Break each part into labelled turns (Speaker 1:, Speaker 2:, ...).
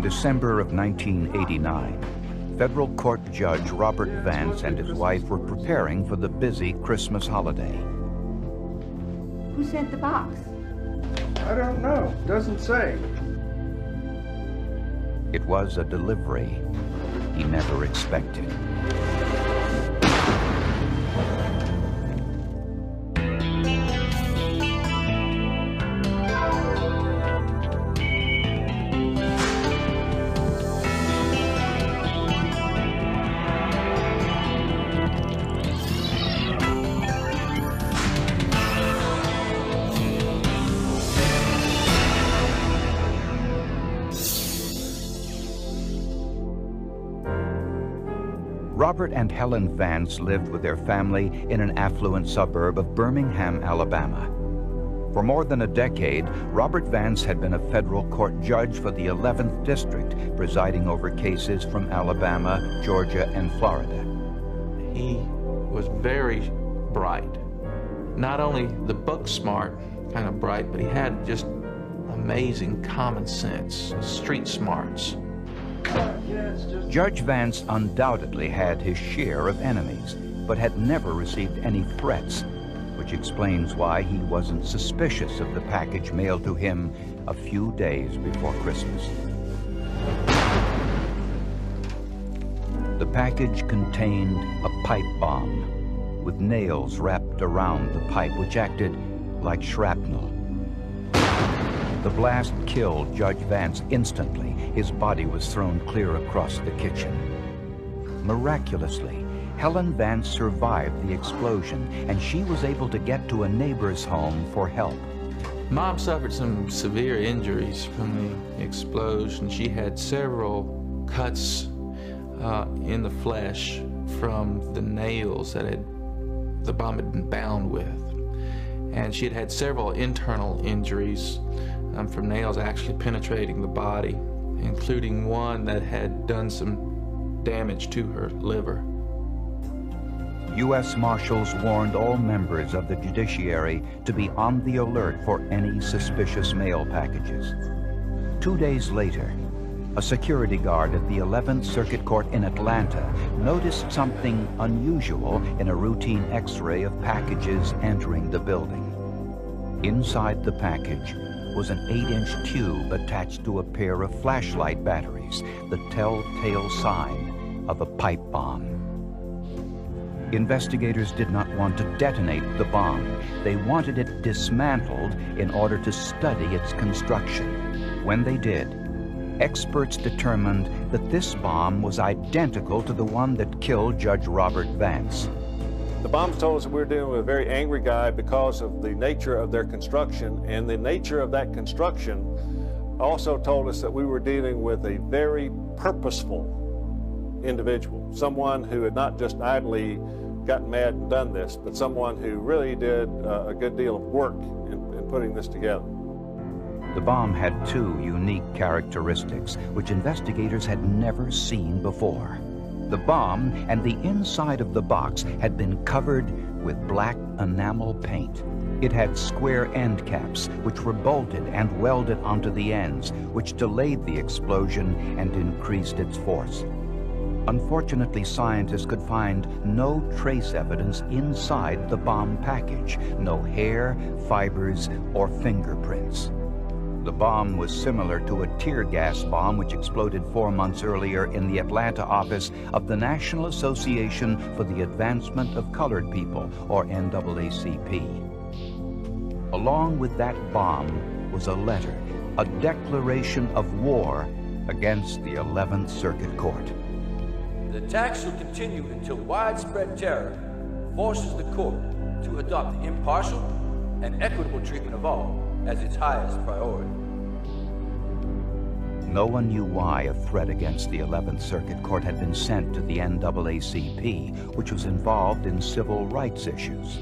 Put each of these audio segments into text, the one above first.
Speaker 1: December of 1989, federal court judge Robert Vance and his wife were preparing for the busy Christmas holiday.
Speaker 2: Who sent the box?
Speaker 3: I don't know. Doesn't say.
Speaker 1: It was a delivery he never expected. Robert and Helen Vance lived with their family in an affluent suburb of Birmingham, Alabama. For more than a decade, Robert Vance had been a federal court judge for the 11th District, presiding over cases from Alabama, Georgia, and Florida.
Speaker 4: He was very bright. Not only the book smart, kind of bright, but he had just amazing common sense, street smarts.
Speaker 1: Judge Vance undoubtedly had his share of enemies, but had never received any threats, which explains why he wasn't suspicious of the package mailed to him a few days before Christmas. The package contained a pipe bomb with nails wrapped around the pipe, which acted like shrapnel. The blast killed Judge Vance instantly. His body was thrown clear across the kitchen. Miraculously, Helen Vance survived the explosion, and she was able to get to a neighbor's home for help.
Speaker 4: Mom suffered some severe injuries from the explosion. She had several cuts in the flesh from the nails that the bomb had been bound with. And she had had several internal injuries from nails actually penetrating the body, including one that had done some damage to her liver.
Speaker 1: U.S. Marshals warned all members of the judiciary to be on the alert for any suspicious mail packages. 2 days later, a security guard at the 11th Circuit Court in Atlanta noticed something unusual in a routine X-ray of packages entering the building. Inside the package was an 8-inch tube attached to a pair of flashlight batteries, the telltale sign of a pipe bomb. Investigators did not want to detonate the bomb. They wanted it dismantled in order to study its construction. When they did, experts determined that this bomb was identical to the one that killed Judge Robert Vance.
Speaker 5: The bombs told us that we were dealing with a very angry guy because of the nature of their construction, and the nature of that construction also told us that we were dealing with a very purposeful individual, someone who had not just idly gotten mad and done this, but someone who really did a good deal of work in putting this together.
Speaker 1: The bomb had two unique characteristics which investigators had never seen before. The bomb and the inside of the box had been covered with black enamel paint. It had square end caps, which were bolted and welded onto the ends, which delayed the explosion and increased its force. Unfortunately, scientists could find no trace evidence inside the bomb package, no hair, fibers, or fingerprints. The bomb was similar to a tear gas bomb which exploded 4 months earlier in the Atlanta office of the National Association for the Advancement of Colored People, or NAACP. Along with that bomb was a letter, a declaration of war against the 11th Circuit Court.
Speaker 6: The attacks shall continue until widespread terror forces the court to adopt the impartial and equitable treatment of all as its highest priority.
Speaker 1: No one knew why a threat against the 11th Circuit Court had been sent to the NAACP, which was involved in civil rights issues.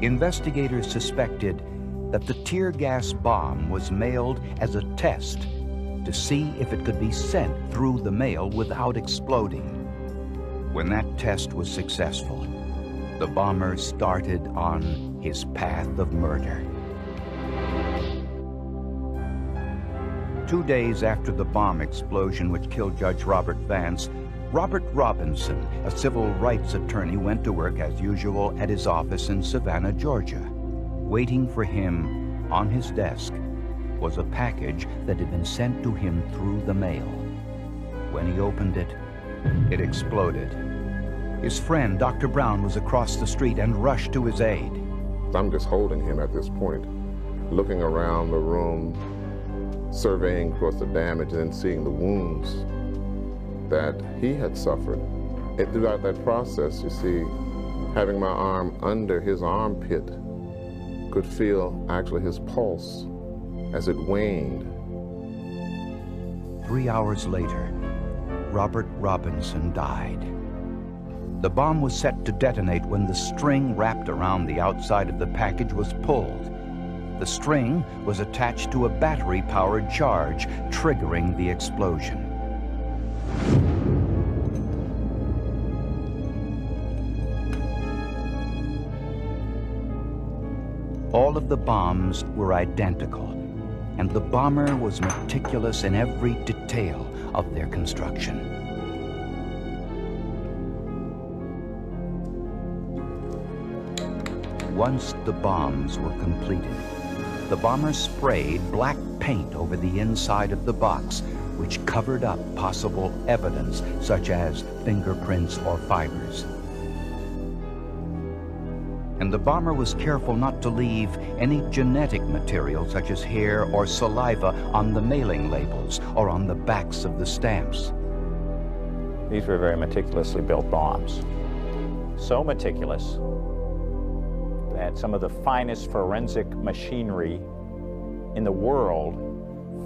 Speaker 1: Investigators suspected that the tear gas bomb was mailed as a test to see if it could be sent through the mail without exploding. When that test was successful, the bomber started on his path of murder. 2 days after the bomb explosion which killed Judge Robert Vance, Robert Robinson, a civil rights attorney, went to work as usual at his office in Savannah, Georgia. Waiting for him on his desk was a package that had been sent to him through the mail. When he opened it, it exploded. His friend, Dr. Brown, was across the street and rushed to his aid.
Speaker 7: I'm just holding him at this point, looking around the room, surveying, of course, the damage and then seeing the wounds that he had suffered. And throughout that process, you see, having my arm under his armpit, could feel actually his pulse as it waned.
Speaker 1: 3 hours later, Robert Robinson died. The bomb was set to detonate when the string wrapped around the outside of the package was pulled. The string was attached to a battery-powered charge, triggering the explosion. All of the bombs were identical, and the bomber was meticulous in every detail of their construction. Once the bombs were completed, the bomber sprayed black paint over the inside of the box, which covered up possible evidence such as fingerprints or fibers. And the bomber was careful not to leave any genetic material such as hair or saliva on the mailing labels or on the backs of the stamps.
Speaker 8: These were very meticulously built bombs. So meticulous that some of the finest forensic machinery in the world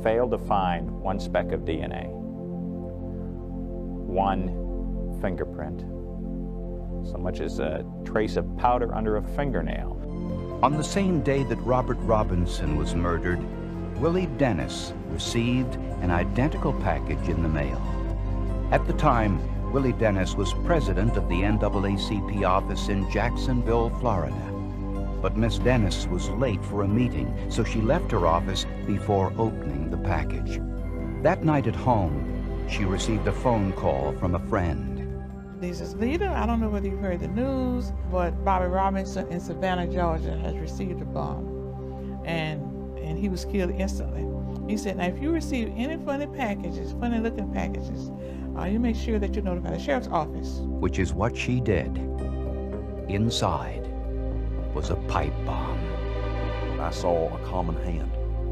Speaker 8: failed to find one speck of DNA, one fingerprint, so much as a trace of powder under a fingernail.
Speaker 1: On the same day that Robert Robinson was murdered, Willie Dennis received an identical package in the mail. At the time, Willie Dennis was president of the NAACP office in Jacksonville, Florida. But Miss Dennis was late for a meeting, so she left her office before opening the package. That night at home, she received a phone call from a friend.
Speaker 9: This is Lita. I don't know whether you've heard the news, but Bobby Robinson in Savannah, Georgia has received a bomb, and he was killed instantly. He said, now if you receive any funny packages, funny looking packages, you make sure that you notify the sheriff's office.
Speaker 1: Which is what she did. Inside was a pipe bomb.
Speaker 10: I saw a common hand,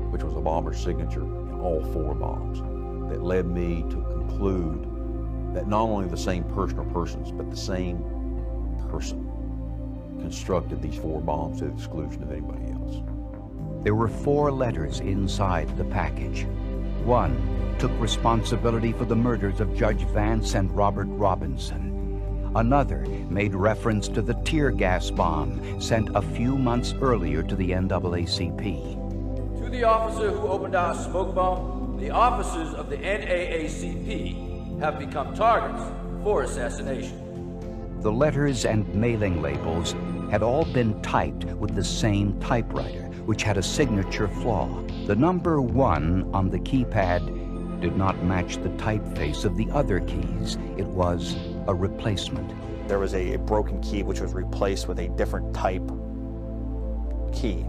Speaker 10: which was a bomber's signature in all 4 bombs, that led me to conclude that not only the same person or persons, but the same person constructed these 4 bombs to the exclusion of anybody else.
Speaker 1: There were 4 letters inside the package. One took responsibility for the murders of Judge Vance and Robert Robinson. Another made reference to the tear gas bomb sent a few months earlier to the NAACP.
Speaker 6: To the officer who opened our smoke bomb, the officers of the NAACP have become targets for assassination.
Speaker 1: The letters and mailing labels had all been typed with the same typewriter, which had a signature flaw. The number 1 on the keypad did not match the typeface of the other keys. It was a replacement.
Speaker 11: There was a broken key which was replaced with a different type key.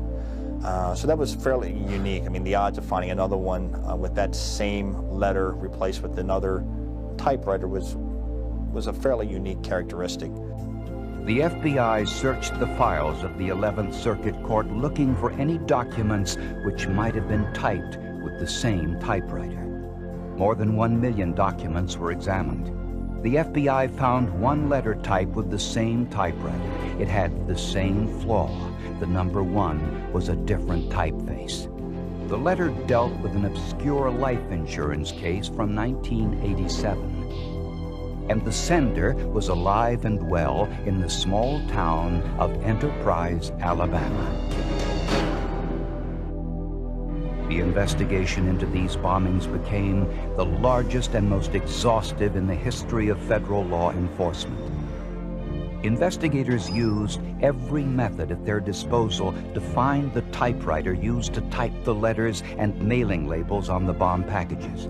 Speaker 11: So that was fairly unique. I mean, the odds of finding another one with that same letter replaced with another typewriter was a fairly unique characteristic.
Speaker 1: The FBI searched the files of the 11th Circuit Court looking for any documents which might have been typed with the same typewriter. More than 1 million documents were examined. The FBI found 1 letter type with the same typewriter. It had the same flaw. The number 1 was a different typeface. The letter dealt with an obscure life insurance case from 1987. And the sender was alive and well in the small town of Enterprise, Alabama. The investigation into these bombings became the largest and most exhaustive in the history of federal law enforcement. Investigators used every method at their disposal to find the typewriter used to type the letters and mailing labels on the bomb packages.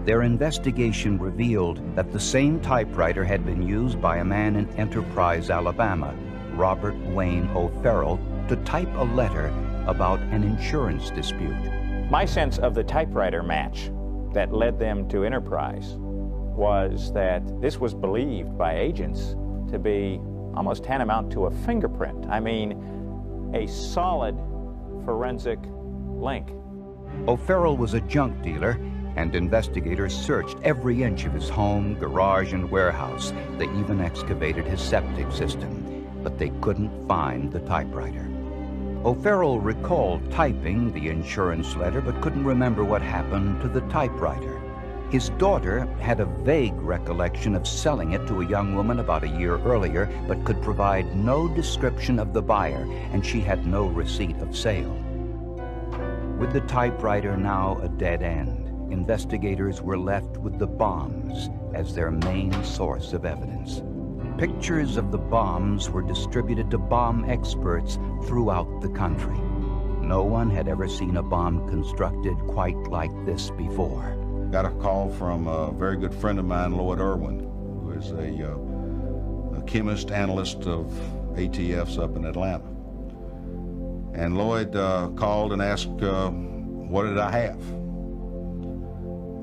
Speaker 1: Their investigation revealed that the same typewriter had been used by a man in Enterprise, Alabama, Robert Wayne O'Farrell, to type a letter about an insurance dispute.
Speaker 8: My sense of the typewriter match that led them to Enterprise was that this was believed by agents to be almost tantamount to a fingerprint. I mean, a solid forensic link.
Speaker 1: O'Farrell was a junk dealer, and investigators searched every inch of his home, garage, and warehouse. They even excavated his septic system, but they couldn't find the typewriter. O'Farrell recalled typing the insurance letter, but couldn't remember what happened to the typewriter. His daughter had a vague recollection of selling it to a young woman about a year earlier, but could provide no description of the buyer, and she had no receipt of sale. With the typewriter now a dead end, investigators were left with the bombs as their main source of evidence. Pictures of the bombs were distributed to bomb experts throughout the country. No one had ever seen a bomb constructed quite like this before.
Speaker 12: Got a call from a very good friend of mine, Lloyd Irwin, who is a chemist analyst of ATFs up in Atlanta. And Lloyd called and asked, what did I have?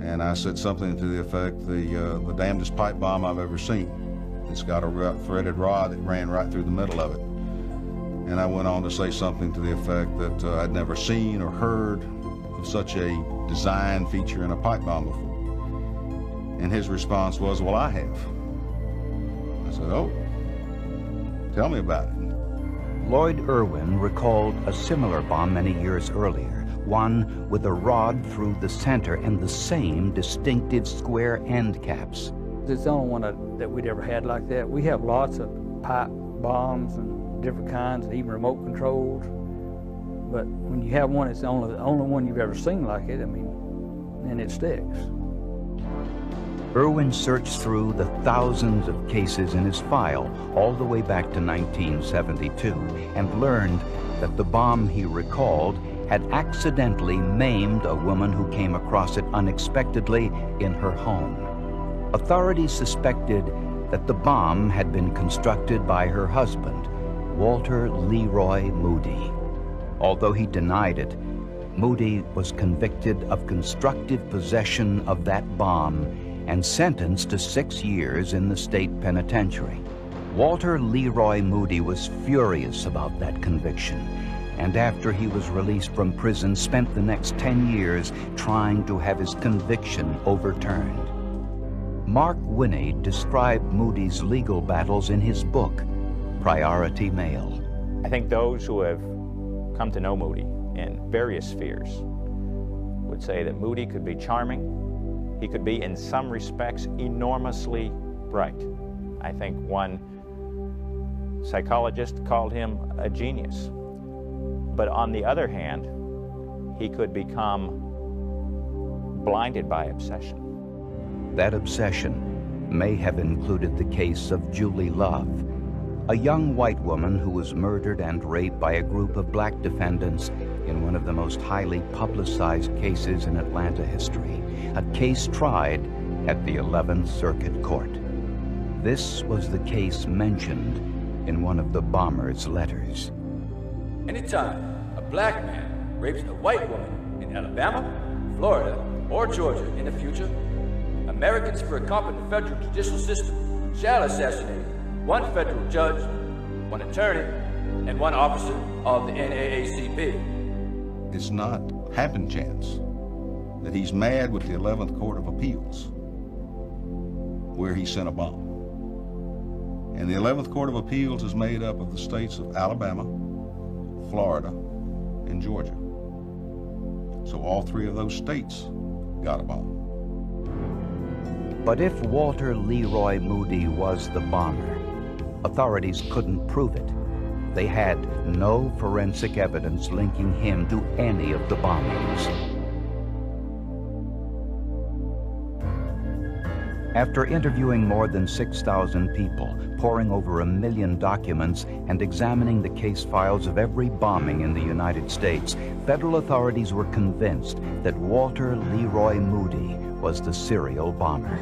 Speaker 12: And I said something to the effect, the damnedest pipe bomb I've ever seen. It's got a threaded rod that ran right through the middle of it. And I went on to say something to the effect that I'd never seen or heard of such a design feature in a pipe bomb before. And his response was, well, I have. I said, oh, tell me about it.
Speaker 1: Lloyd Irwin recalled a similar bomb many years earlier, one with a rod through the center and the same distinctive square end caps.
Speaker 13: It's the only one that we'd ever had like that. We have lots of pipe bombs and different kinds, even remote controls. But when you have one, it's the only one you've ever seen like it, I mean, and it sticks.
Speaker 1: Irwin searched through the thousands of cases in his file all the way back to 1972 and learned that the bomb he recalled had accidentally maimed a woman who came across it unexpectedly in her home. Authorities suspected that the bomb had been constructed by her husband, Walter Leroy Moody. Although he denied it, Moody was convicted of constructive possession of that bomb and sentenced to 6 years in the state penitentiary. Walter Leroy Moody was furious about that conviction, and after he was released from prison, spent the next 10 years trying to have his conviction overturned. Mark Winnie described Moody's legal battles in his book, Priority Mail.
Speaker 8: I think those who have come to know Moody in various spheres would say that Moody could be charming. He could be, in some respects, enormously bright. I think one psychologist called him a genius. But on the other hand, he could become blinded by obsession.
Speaker 1: That obsession may have included the case of Julie Love, a young white woman who was murdered and raped by a group of black defendants in one of the most highly publicized cases in Atlanta history, a case tried at the 11th Circuit Court. This was the case mentioned in one of the bomber's letters.
Speaker 6: Anytime a black man rapes a white woman in Alabama, Florida, or Georgia in the future, Americans for a competent federal judicial system shall assassinate one federal judge, one attorney, and one officer of the NAACP.
Speaker 12: It's not happen chance that he's mad with the 11th Court of Appeals, where he sent a bomb. And the 11th Court of Appeals is made up of the states of Alabama, Florida, and Georgia. So all three of those states got a bomb.
Speaker 1: But if Walter Leroy Moody was the bomber, authorities couldn't prove it. They had no forensic evidence linking him to any of the bombings. After interviewing more than 6,000 people, poring over 1 million documents, and examining the case files of every bombing in the United States, federal authorities were convinced that Walter Leroy Moody was the serial bomber.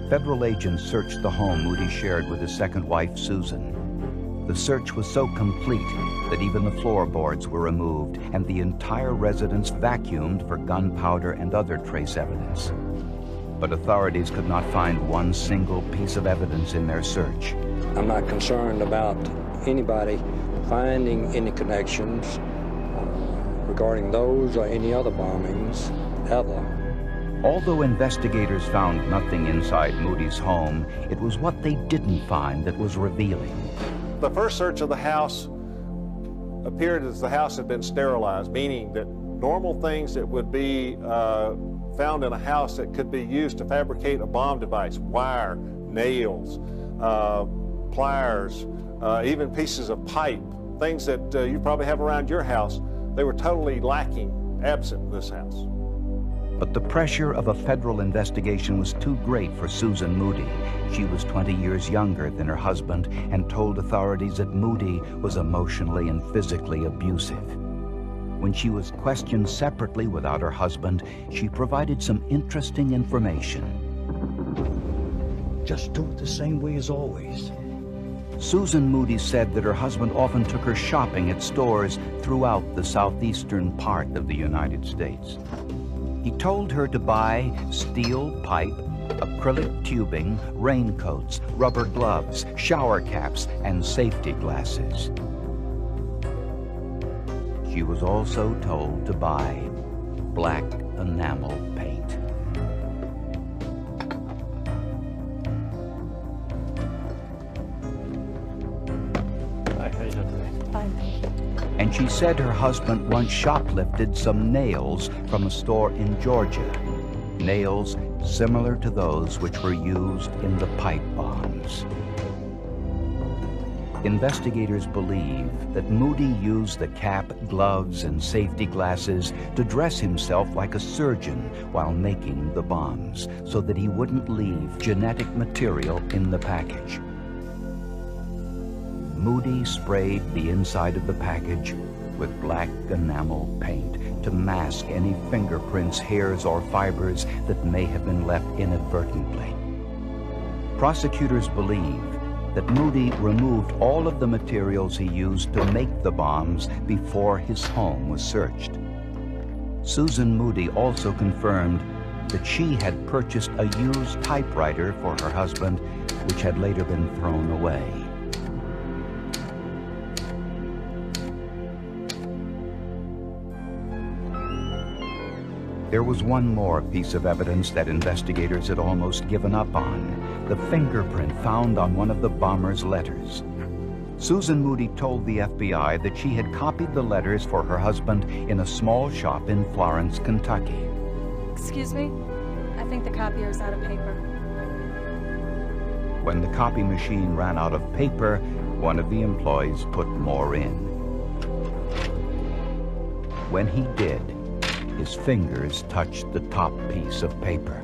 Speaker 1: Federal agents searched the home Moody shared with his second wife, Susan. The search was so complete that even the floorboards were removed and the entire residence vacuumed for gunpowder and other trace evidence. But authorities could not find one single piece of evidence in their search.
Speaker 14: I'm not concerned about anybody finding any connections regarding those or any other bombings ever.
Speaker 1: Although investigators found nothing inside Moody's home, it was what they didn't find that was revealing.
Speaker 5: The first search of the house appeared as the house had been sterilized, meaning that normal things that would be found in a house that could be used to fabricate a bomb device, wire, nails, pliers, even pieces of pipe, things that you probably have around your house, they were totally lacking, absent in this house.
Speaker 1: But the pressure of a federal investigation was too great for Susan Moody. She was 20 years younger than her husband and told authorities that Moody was emotionally and physically abusive. When she was questioned separately without her husband, she provided some interesting information.
Speaker 15: Just do it the same way as always.
Speaker 1: Susan Moody said that her husband often took her shopping at stores throughout the southeastern part of the United States. He told her to buy steel pipe, acrylic tubing, raincoats, rubber gloves, shower caps, and safety glasses. She was also told to buy black enamel paint. And she said her husband once shoplifted some nails from a store in Georgia. Nails similar to those which were used in the pipe bombs. Investigators believe that Moody used the cap, gloves, and safety glasses to dress himself like a surgeon while making the bombs, so that he wouldn't leave genetic material in the package. Moody sprayed the inside of the package with black enamel paint to mask any fingerprints, hairs, or fibers that may have been left inadvertently. Prosecutors believe that Moody removed all of the materials he used to make the bombs before his home was searched. Susan Moody also confirmed that she had purchased a used typewriter for her husband, which had later been thrown away. There was one more piece of evidence that investigators had almost given up on, the fingerprint found on one of the bomber's letters. Susan Moody told the FBI that she had copied the letters for her husband in a small shop in Florence, Kentucky.
Speaker 16: Excuse me? I think the copier is out of paper.
Speaker 1: When the copy machine ran out of paper, one of the employees put more in. When he did, his fingers touched the top piece of paper.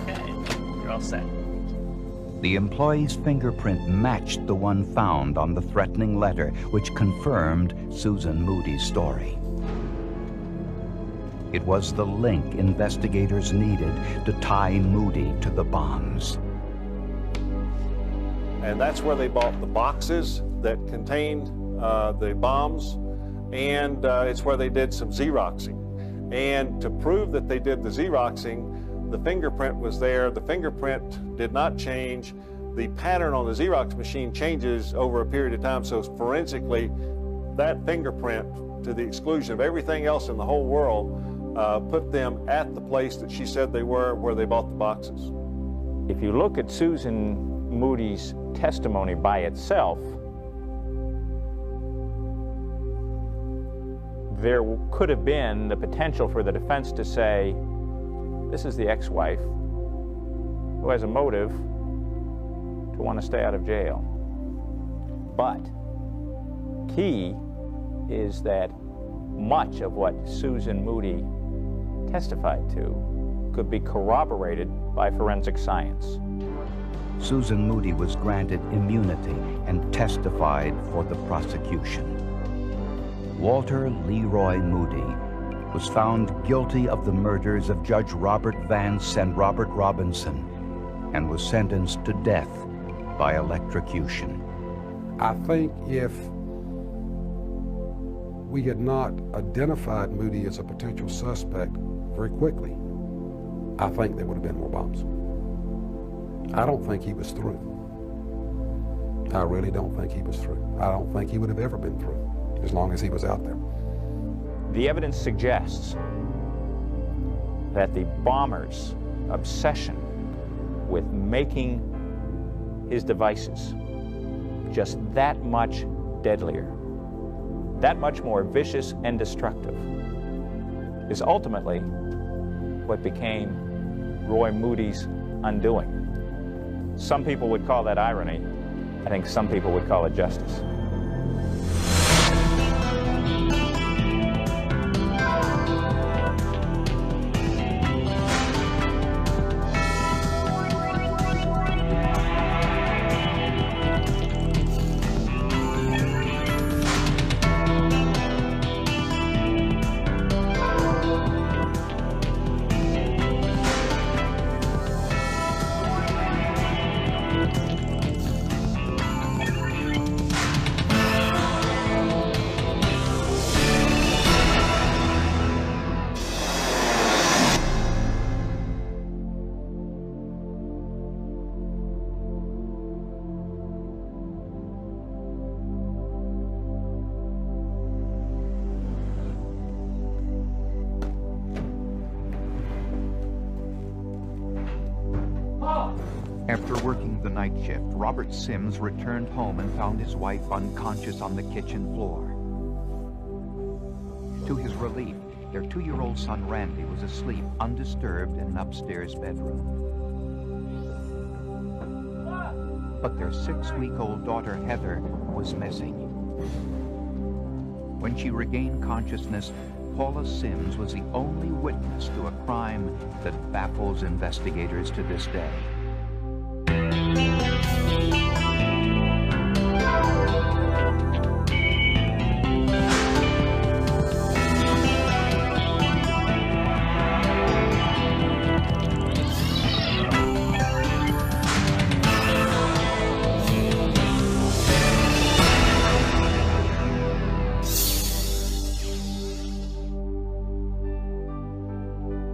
Speaker 17: Okay, you're all set.
Speaker 1: The employee's fingerprint matched the one found on the threatening letter, which confirmed Susan Moody's story. It was the link investigators needed to tie Moody to the bombs.
Speaker 5: And that's where they bought the boxes that contained the bombs, and it's where they did some Xeroxing. And to prove that they did the Xeroxing, the fingerprint was there. The fingerprint did not change. The pattern on the Xerox machine changes over a period of time, so forensically, that fingerprint, to the exclusion of everything else in the whole world, put them at the place that she said they were, where they bought the boxes.
Speaker 8: If you look at Susan Moody's testimony by itself, there could have been the potential for the defense to say, this is the ex-wife who has a motive to want to stay out of jail. But key is that much of what Susan Moody testified to could be corroborated by forensic science.
Speaker 1: Susan Moody was granted immunity and testified for the prosecution. Walter Leroy Moody was found guilty of the murders of Judge Robert Vance and Robert Robinson and was sentenced to death by electrocution.
Speaker 17: I think if we had not identified Moody as a potential suspect very quickly, I think there would have been more bombs. I don't think he was through. I really don't think he was through. I don't think he would have ever been through as long as he was out there.
Speaker 8: The evidence suggests that the bomber's obsession with making his devices just that much deadlier, that much more vicious and destructive, is ultimately what became Roy Moody's undoing. Some people would call that irony. I think some people would call it justice.
Speaker 1: After working the night shift, Robert Sims returned home and found his wife unconscious on the kitchen floor. To his relief, their 2-year-old son Randy was asleep, undisturbed, in an upstairs bedroom. But their 6-week-old daughter Heather was missing. When she regained consciousness, Paula Sims was the only witness to a crime that baffles investigators to this day.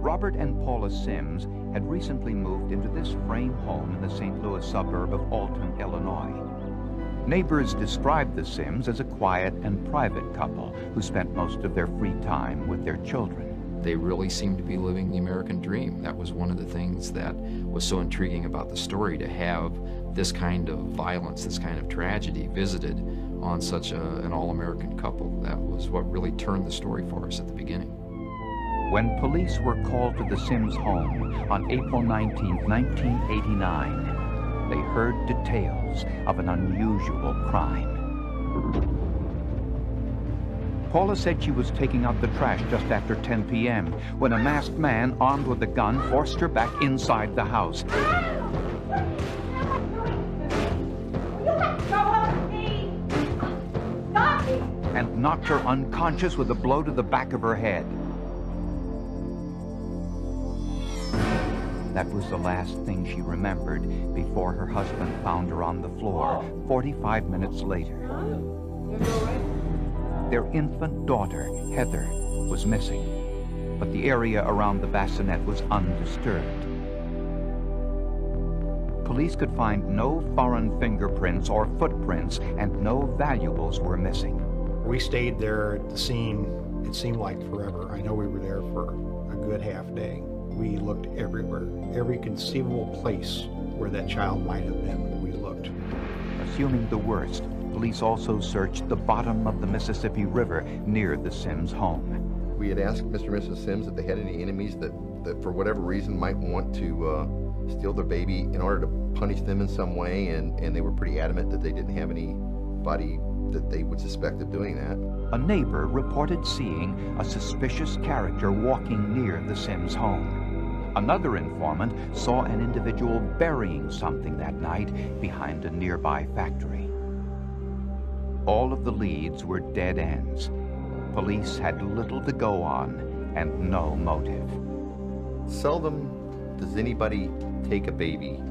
Speaker 1: Robert and Paula Sims had recently moved into this frame home in the St. Louis suburb of Alton, Illinois. Neighbors described the Sims as a quiet and private couple who spent most of their free time with their children.
Speaker 18: They really seemed to be living the American dream. That was one of the things that was so intriguing about the story, to have this kind of violence, this kind of tragedy visited on such an all-American couple. That was what really turned the story for us at the beginning.
Speaker 1: When police were called to the Sims home on April 19, 1989, they heard details of an unusual crime. Paula said she was taking out the trash just after 10 p.m. when a masked man armed with a gun forced her back inside the house and knocked her unconscious with a blow to the back of her head. That was the last thing she remembered before her husband found her on the floor 45 minutes later. Their infant daughter, Heather, was missing, but the area around the bassinet was undisturbed. Police could find no foreign fingerprints or footprints, and no valuables were missing.
Speaker 19: We stayed there at the scene, it seemed like forever. I know we were there for a good half day. We looked everywhere, every conceivable place where that child might have been, we looked.
Speaker 1: Assuming the worst, police also searched the bottom of the Mississippi River near the Sims home.
Speaker 20: We had asked Mr. and Mrs. Sims if they had any enemies that for whatever reason might want to steal their baby in order to punish them in some way, and they were pretty adamant that they didn't have anybody that they would suspect of doing that.
Speaker 1: A neighbor reported seeing a suspicious character walking near the Sims home. Another informant saw an individual burying something that night behind a nearby factory. All of the leads were dead ends. Police had little to go on and no motive.
Speaker 20: Seldom does anybody take a baby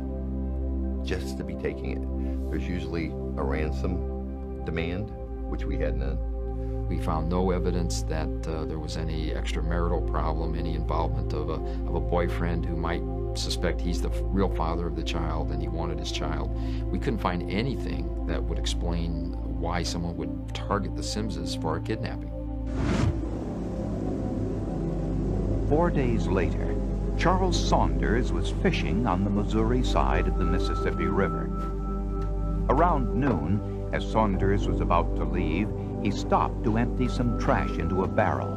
Speaker 20: just to be taking it. There's usually a ransom demand, which we had none.
Speaker 18: We found no evidence that there was any extramarital problem, any involvement of a boyfriend who might suspect he's the real father of the child and he wanted his child. We couldn't find anything that would explain why someone would target the Simses for a kidnapping.
Speaker 1: 4 days later, Charles Saunders was fishing on the Missouri side of the Mississippi River. Around noon, as Saunders was about to leave, he stopped to empty some trash into a barrel.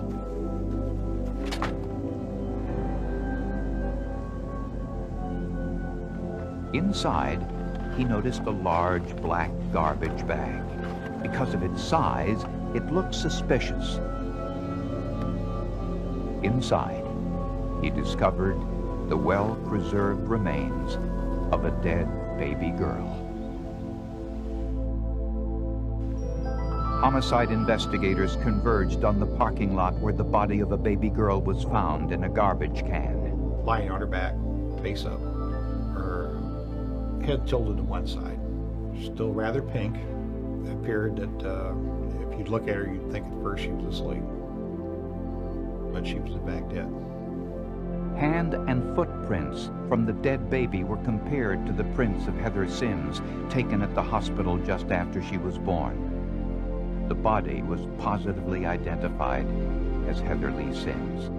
Speaker 1: Inside, he noticed a large black garbage bag. Because of its size, it looked suspicious. Inside, he discovered the well-preserved remains of a dead baby girl. Homicide investigators converged on the parking lot where the body of a baby girl was found in a garbage can.
Speaker 19: Lying on her back, face up, her head tilted to one side. Still rather pink. It appeared that if you'd look at her, you'd think at first she was asleep. But she was in fact dead.
Speaker 1: Hand and footprints from the dead baby were compared to the prints of Heather Sims taken at the hospital just after she was born. The body was positively identified as Heather Lee Sims.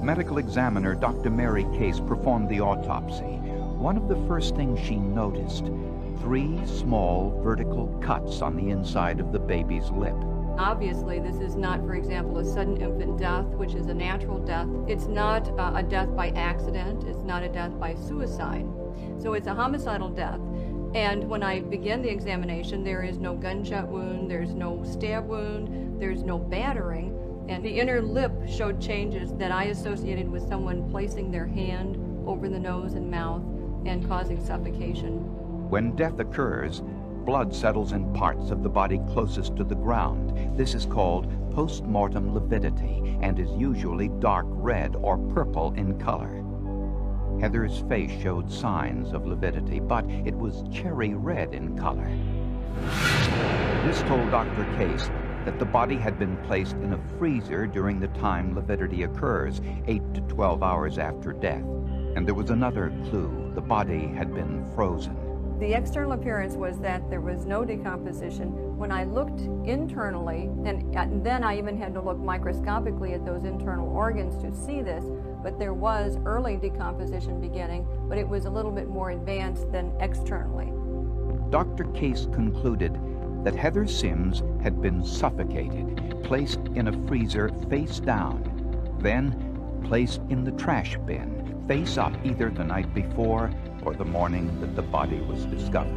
Speaker 1: Medical examiner Dr. Mary Case performed the autopsy. One of the first things she noticed, 3 small vertical cuts on the inside of the baby's lip.
Speaker 21: Obviously, this is not, for example, a sudden infant death, which is a natural death. It's not a death by accident. It's not a death by suicide. So it's a homicidal death. And when I began the examination, there is no gunshot wound, there's no stab wound, there's no battering, and the inner lip showed changes that I associated with someone placing their hand over the nose and mouth and causing suffocation.
Speaker 1: When death occurs, blood settles in parts of the body closest to the ground. This is called post-mortem lividity and is usually dark red or purple in color. Heather's face showed signs of lividity, but it was cherry red in color. This told Dr. Case that the body had been placed in a freezer during the time lividity occurs, 8 to 12 hours after death. And there was another clue. The body had been frozen.
Speaker 21: The external appearance was that there was no decomposition. When I looked internally, and then I even had to look microscopically at those internal organs to see this, but there was early decomposition beginning, but it was a little bit more advanced than externally.
Speaker 1: Dr. Case concluded that Heather Sims had been suffocated, placed in a freezer face down, then placed in the trash bin, face up, either the night before or the morning that the body was discovered.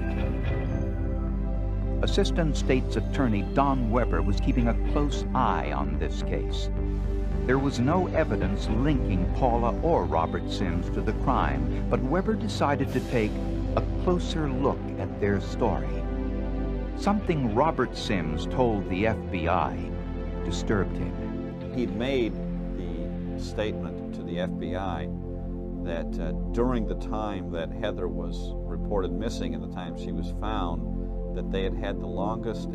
Speaker 1: Assistant State's Attorney Don Weber was keeping a close eye on this case. There was no evidence linking Paula or Robert Sims to the crime, but Weber decided to take a closer look at their story. Something Robert Sims told the FBI disturbed him.
Speaker 10: He'd made the statement to the FBI that during the time that Heather was reported missing and the time she was found, that they had had the longest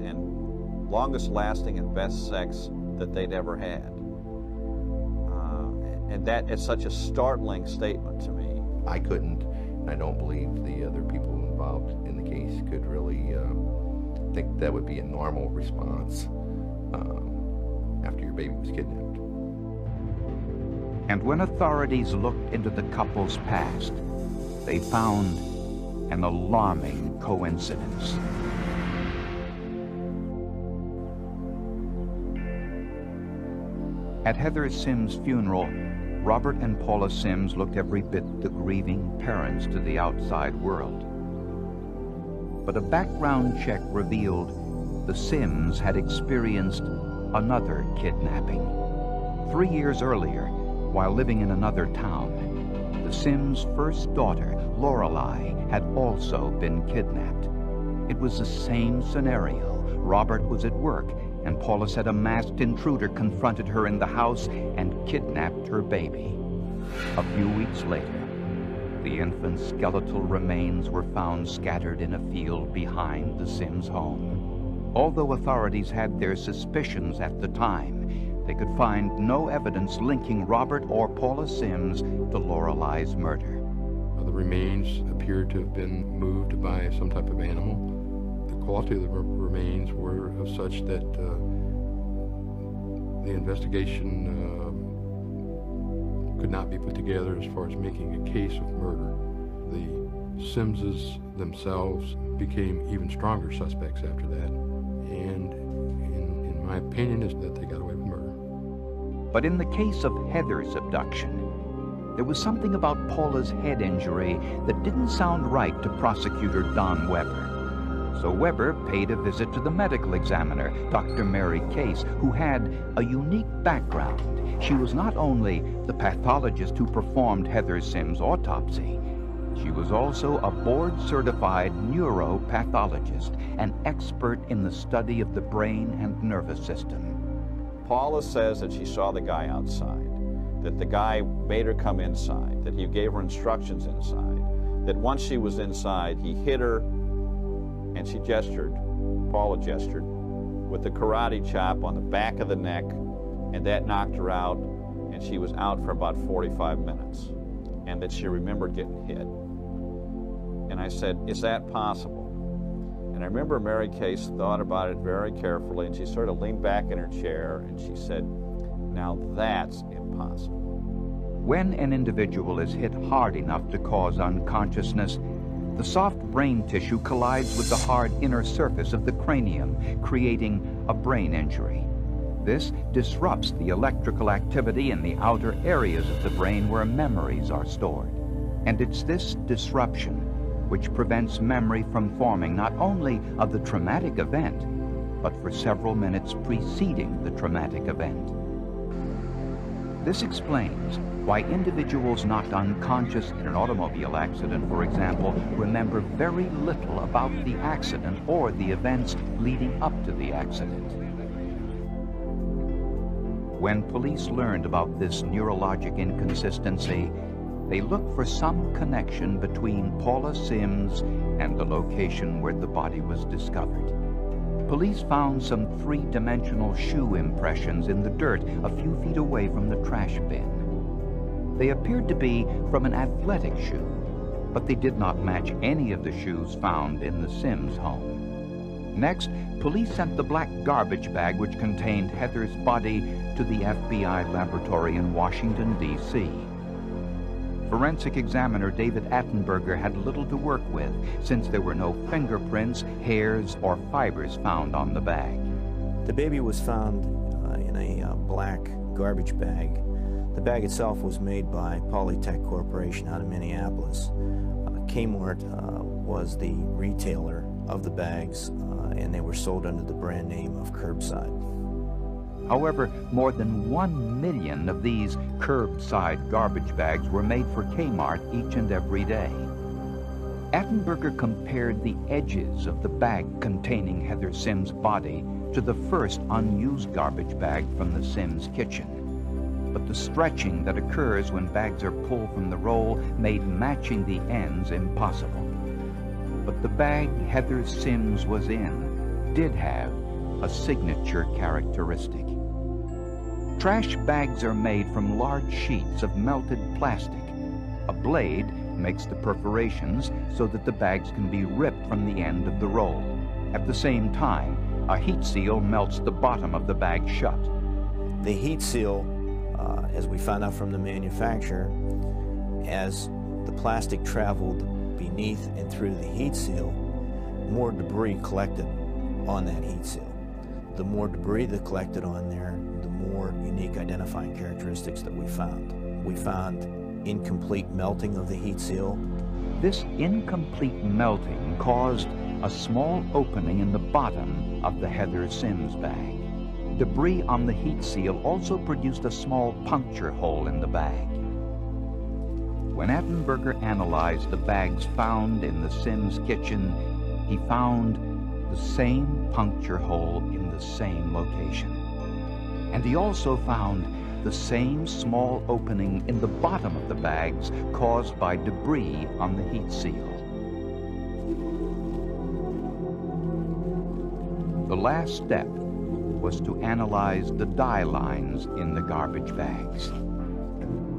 Speaker 10: lasting and best sex that they'd ever had. And that is such a startling statement to me.
Speaker 20: I couldn't, and I don't believe the other people involved in the case could really think that would be a normal response after your baby was kidnapped.
Speaker 1: And when authorities looked into the couple's past, they found an alarming coincidence. At Heather Sims' funeral, Robert and Paula Sims looked every bit the grieving parents to the outside world. But a background check revealed the Sims had experienced another kidnapping. 3 years earlier, while living in another town. The Sims' first daughter, Lorelei, had also been kidnapped. It was the same scenario. Robert was at work, and Paula said a masked intruder confronted her in the house and kidnapped her baby. A few weeks later, the infant's skeletal remains were found scattered in a field behind the Sims' home. Although authorities had their suspicions at the time, they could find no evidence linking Robert or Paula Sims to Lorelei's murder.
Speaker 2: The remains appeared to have been moved by some type of animal. The quality of the remains were of such that the investigation could not be put together as far as making a case of murder. The Simses themselves became even stronger suspects after that, and in my opinion is that they got away with murder.
Speaker 1: But in the case of Heather's abduction, there was something about Paula's head injury that didn't sound right to prosecutor Don Weber. So Weber paid a visit to the medical examiner, Dr. Mary Case, who had a unique background. She was not only the pathologist who performed Heather Sims' autopsy, she was also a board-certified neuropathologist, an expert in the study of the brain and nervous system.
Speaker 22: Paula says that she saw the guy outside, that the guy made her come inside, that he gave her instructions inside, that once she was inside, he hit her, and she gestured, Paula gestured, with the karate chop on the back of the neck, and that knocked her out, and she was out for about 45 minutes, and that she remembered getting hit. And I said, is that possible? And I remember Mary Case thought about it very carefully, and she sort of leaned back in her chair, and she said, now that's impossible.
Speaker 1: When an individual is hit hard enough to cause unconsciousness, the soft brain tissue collides with the hard inner surface of the cranium, creating a brain injury. This disrupts the electrical activity in the outer areas of the brain where memories are stored. And it's this disruption which prevents memory from forming not only of the traumatic event, but for several minutes preceding the traumatic event. This explains why individuals knocked unconscious in an automobile accident, for example, remember very little about the accident or the events leading up to the accident. When police learned about this neurologic inconsistency, they looked for some connection between Paula Sims and the location where the body was discovered. Police found some three-dimensional shoe impressions in the dirt a few feet away from the trash bin. They appeared to be from an athletic shoe, but they did not match any of the shoes found in the Sims home. Next, police sent the black garbage bag which contained Heather's body to the FBI laboratory in Washington, D.C. Forensic examiner David Attenberger had little to work with since there were no fingerprints, hairs, or fibers found on the bag.
Speaker 23: The baby was found in a black garbage bag. The bag itself was made by Polytech Corporation out of Minneapolis. Kmart was the retailer of the bags, and they were sold under the brand name of Curbside.
Speaker 1: However, more than 1 million of these curbside garbage bags were made for Kmart each and every day. Attenberger compared the edges of the bag containing Heather Sims' body to the first unused garbage bag from the Sims kitchen. But the stretching that occurs when bags are pulled from the roll made matching the ends impossible. But the bag Heather Sims was in did have a signature characteristic. Trash bags are made from large sheets of melted plastic. A blade makes the perforations so that the bags can be ripped from the end of the roll. At the same time, a heat seal melts the bottom of the bag shut.
Speaker 23: The heat seal, as we found out from the manufacturer, as the plastic traveled beneath and through the heat seal, more debris collected on that heat seal. The more debris that collected on there, the more unique identifying characteristics that we found. We found incomplete melting of the heat seal.
Speaker 1: This incomplete melting caused a small opening in the bottom of the Heather Sims bag. debris on the heat seal also produced a small puncture hole in the bag. When Attenberger analyzed the bags found in the Sims kitchen, he found the same puncture hole in the same location. And he also found the same small opening in the bottom of the bags caused by debris on the heat seal. The last step was to analyze the dye lines in the garbage bags.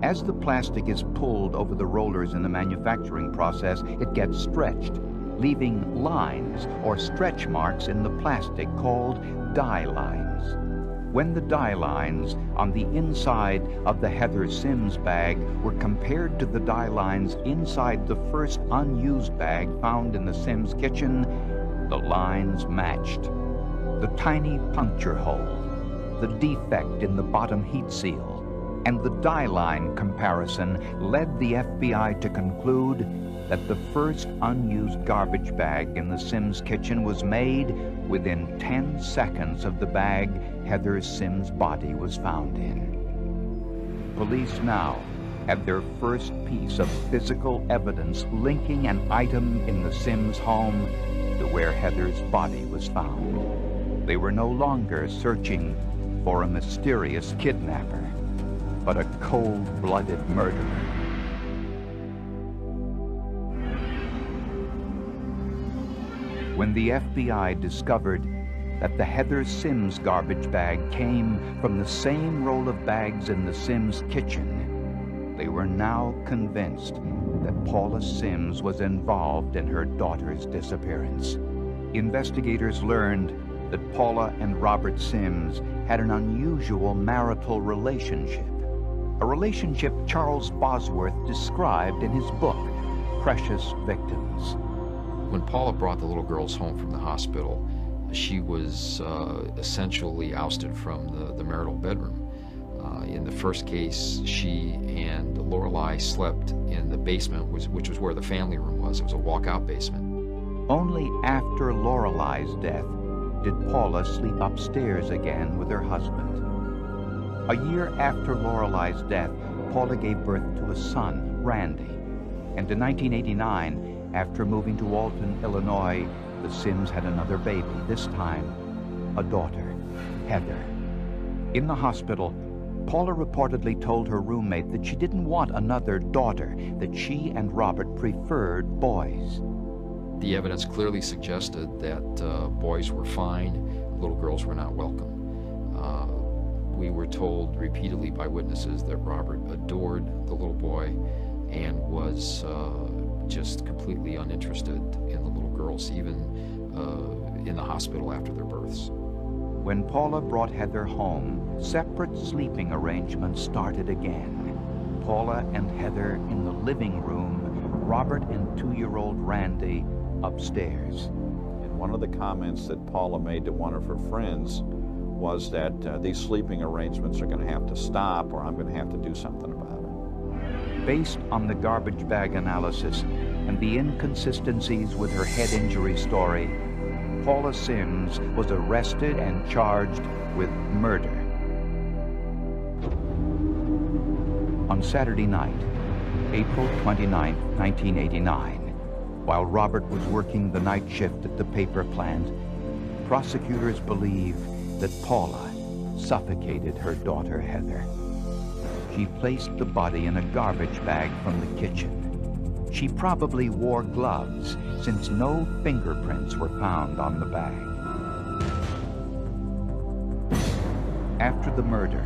Speaker 1: As the plastic is pulled over the rollers in the manufacturing process, it gets stretched, leaving lines or stretch marks in the plastic called dye lines. When the dye lines on the inside of the Heather Sims bag were compared to the dye lines inside the first unused bag found in the Sims kitchen, the lines matched. The tiny puncture hole, the defect in the bottom heat seal, and the dye line comparison led the FBI to conclude that the first unused garbage bag in the Sims kitchen was made within 10 seconds of the bag Heather Sims' body was found in. Police now had their first piece of physical evidence linking an item in the Sims home to where Heather's body was found. They were no longer searching for a mysterious kidnapper, but a cold-blooded murderer. When the FBI discovered that the Heather Sims garbage bag came from the same roll of bags in the Sims kitchen, they were now convinced that Paula Sims was involved in her daughter's disappearance. Investigators learned that Paula and Robert Sims had an unusual marital relationship, a relationship Charles Bosworth described in his book, Precious Victims.
Speaker 18: When Paula brought the little girls home from the hospital, she was essentially ousted from the marital bedroom. In the first case, she and Lorelei slept in the basement, which was where the family room was. It was a walkout basement.
Speaker 1: Only after Lorelei's death did Paula sleep upstairs again with her husband. A year after Lorelei's death, Paula gave birth to a son, Randy. And in 1989, after moving to Alton, Illinois, the Sims had another baby, this time a daughter, Heather. In the hospital, Paula reportedly told her roommate that she didn't want another daughter, that she and Robert preferred boys.
Speaker 18: The evidence clearly suggested that boys were fine, little girls were not welcome. We were told repeatedly by witnesses that Robert adored the little boy and was just completely uninterested in the little girls, even in the hospital after their births.
Speaker 1: When Paula brought Heather home, separate sleeping arrangements started again. Paula and Heather in the living room, Robert and 2-year-old Randy upstairs.
Speaker 22: And one of the comments that Paula made to one of her friends was that these sleeping arrangements are going to have to stop, or I'm going to have to do something about it.
Speaker 1: Based on the garbage bag analysis and the inconsistencies with her head injury story, Paula Sims was arrested and charged with murder. On Saturday night, April 29, 1989, while Robert was working the night shift at the paper plant, prosecutors believe that Paula suffocated her daughter Heather. She placed the body in a garbage bag from the kitchen. She probably wore gloves, since no fingerprints were found on the bag. After the murder,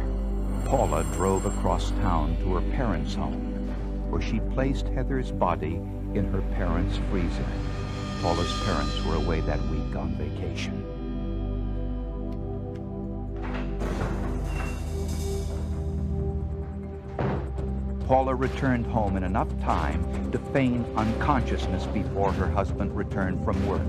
Speaker 1: Paula drove across town to her parents' home, where she placed Heather's body in her parents' freezer. Paula's parents were away that week on vacation. Paula returned home in enough time to feign unconsciousness before her husband returned from work.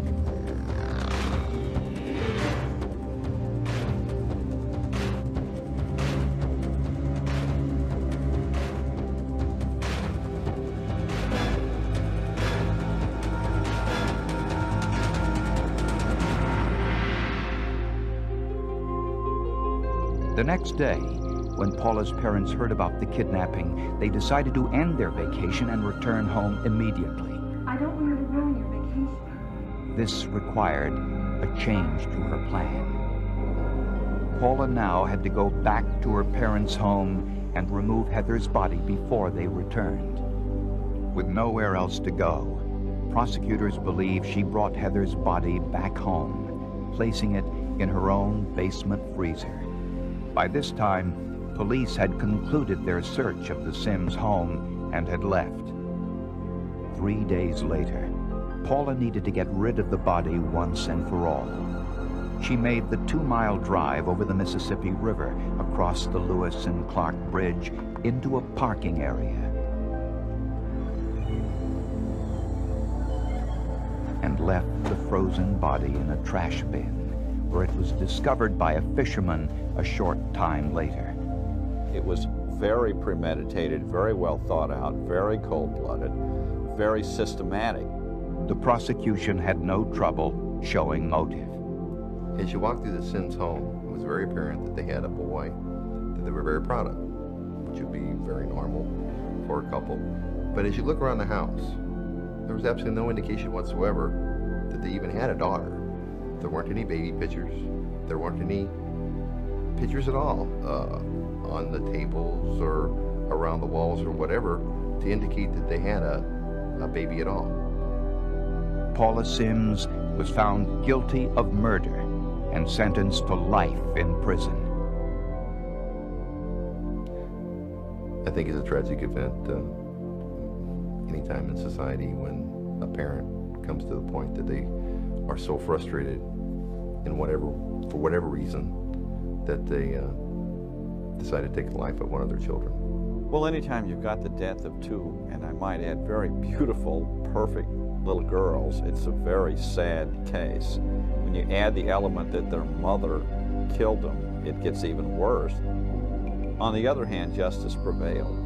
Speaker 1: The next day, when Paula's parents heard about the kidnapping, they decided to end their vacation and return home immediately.
Speaker 3: I don't want to ruin your vacation.
Speaker 1: This required a change to her plan. Paula now had to go back to her parents' home and remove Heather's body before they returned. With nowhere else to go, prosecutors believe she brought Heather's body back home, placing it in her own basement freezer. By this time, police had concluded their search of the Sims home and had left. 3 days later, Paula needed to get rid of the body once and for all. She made the 2-mile drive over the Mississippi River, across the Lewis and Clark Bridge, into a parking area, and left the frozen body in a trash bin, where it was discovered by a fisherman a short time later.
Speaker 22: It was very premeditated, very well thought out, very cold-blooded, very systematic.
Speaker 1: The prosecution had no trouble showing motive.
Speaker 20: As you walk through the Sims home, it was very apparent that they had a boy that they were very proud of, which would be very normal for a couple. But as you look around the house, there was absolutely no indication whatsoever that they even had a daughter. There weren't any baby pictures. There weren't any pictures at all on the tables or around the walls or whatever to indicate that they had a baby at all.
Speaker 1: Paula Sims was found guilty of murder and sentenced to life in prison.
Speaker 20: I think it's a tragic event anytime in society when a parent comes to the point that they are so frustrated for whatever reason that they decide to take the life of one of their children.
Speaker 22: Well, anytime you've got the death of two, and I might add very beautiful, perfect little girls, it's a very sad case. When you add the element that their mother killed them, it gets even worse. On the other hand, justice prevailed.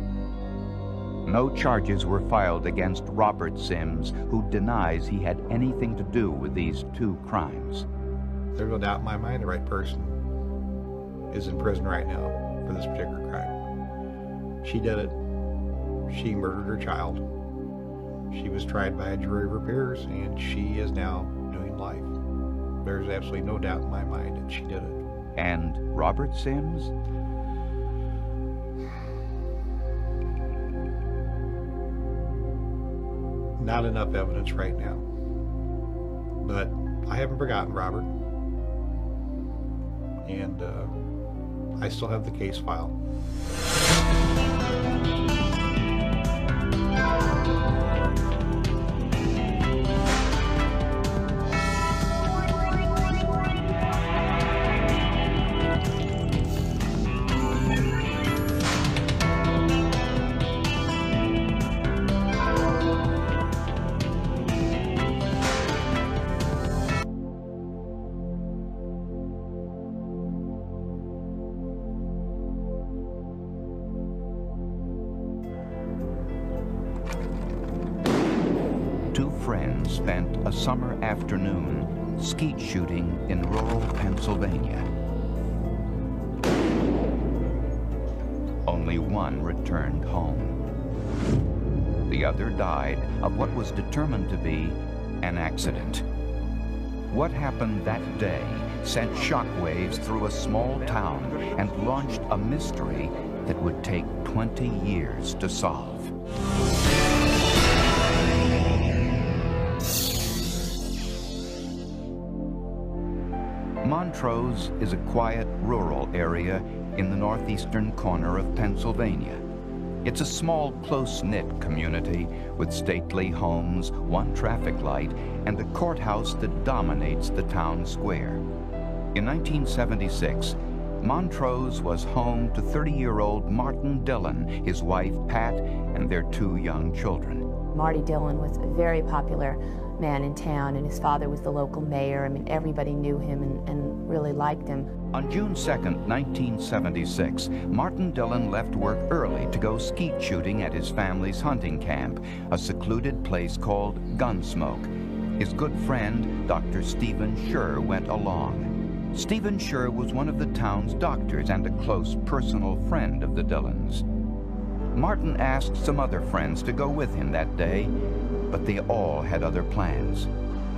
Speaker 1: No charges were filed against Robert Sims, who denies he had anything to do with these two crimes.
Speaker 19: There's no doubt in my mind the right person is in prison right now for this particular crime. She did it. She murdered her child. She was tried by a jury of her peers, and she is now doing life. There's absolutely no doubt in my mind that she did it.
Speaker 1: And Robert Sims?
Speaker 19: Not enough evidence right now. But I haven't forgotten Robert. And I still have the case file.
Speaker 1: Friends spent a summer afternoon skeet shooting in rural Pennsylvania. Only one returned home. The other died of what was determined to be an accident. What happened that day sent shockwaves through a small town and launched a mystery that would take 20 years to solve. Montrose is a quiet, rural area in the northeastern corner of Pennsylvania. It's a small, close-knit community with stately homes, one traffic light, and a courthouse that dominates the town square. In 1976, Montrose was home to 30-year-old Martin Dillon, his wife Pat, and their 2 young children.
Speaker 4: Marty Dillon was a very popular man in town, and his father was the local mayor. I mean, everybody knew him and really liked him.
Speaker 1: On June 2nd, 1976, Martin Dillon left work early to go skeet shooting at his family's hunting camp, a secluded place called Gunsmoke. His good friend, Dr. Stephen Schur, went along. Stephen Schur was one of the town's doctors and a close personal friend of the Dillons. Martin asked some other friends to go with him that day, but they all had other plans.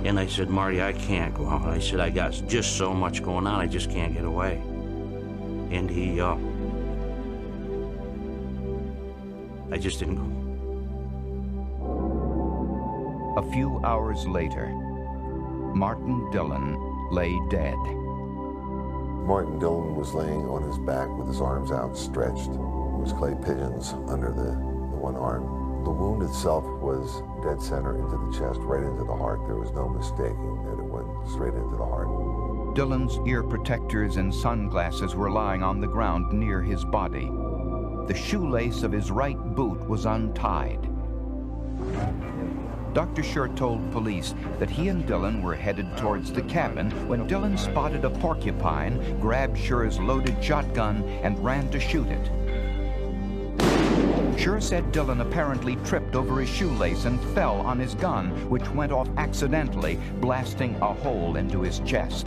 Speaker 7: And I said, Marty, I can't go out. I said, I got just so much going on, I just can't get away. And he, I just didn't go.
Speaker 1: A few hours later, Martin Dillon lay dead.
Speaker 9: Martin Dillon was laying on his back with his arms outstretched. There was clay pigeons under the one arm. The wound itself was dead center into the chest, right into the heart. There was no mistaking that it went straight into the heart.
Speaker 1: Dillon's ear protectors and sunglasses were lying on the ground near his body. The shoelace of his right boot was untied. Dr. Schur told police that he and Dillon were headed towards the cabin when Dillon spotted a porcupine, grabbed Schur's loaded shotgun, and ran to shoot it. Schur said Dillon apparently tripped over his shoelace and fell on his gun, which went off accidentally, blasting a hole into his chest.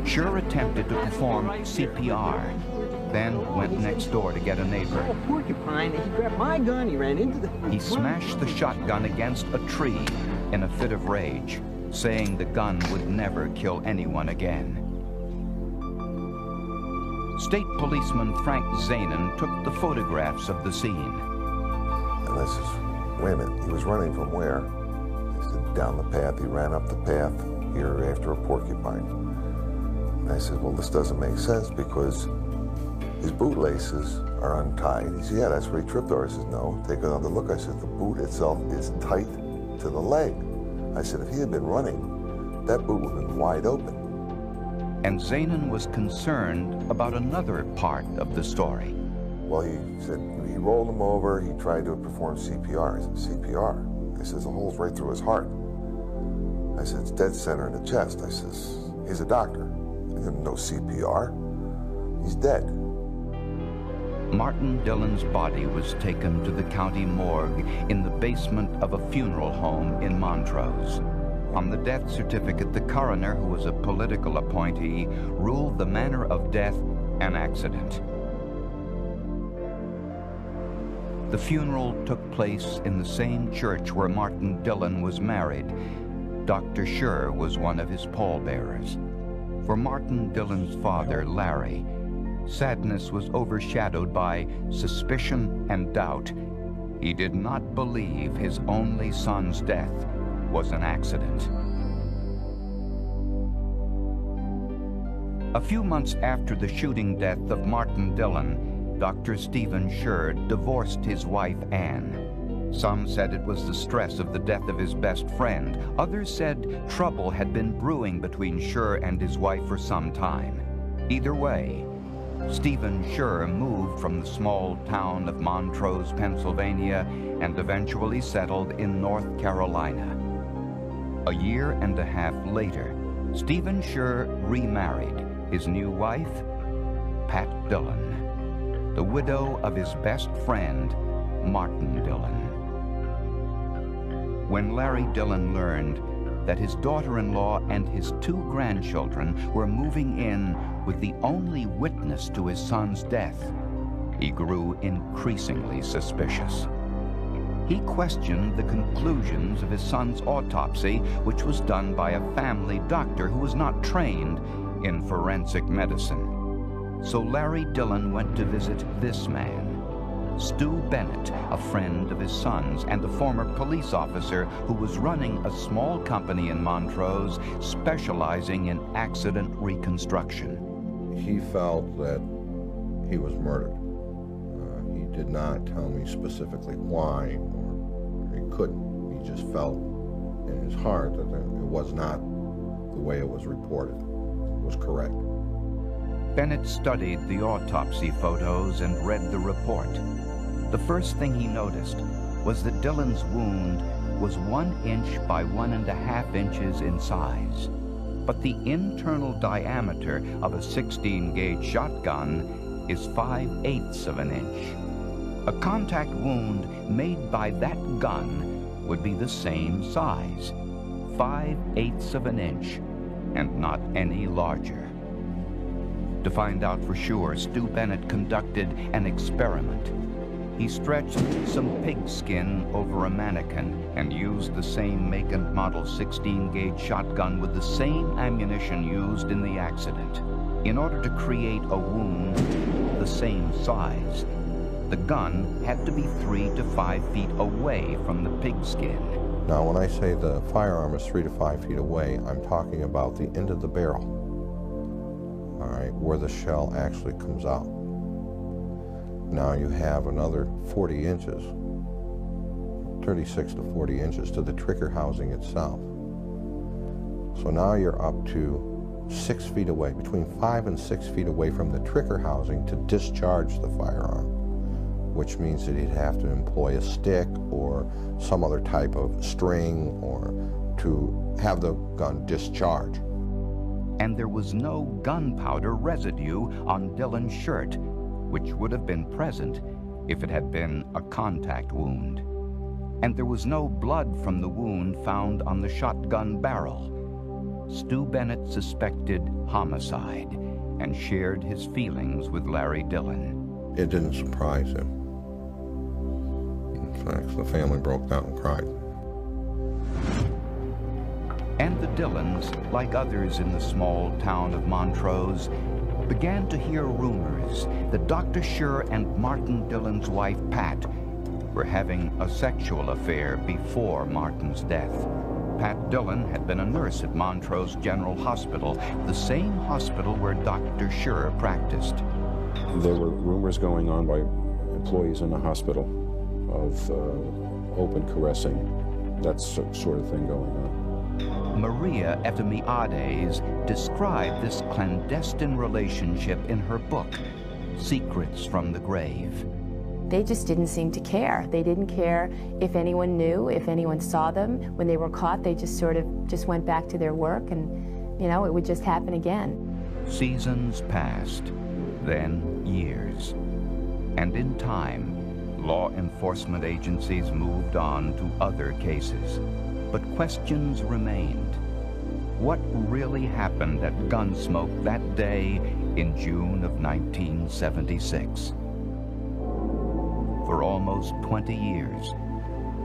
Speaker 1: Schur attempted to perform CPR, then went next door to get a neighbor.
Speaker 11: Oh, porcupine, he grabbed my gun, he ran into the...
Speaker 1: He smashed the shotgun against a tree in a fit of rage, saying the gun would never kill anyone again. State Policeman Frank Zanin took the photographs of the scene.
Speaker 9: And I said, wait a minute, he was running from where? I said, down the path. He ran up the path here after a porcupine. And I said, well, this doesn't make sense because his bootlaces are untied. He said, yeah, that's where he tripped over. I said, no, take another look. I said, the boot itself is tight to the leg. I said, if he had been running, that boot would have been wide open.
Speaker 1: And Zanin was concerned about another part of the story.
Speaker 9: Well, he said he rolled him over, he tried to perform CPR. I said, CPR? He says, the hole's right through his heart. I said, it's dead center in the chest. I says, he's a doctor. He didn't know CPR. He's dead.
Speaker 1: Martin Dillon's body was taken to the county morgue in the basement of a funeral home in Montrose. On the death certificate, the coroner, who was a political appointee, ruled the manner of death an accident. The funeral took place in the same church where Martin Dillon was married. Dr. Schur was one of his pallbearers. For Martin Dillon's father, Larry, sadness was overshadowed by suspicion and doubt. He did not believe his only son's death was an accident. A few months after the shooting death of Martin Dillon, Dr. Stephen Schur divorced his wife, Anne. Some said it was the stress of the death of his best friend. Others said trouble had been brewing between Schur and his wife for some time. Either way, Stephen Schur moved from the small town of Montrose, Pennsylvania, and eventually settled in North Carolina. A year and a half later, Stephen Schur remarried. His new wife, Pat Dillon, the widow of his best friend, Martin Dillon. When Larry Dillon learned that his daughter-in-law and his 2 grandchildren were moving in with the only witness to his son's death, he grew increasingly suspicious. He questioned the conclusions of his son's autopsy, which was done by a family doctor who was not trained in forensic medicine. So Larry Dillon went to visit this man, Stu Bennett, a friend of his son's and a former police officer who was running a small company in Montrose specializing in accident reconstruction.
Speaker 24: He felt that he was murdered. He did not tell me specifically why, or he couldn't. He just felt in his heart that it was not the way it was reported. It was correct.
Speaker 1: Bennett studied the autopsy photos and read the report. The first thing he noticed was that Dillon's wound was 1 inch by 1.5 inches in size, but the internal diameter of a 16-gauge shotgun is 5/8 of an inch. A contact wound made by that gun would be the same size, 5/8 of an inch, and not any larger. To find out for sure, Stu Bennett conducted an experiment. He stretched some pig skin over a mannequin and used the same make and model 16-gauge shotgun with the same ammunition used in the accident. In order to create a wound the same size, the gun had to be 3 to 5 feet away from the pigskin.
Speaker 24: Now, when I say the firearm is 3 to 5 feet away, I'm talking about the end of the barrel, all right, where the shell actually comes out. Now you have another 40 inches, 36 to 40 inches to the trigger housing itself. So now you're up to 6 feet away, between 5 and 6 feet away from the trigger housing to discharge the firearm, which means that he'd have to employ a stick or some other type of string or to have the gun discharge.
Speaker 1: And there was no gunpowder residue on Dillon's shirt, which would have been present if it had been a contact wound. And there was no blood from the wound found on the shotgun barrel. Stu Bennett suspected homicide and shared his feelings with Larry Dillon.
Speaker 24: It didn't surprise him. In fact, the family broke down and cried.
Speaker 1: And the Dillons, like others in the small town of Montrose, began to hear rumors that Dr. Scher and Martin Dillon's wife, Pat, were having a sexual affair before Martin's death. Pat Dillon had been a nurse at Montrose General Hospital, the same hospital where Dr. Scher practiced.
Speaker 6: There were rumors going on by employees in the hospital of open caressing, that sort of thing going on.
Speaker 1: Maria Etimiades described this clandestine relationship in her book, Secrets from the Grave.
Speaker 4: They just didn't seem to care. They didn't care if anyone knew, if anyone saw them. When they were caught, they just sort of went back to their work, and, you know, it would just happen again.
Speaker 1: Seasons passed, then years. And in time, law enforcement agencies moved on to other cases. But questions remained. What really happened at Gunsmoke that day in June of 1976? For almost 20 years,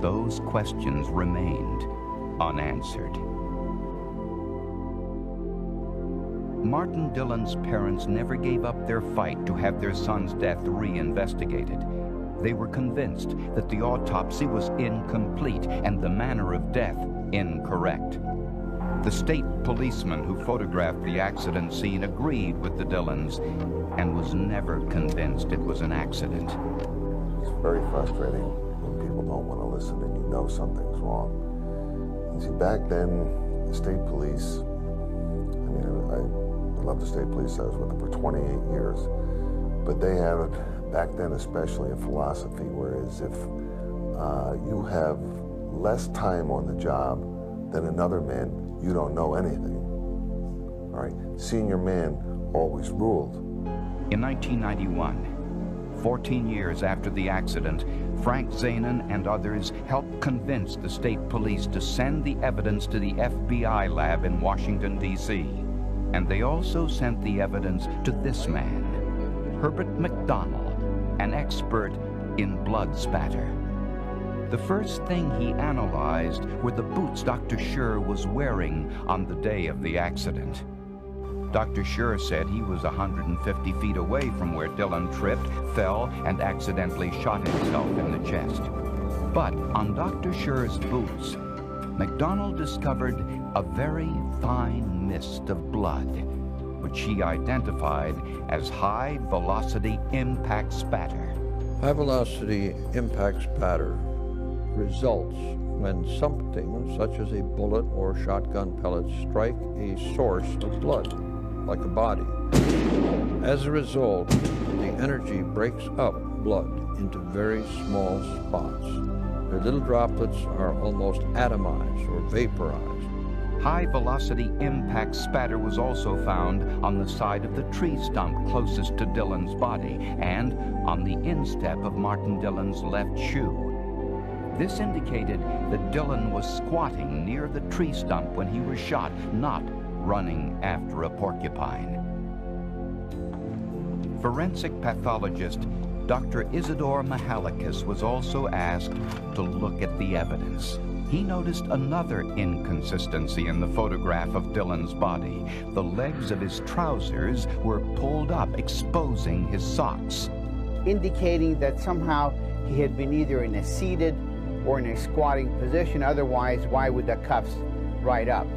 Speaker 1: those questions remained unanswered. Martin Dillon's parents never gave up their fight to have their son's death reinvestigated. They were convinced that the autopsy was incomplete and the manner of death incorrect. The state policeman who photographed the accident scene agreed with the Dillons and was never convinced it was an accident.
Speaker 9: It's very frustrating when people don't want to listen and you know something's wrong. You see, back then, the state police, I mean, I love the state police. I was with them for 28 years. But they had, back then especially, a philosophy, whereas if you have less time on the job than another man, you don't know anything. All right? Senior man always ruled.
Speaker 1: In 1991, 14 years after the accident, Frank Zanin and others helped convince the state police to send the evidence to the FBI lab in Washington, D.C. And they also sent the evidence to this man, Herbert McDonald, an expert in blood spatter. The first thing he analyzed were the boots Dr. Scher was wearing on the day of the accident. Dr. Scher said he was 150 feet away from where Dillon tripped, fell, and accidentally shot himself in the chest. But on Dr. Scher's boots, McDonald discovered a very fine mist of blood, which he identified as high-velocity impact spatter.
Speaker 12: High-velocity impact spatter results when something such as a bullet or shotgun pellet strike a source of blood, like a body. As a result, the energy breaks up blood into very small spots. Their little droplets are almost atomized or vaporized.
Speaker 1: High-velocity impact spatter was also found on the side of the tree stump closest to Dillon's body and on the instep of Martin Dillon's left shoe. This indicated that Dillon was squatting near the tree stump when he was shot, not running after a porcupine. Forensic pathologist Dr. Isidore Mihalakis was also asked to look at the evidence. He noticed another inconsistency in the photograph of Dylan's body. The legs of his trousers were pulled up, exposing his socks,
Speaker 13: indicating that somehow he had been either in a seated or in a squatting position. Otherwise, why would the cuffs ride up?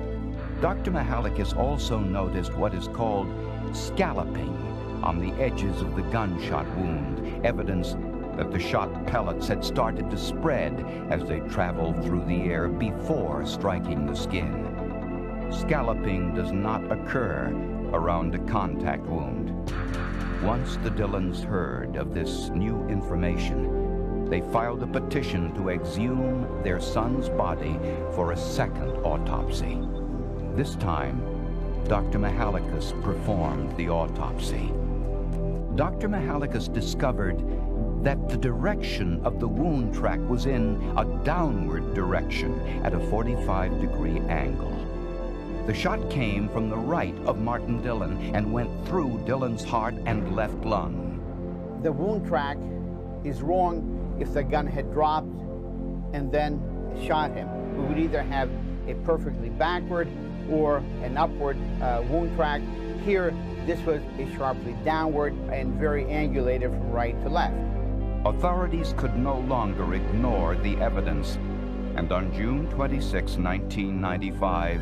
Speaker 1: Dr. Mihalakis also noticed what is called scalloping on the edges of the gunshot wound, evidence that the shot pellets had started to spread as they traveled through the air before striking the skin. Scalloping does not occur around a contact wound. Once the Dylans heard of this new information, they filed a petition to exhume their son's body for a second autopsy. This time, Dr. Mihalakis performed the autopsy. Dr. Mihalakis discovered that the direction of the wound track was in a downward direction at a 45-degree angle. The shot came from the right of Martin Dillon and went through Dillon's heart and left lung.
Speaker 13: The wound track is wrong if the gun had dropped and then shot him. We would either have a perfectly backward or an upward wound track. Here, this was a sharply downward and very angulated from right to left.
Speaker 1: Authorities could no longer ignore the evidence, and on June 26, 1995,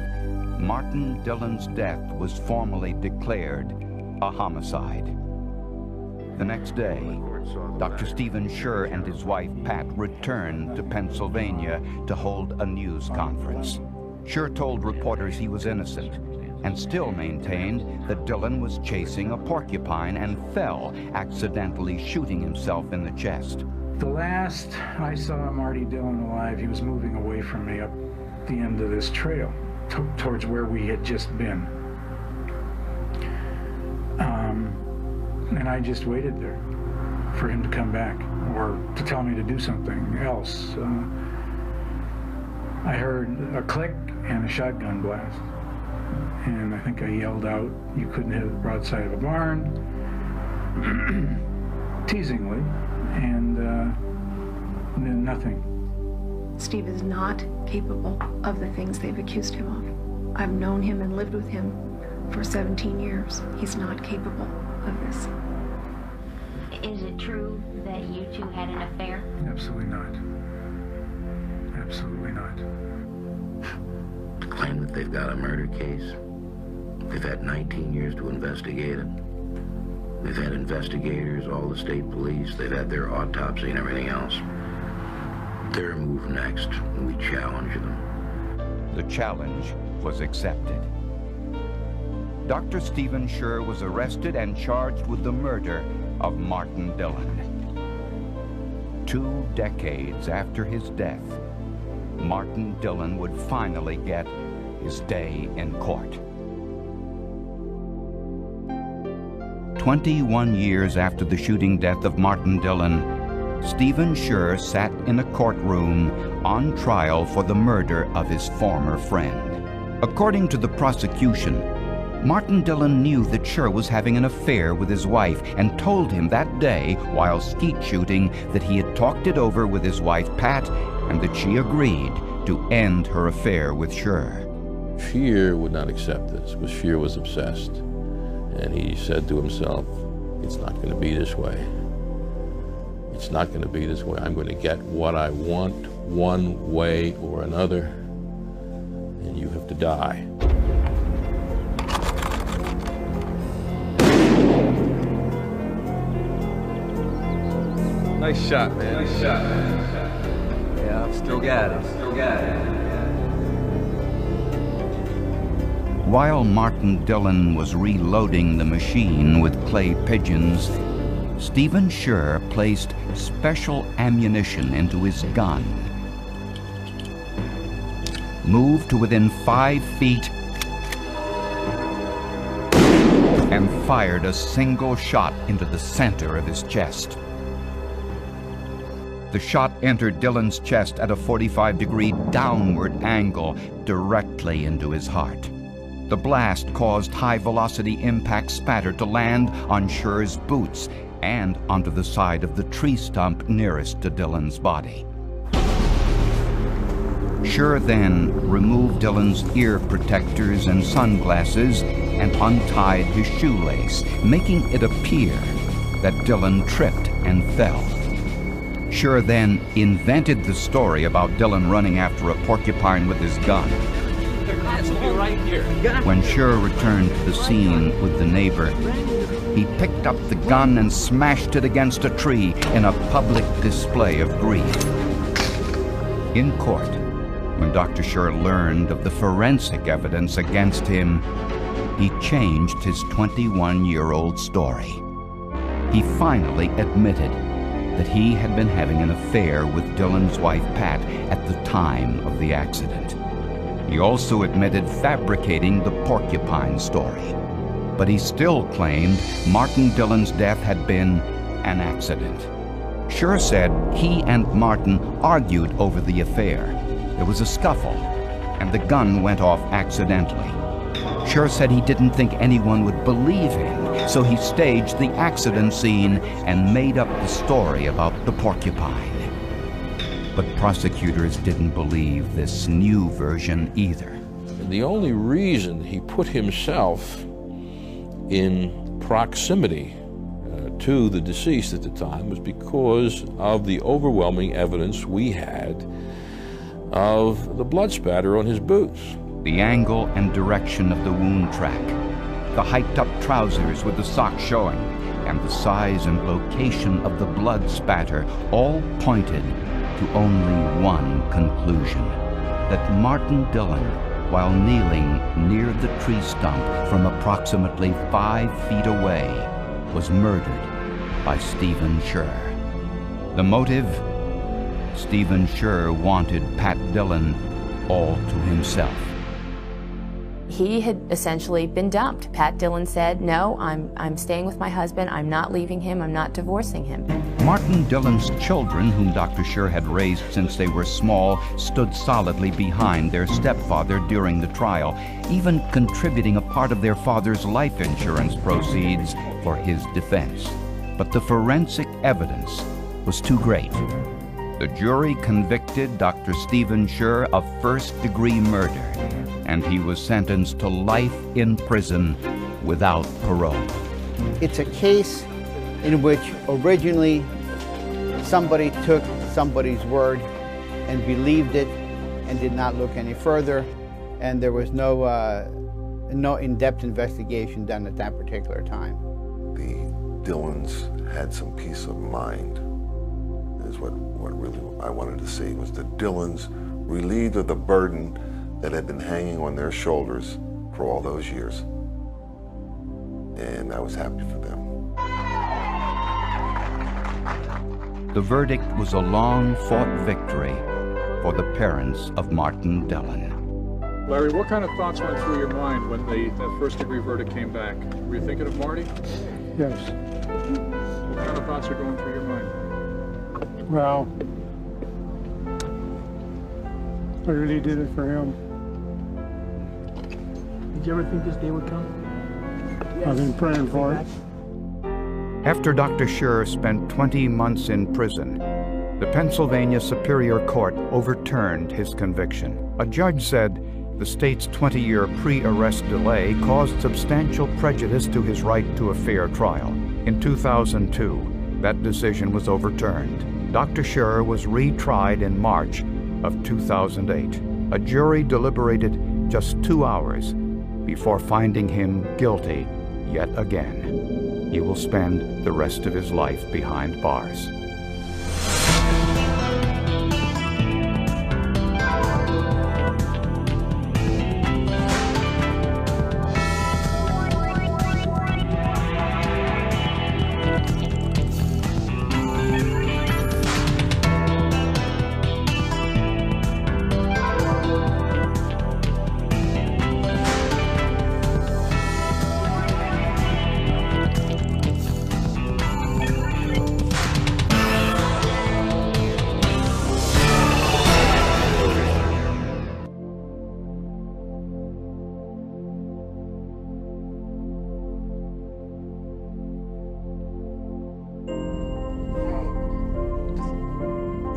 Speaker 1: Martin Dillon's death was formally declared a homicide. The next day, Dr. Stephen Scher and his wife Pat returned to Pennsylvania to hold a news conference. Scher told reporters he was innocent and still maintained that Dillon was chasing a porcupine and fell, accidentally shooting himself in the chest.
Speaker 14: The last I saw Marty Dillon alive, he was moving away from me up the end of this trail, towards where we had just been. And I just waited there for him to come back or to tell me to do something else. I heard a click and a shotgun blast. And I think I yelled out, "You couldn't hit the broadside of a barn," teasingly, and then nothing.
Speaker 15: Steve is not capable of the things they've accused him of. I've known him and lived with him for 17 years. He's not capable of this.
Speaker 16: Is it true that you two had an affair?
Speaker 14: Absolutely not. Absolutely not.
Speaker 7: Claim that they've got a murder case. They've had 19 years to investigate it. They've had investigators, all the state police. They've had their autopsy and everything else. Their move next, and we challenge them.
Speaker 1: The challenge was accepted. Dr. Stephen Scher was arrested and charged with the murder of Martin Dillon. 2 decades after his death, Martin Dillon would finally get his day in court. 21 years after the shooting death of Martin Dillon, Stephen Scher sat in a courtroom on trial for the murder of his former friend. According to the prosecution, Martin Dillon knew that Scher was having an affair with his wife and told him that day while skeet shooting that he had talked it over with his wife Pat and that she agreed to end her affair with Scher.
Speaker 25: Scher would not accept this because Scher was obsessed. And he said to himself, "It's not going to be this way. It's not going to be this way. I'm going to get what I want one way or another, and you have to die."
Speaker 26: Nice shot, man. Nice shot. Yeah, I've still got it.
Speaker 1: While Martin Dillon was reloading the machine with clay pigeons, Stephen Scher placed special ammunition into his gun, moved to within 5 feet, and fired a single shot into the center of his chest. The shot entered Dillon's chest at a 45-degree downward angle directly into his heart. The blast caused high-velocity impact spatter to land on Scher's boots and onto the side of the tree stump nearest to Dylan's body. Scher then removed Dylan's ear protectors and sunglasses and untied his shoelace, making it appear that Dylan tripped and fell. Scher then invented the story about Dylan running after a porcupine with his gun.
Speaker 2: Right here.
Speaker 1: When Scher returned to the scene with the neighbor, he picked up the gun and smashed it against a tree in a public display of grief. In court, when Dr. Scher learned of the forensic evidence against him, he changed his 21-year-old story. He finally admitted that he had been having an affair with Dylan's wife, Pat, at the time of the accident. He also admitted fabricating the porcupine story, but he still claimed Martin Dillon's death had been an accident. Scher said he and Martin argued over the affair. There was a scuffle, and the gun went off accidentally. Scher said he didn't think anyone would believe him, so he staged the accident scene and made up the story about the porcupine. But prosecutors didn't believe this new version either.
Speaker 25: And the only reason he put himself in proximity to the deceased at the time was because of the overwhelming evidence we had of the blood spatter on his boots.
Speaker 1: The angle and direction of the wound track, the hiked-up trousers with the socks showing, and the size and location of the blood spatter all pointed to only one conclusion: that Martin Dillon, while kneeling near the tree stump from approximately 5 feet away, was murdered by Stephen Scher. The motive? Stephen Scher wanted Pat Dillon all to himself.
Speaker 4: He had essentially been dumped. Pat Dillon said, no, I'm staying with my husband, I'm not leaving him, I'm not divorcing him.
Speaker 1: Martin Dillon's children, whom Dr. Scher had raised since they were small, stood solidly behind their stepfather during the trial, even contributing a part of their father's life insurance proceeds for his defense. But the forensic evidence was too great. The jury convicted Dr. Stephen Scher of first-degree murder, and he was sentenced to life in prison without parole.
Speaker 13: It's a case in which originally somebody took somebody's word and believed it and did not look any further, and there was no in-depth investigation done at that particular time.
Speaker 9: The Dillons had some peace of mind, is what really I wanted to see, was the Dillons relieved of the burden that had been hanging on their shoulders for all those years. And I was happy for them.
Speaker 1: The verdict was a long-fought victory for the parents of Martin Dillon.
Speaker 2: Larry, what kind of thoughts went through your mind when that first-degree verdict came back? Were you thinking of Marty?
Speaker 5: Yes.
Speaker 2: What kind of thoughts are going through your mind?
Speaker 5: Well, I really did it for him.
Speaker 11: Did you ever think this day would come?
Speaker 5: I've been praying for it.
Speaker 1: After Dr. Scher spent 20 months in prison, the Pennsylvania Superior Court overturned his conviction. A judge said the state's 20-year pre-arrest delay caused substantial prejudice to his right to a fair trial. In 2002, that decision was overturned. Dr. Scher was retried in March of 2008. A jury deliberated just 2 hours before finding him guilty yet again. He will spend the rest of his life behind bars.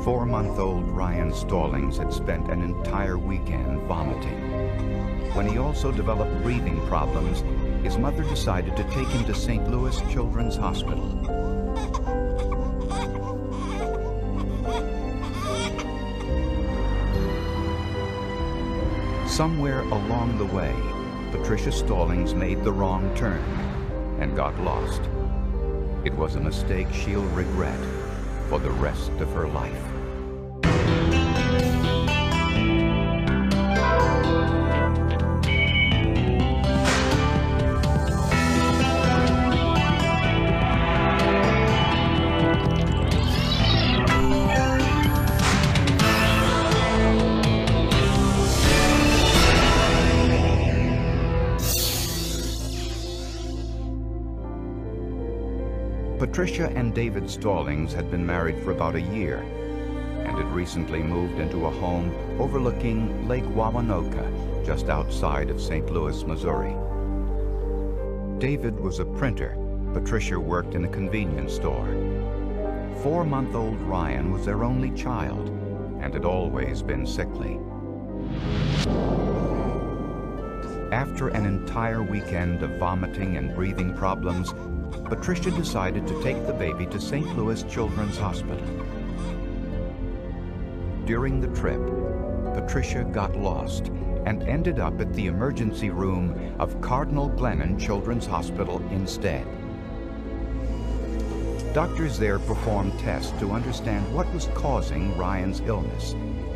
Speaker 1: 4-month-old Ryan Stallings had spent an entire weekend vomiting. When he also developed breathing problems, his mother decided to take him to St. Louis Children's Hospital. Somewhere along the way, Patricia Stallings made the wrong turn and got lost. It was a mistake she'll regret for the rest of her life. Patricia and David Stallings had been married for about a year and had recently moved into a home overlooking Lake Wawanoka, just outside of St. Louis, Missouri. David was a printer. Patricia worked in a convenience store. 4-month-old Ryan was their only child and had always been sickly. After an entire weekend of vomiting and breathing problems, Patricia decided to take the baby to St. Louis Children's Hospital. During the trip, Patricia got lost and ended up at the emergency room of Cardinal Glennon Children's Hospital instead. Doctors there performed tests to understand what was causing Ryan's illness.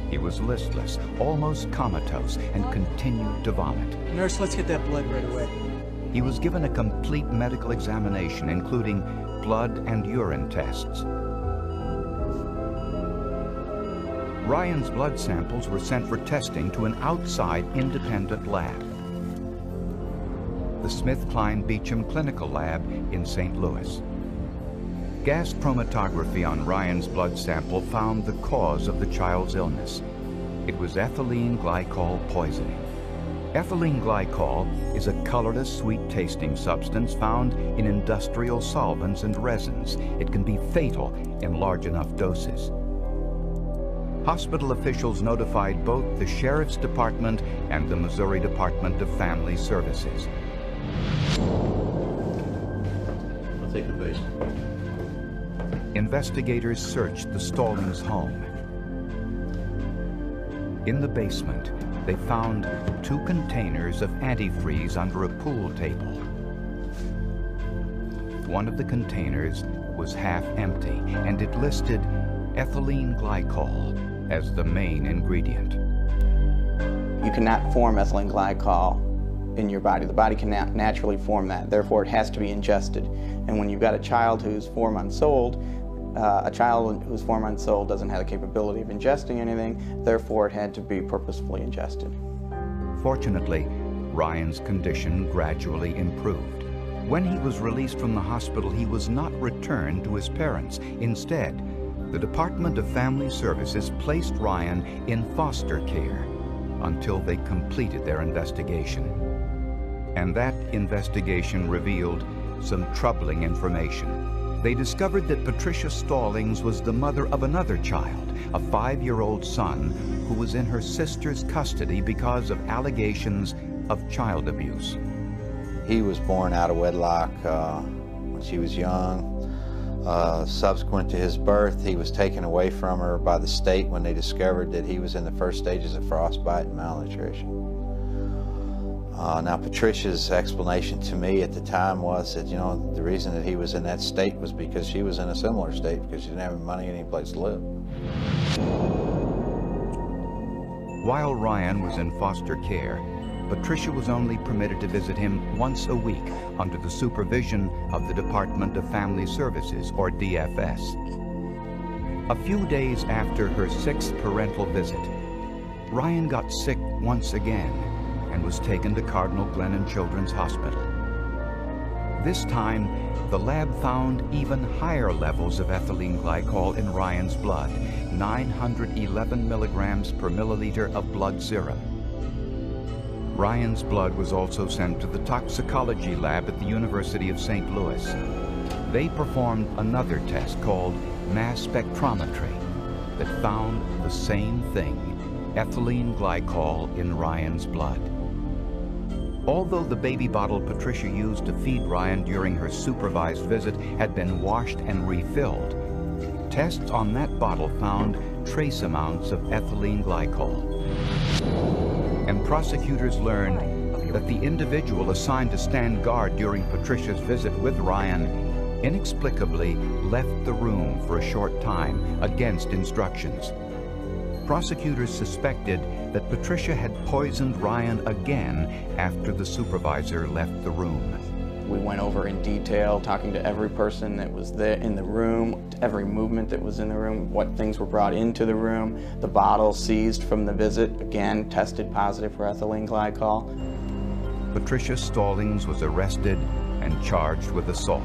Speaker 1: He was listless, almost comatose, and continued to vomit.
Speaker 11: Nurse, let's get that blood right away.
Speaker 1: He was given a complete medical examination, including blood and urine tests. Ryan's blood samples were sent for testing to an outside independent lab, the SmithKline Beecham Clinical Lab in St. Louis. Gas chromatography on Ryan's blood sample found the cause of the child's illness. It was ethylene glycol poisoning. Ethylene glycol is a colorless, sweet-tasting substance found in industrial solvents and resins. It can be fatal in large enough doses. Hospital officials notified both the Sheriff's Department and the Missouri Department of Family Services.
Speaker 25: I'll take the base.
Speaker 1: Investigators searched the Stallings home. In the basement, they found 2 containers of antifreeze under a pool table. One of the containers was half empty, and it listed ethylene glycol as the main ingredient.
Speaker 8: You cannot form ethylene glycol in your body. The body cannot naturally form that. Therefore, it has to be ingested. And when you've got a child who's 4 months old, a child who's 4 months old doesn't have the capability of ingesting anything, therefore it had to be purposefully ingested.
Speaker 1: Fortunately, Ryan's condition gradually improved. When he was released from the hospital, he was not returned to his parents. Instead, the Department of Family Services placed Ryan in foster care until they completed their investigation. And that investigation revealed some troubling information. They discovered that Patricia Stallings was the mother of another child, a 5-year-old son who was in her sister's custody because of allegations of child abuse.
Speaker 12: He was born out of wedlock when she was young. Subsequent to his birth, he was taken away from her by the state when they discovered that he was in the first stages of frostbite and malnutrition. Now, Patricia's explanation to me at the time was that, the reason that he was in that state was because she was in a similar state because she didn't have money any place to live.
Speaker 1: While Ryan was in foster care, Patricia was only permitted to visit him once a week under the supervision of the Department of Family Services, or DFS. A few days after her 6th parental visit, Ryan got sick once again and was taken to Cardinal Glennon Children's Hospital. This time, the lab found even higher levels of ethylene glycol in Ryan's blood, 911 milligrams per milliliter of blood serum. Ryan's blood was also sent to the toxicology lab at the University of St. Louis. They performed another test called mass spectrometry. that found the same thing, ethylene glycol in Ryan's blood. Although the baby bottle Patricia used to feed Ryan during her supervised visit had been washed and refilled, tests on that bottle found trace amounts of ethylene glycol. And prosecutors learned that the individual assigned to stand guard during Patricia's visit with Ryan inexplicably left the room for a short time against instructions. Prosecutors suspected that Patricia had poisoned Ryan again after the supervisor left the room.
Speaker 8: We went over in detail, talking to every person that was there in the room, every movement that was in the room, what things were brought into the room. The bottle seized from the visit, again, tested positive for ethylene glycol.
Speaker 1: Patricia Stallings was arrested and charged with assault.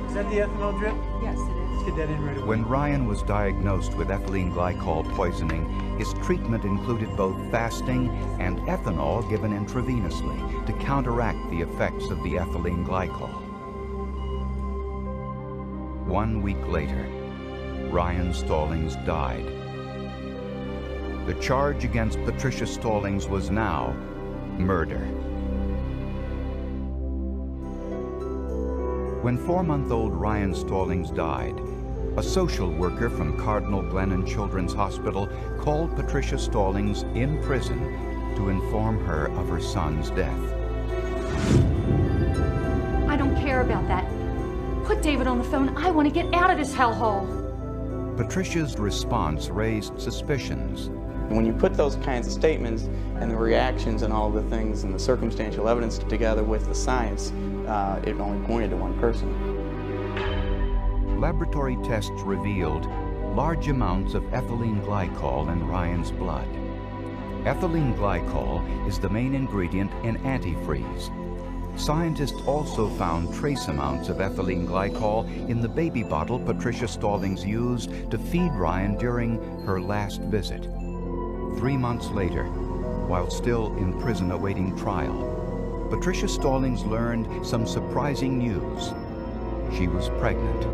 Speaker 11: Is that the ethanol drip?
Speaker 15: Yes, it is.
Speaker 11: Let's get that in right away.
Speaker 1: When Ryan was diagnosed with ethylene glycol poisoning, his treatment included both fasting and ethanol given intravenously to counteract the effects of the ethylene glycol. 1 week later, Ryan Stallings died. The charge against Patricia Stallings was now murder. When 4-month-old Ryan Stallings died, a social worker from Cardinal Glennon Children's Hospital called Patricia Stallings in prison to inform her of her son's death.
Speaker 3: I don't care about that. Put David on the phone. I want to get out of this hellhole.
Speaker 1: Patricia's response raised suspicions.
Speaker 8: When you put those kinds of statements and the reactions and all the things and the circumstantial evidence together with the science, it only pointed to one person.
Speaker 1: Laboratory tests revealed large amounts of ethylene glycol in Ryan's blood. Ethylene glycol is the main ingredient in antifreeze. Scientists also found trace amounts of ethylene glycol in the baby bottle Patricia Stallings used to feed Ryan during her last visit. 3 months later, while still in prison awaiting trial, Patricia Stallings learned some surprising news. She was pregnant.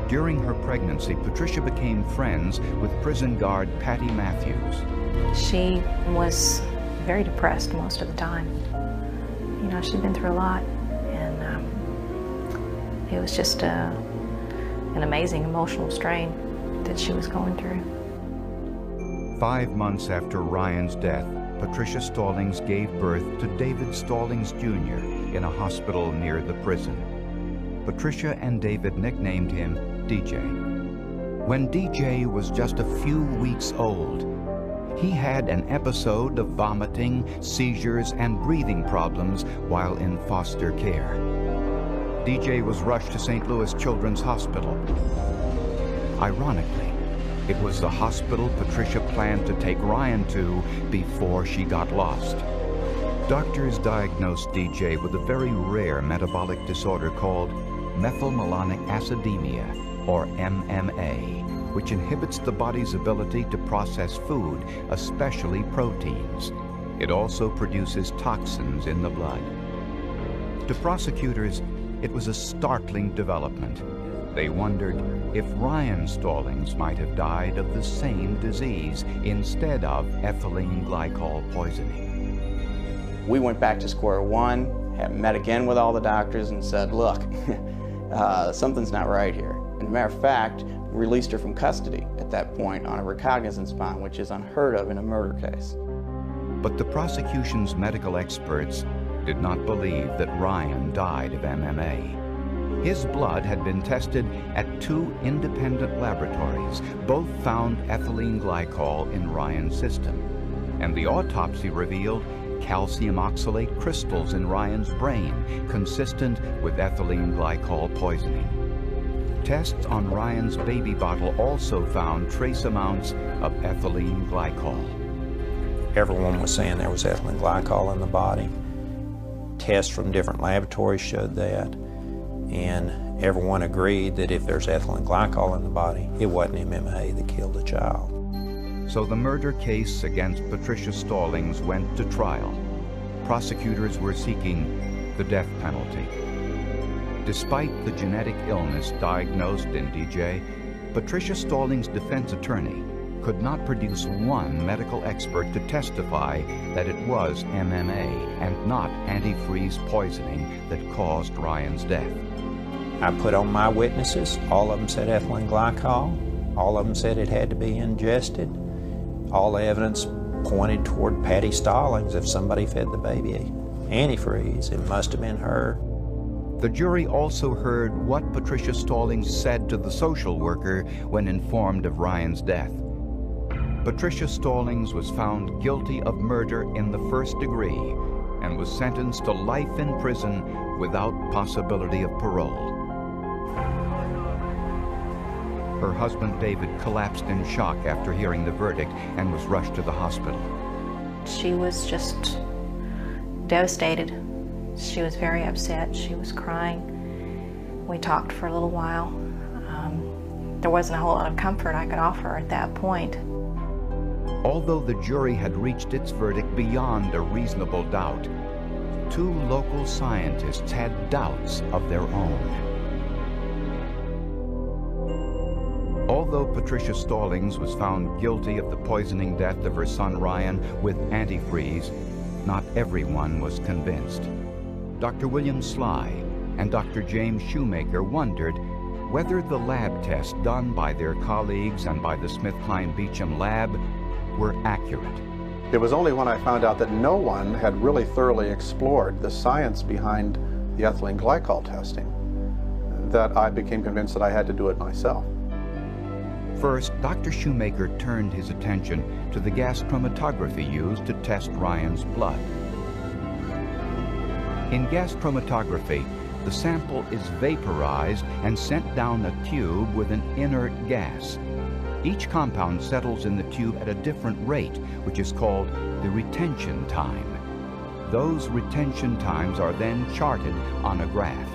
Speaker 1: During her pregnancy, Patricia became friends with prison guard Patty Matthews.
Speaker 10: She was very depressed most of the time. You know, she'd been through a lot, and it was just an amazing emotional strain that she was going through.
Speaker 1: 5 months after Ryan's death, Patricia Stallings gave birth to David Stallings Jr. in a hospital near the prison. Patricia and David nicknamed him DJ. When DJ was just a few weeks old, he had an episode of vomiting, seizures, and breathing problems while in foster care. DJ was rushed to St. Louis Children's Hospital. Ironically, it was the hospital Patricia planned to take Ryan to before she got lost. Doctors diagnosed DJ with a very rare metabolic disorder called methylmalonic acidemia, or MMA, which inhibits the body's ability to process food, especially proteins. It also produces toxins in the blood. To prosecutors, it was a startling development. They wondered if Ryan Stallings might have died of the same disease instead of ethylene glycol poisoning.
Speaker 8: We went back to square one, met again with all the doctors and said, look, something's not right here. As a matter of fact, released her from custody at that point on a recognizance bond, which is unheard of in a murder case.
Speaker 1: But the prosecution's medical experts did not believe that Ryan died of MMA. His blood had been tested at 2 independent laboratories. Both found ethylene glycol in Ryan's system, and the autopsy revealed calcium oxalate crystals in Ryan's brain, consistent with ethylene glycol poisoning. Tests on Ryan's baby bottle also found trace amounts of ethylene glycol.
Speaker 17: Everyone was saying there was ethylene glycol in the body. Tests from different laboratories showed that, and everyone agreed that if there's ethylene glycol in the body, it wasn't MMA that killed the child.
Speaker 1: So the murder case against Patricia Stallings went to trial. Prosecutors were seeking the death penalty. Despite the genetic illness diagnosed in DJ, Patricia Stallings' defense attorney could not produce one medical expert to testify that it was MMA and not antifreeze poisoning that caused Ryan's death.
Speaker 17: I put on my witnesses. All of them said ethylene glycol. All of them said it had to be ingested. All the evidence pointed toward Patty Stallings. If somebody fed the baby antifreeze, it must have been her.
Speaker 1: The jury also heard what Patricia Stallings said to the social worker when informed of Ryan's death. Patricia Stallings was found guilty of murder in the first degree and was sentenced to life in prison without possibility of parole. Her husband David collapsed in shock after hearing the verdict and was rushed to the hospital.
Speaker 10: She was just devastated. She was very upset. She was crying. We talked for a little while. There wasn't a whole lot of comfort I could offer at that point.
Speaker 1: Although the jury had reached its verdict beyond a reasonable doubt, two local scientists had doubts of their own. Although Patricia Stallings was found guilty of the poisoning death of her son Ryan with antifreeze, not everyone was convinced. Dr. William Sly and Dr. James Shoemaker wondered whether the lab tests done by their colleagues and by the SmithKline Beecham lab were accurate.
Speaker 18: It was only when I found out that no one had really thoroughly explored the science behind the ethylene glycol testing that I became convinced that I had to do it myself.
Speaker 1: First, Dr. Shoemaker turned his attention to the gas chromatography used to test Ryan's blood. In gas chromatography, the sample is vaporized and sent down a tube with an inert gas. Each compound settles in the tube at a different rate, which is called the retention time. Those retention times are then charted on a graph.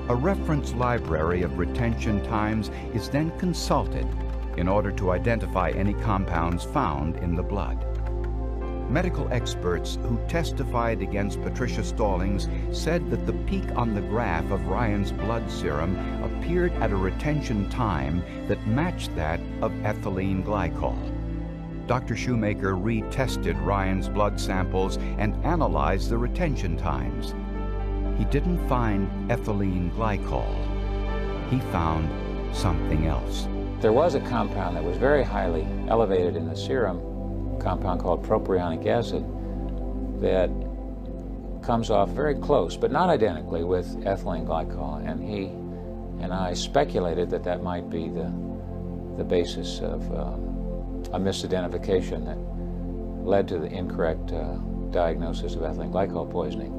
Speaker 1: A reference library of retention times is then consulted in order to identify any compounds found in the blood. Medical experts who testified against Patricia Stallings said that the peak on the graph of Ryan's blood serum appeared at a retention time that matched that of ethylene glycol. Dr. Shoemaker retested Ryan's blood samples and analyzed the retention times. He didn't find ethylene glycol. He found something else.
Speaker 19: There was a compound that was very highly elevated in the serum, a compound called propionic acid, that comes off very close, but not identically, with ethylene glycol. And he and I speculated that that might be the basis of a misidentification that led to the incorrect diagnosis of ethylene glycol poisoning.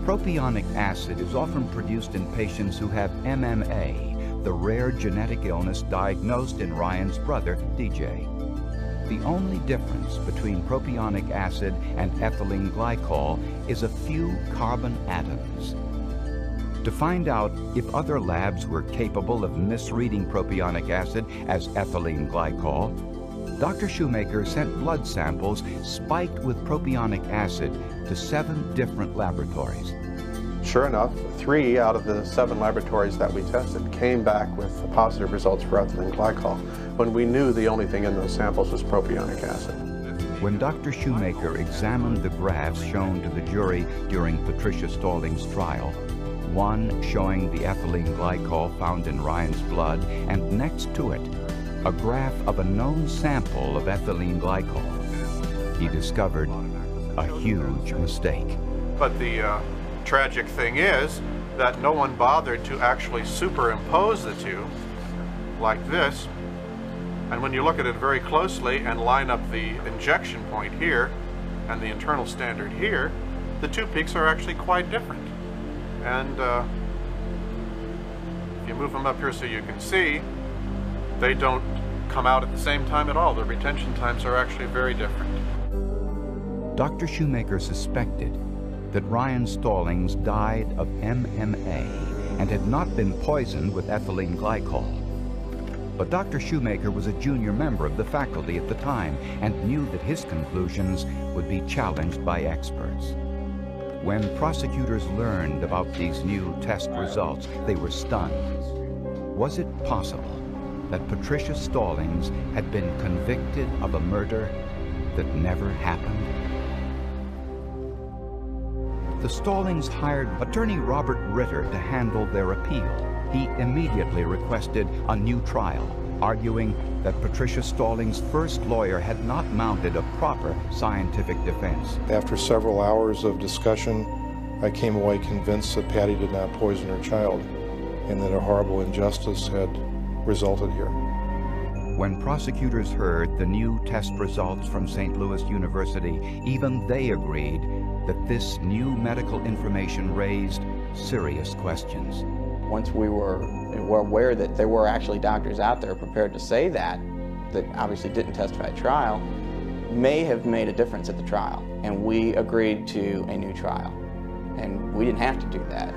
Speaker 1: Propionic acid is often produced in patients who have MMA, the rare genetic illness diagnosed in Ryan's brother, DJ. The only difference between propionic acid and ethylene glycol is a few carbon atoms. To find out if other labs were capable of misreading propionic acid as ethylene glycol, Dr. Shoemaker sent blood samples spiked with propionic acid to 7 different laboratories.
Speaker 18: Sure enough, 3 out of the 7 laboratories that we tested came back with positive results for ethylene glycol, when we knew the only thing in those samples was propionic acid.
Speaker 1: When Dr. Shoemaker examined the graphs shown to the jury during Patricia Stallings' trial, one showing the ethylene glycol found in Ryan's blood, and next to it, a graph of a known sample of ethylene glycol, he discovered a huge mistake.
Speaker 18: But the tragic thing is that no one bothered to actually superimpose the two like this. And when you look at it very closely and line up the injection point here and the internal standard here, the 2 peaks are actually quite different. And if you move them up here so you can see, they don't come out at the same time at all. The retention times are actually very different.
Speaker 1: Dr. Shoemaker suspected that Ryan Stallings died of MMA and had not been poisoned with ethylene glycol. But Dr. Shoemaker was a junior member of the faculty at the time and knew that his conclusions would be challenged by experts. When prosecutors learned about these new test results, they were stunned. Was it possible that Patricia Stallings had been convicted of a murder that never happened? The Stallings hired attorney Robert Ritter to handle their appeal. He immediately requested a new trial, arguing that Patricia Stallings' first lawyer had not mounted a proper scientific defense.
Speaker 6: After several hours of discussion, I came away convinced that Patty did not poison her child and that a horrible injustice had resulted here.
Speaker 1: When prosecutors heard the new test results from St. Louis University, even they agreed that this new medical information raised serious questions.
Speaker 8: Once we were aware that there were actually doctors out there prepared to say that obviously didn't testify at trial, may have made a difference at the trial. And we agreed to a new trial. And we didn't have to do that.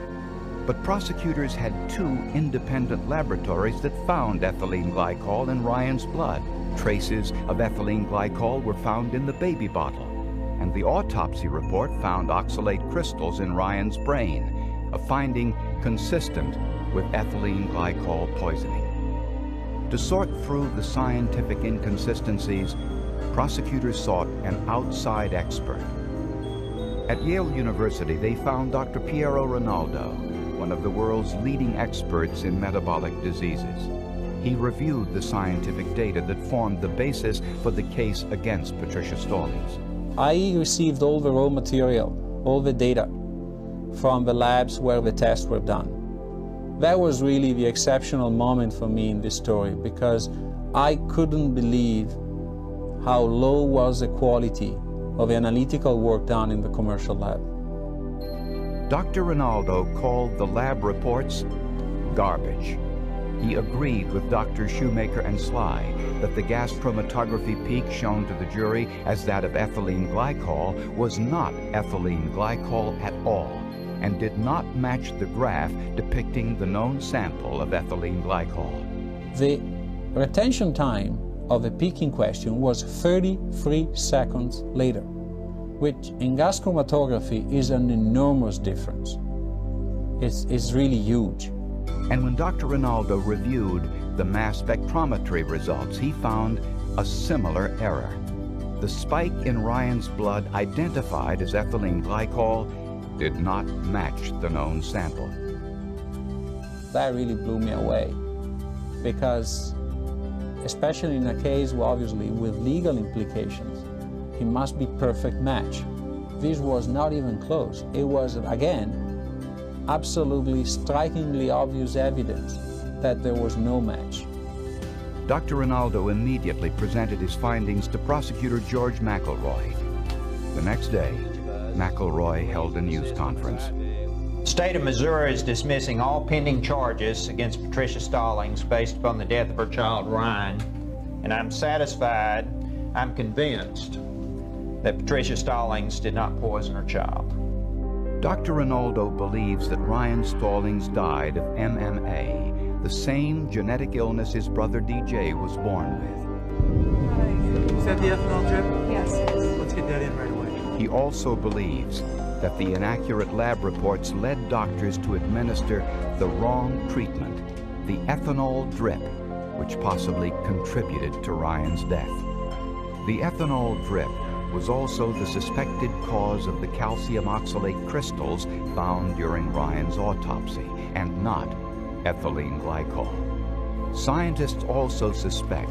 Speaker 1: But prosecutors had two independent laboratories that found ethylene glycol in Ryan's blood. Traces of ethylene glycol were found in the baby bottle, and the autopsy report found oxalate crystals in Ryan's brain, a finding consistent with ethylene glycol poisoning. To sort through the scientific inconsistencies, prosecutors sought an outside expert. At Yale University, they found Dr. Piero Rinaldo, one of the world's leading experts in metabolic diseases. He reviewed the scientific data that formed the basis for the case against Patricia Stallings.
Speaker 20: I received all the raw material, all the data from the labs where the tests were done. That was really the exceptional moment for me in this story, because I couldn't believe how low was the quality of the analytical work done in the commercial lab.
Speaker 1: Dr. Rinaldo called the lab reports garbage. He agreed with Dr. Shoemaker and Sly that the gas chromatography peak shown to the jury as that of ethylene glycol was not ethylene glycol at all, and did not match the graph depicting the known sample of ethylene glycol.
Speaker 20: The retention time of the peak in question was 33 seconds later, which in gas chromatography is an enormous difference. It's really huge.
Speaker 1: And when Dr. Rinaldo reviewed the mass spectrometry results, he found a similar error. The spike in Ryan's blood identified as ethylene glycol did not match the known sample.
Speaker 20: That really blew me away, because especially in a case obviously with legal implications, it must be perfect match. This was not even close. It was, again, absolutely strikingly obvious evidence that there was no match.
Speaker 1: Dr. Rinaldo immediately presented his findings to prosecutor George McElroy. The next day, McElroy held a news conference.
Speaker 17: The state of Missouri is dismissing all pending charges against Patricia Stallings based upon the death of her child, Ryan, and I'm satisfied, I'm convinced, that Patricia Stallings did not poison her child.
Speaker 1: Dr. Rinaldo believes that Ryan Stallings died of MMA, the same genetic illness his brother DJ was born with.
Speaker 11: Is that the ethanol drip?
Speaker 15: Yes, it is.
Speaker 11: Let's get that in right away.
Speaker 1: He also believes that the inaccurate lab reports led doctors to administer the wrong treatment, the ethanol drip, which possibly contributed to Ryan's death. The ethanol drip was also the suspected cause of the calcium oxalate crystals found during Ryan's autopsy, and not ethylene glycol. Scientists also suspect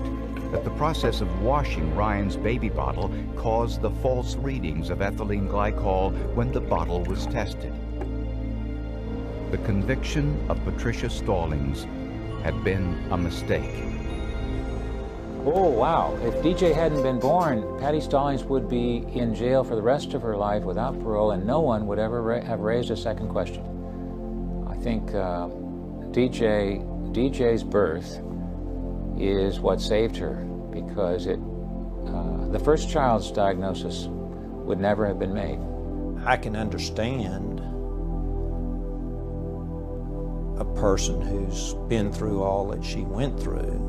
Speaker 1: that the process of washing Ryan's baby bottle caused the false readings of ethylene glycol when the bottle was tested. The conviction of Patricia Stallings had been a mistake.
Speaker 19: Oh, wow. If DJ hadn't been born, Patty Stallings would be in jail for the rest of her life without parole, and no one would ever have raised a second question. I think DJ's birth is what saved her, because the first child's diagnosis would never have been made.
Speaker 17: I can understand a person who's been through all that she went through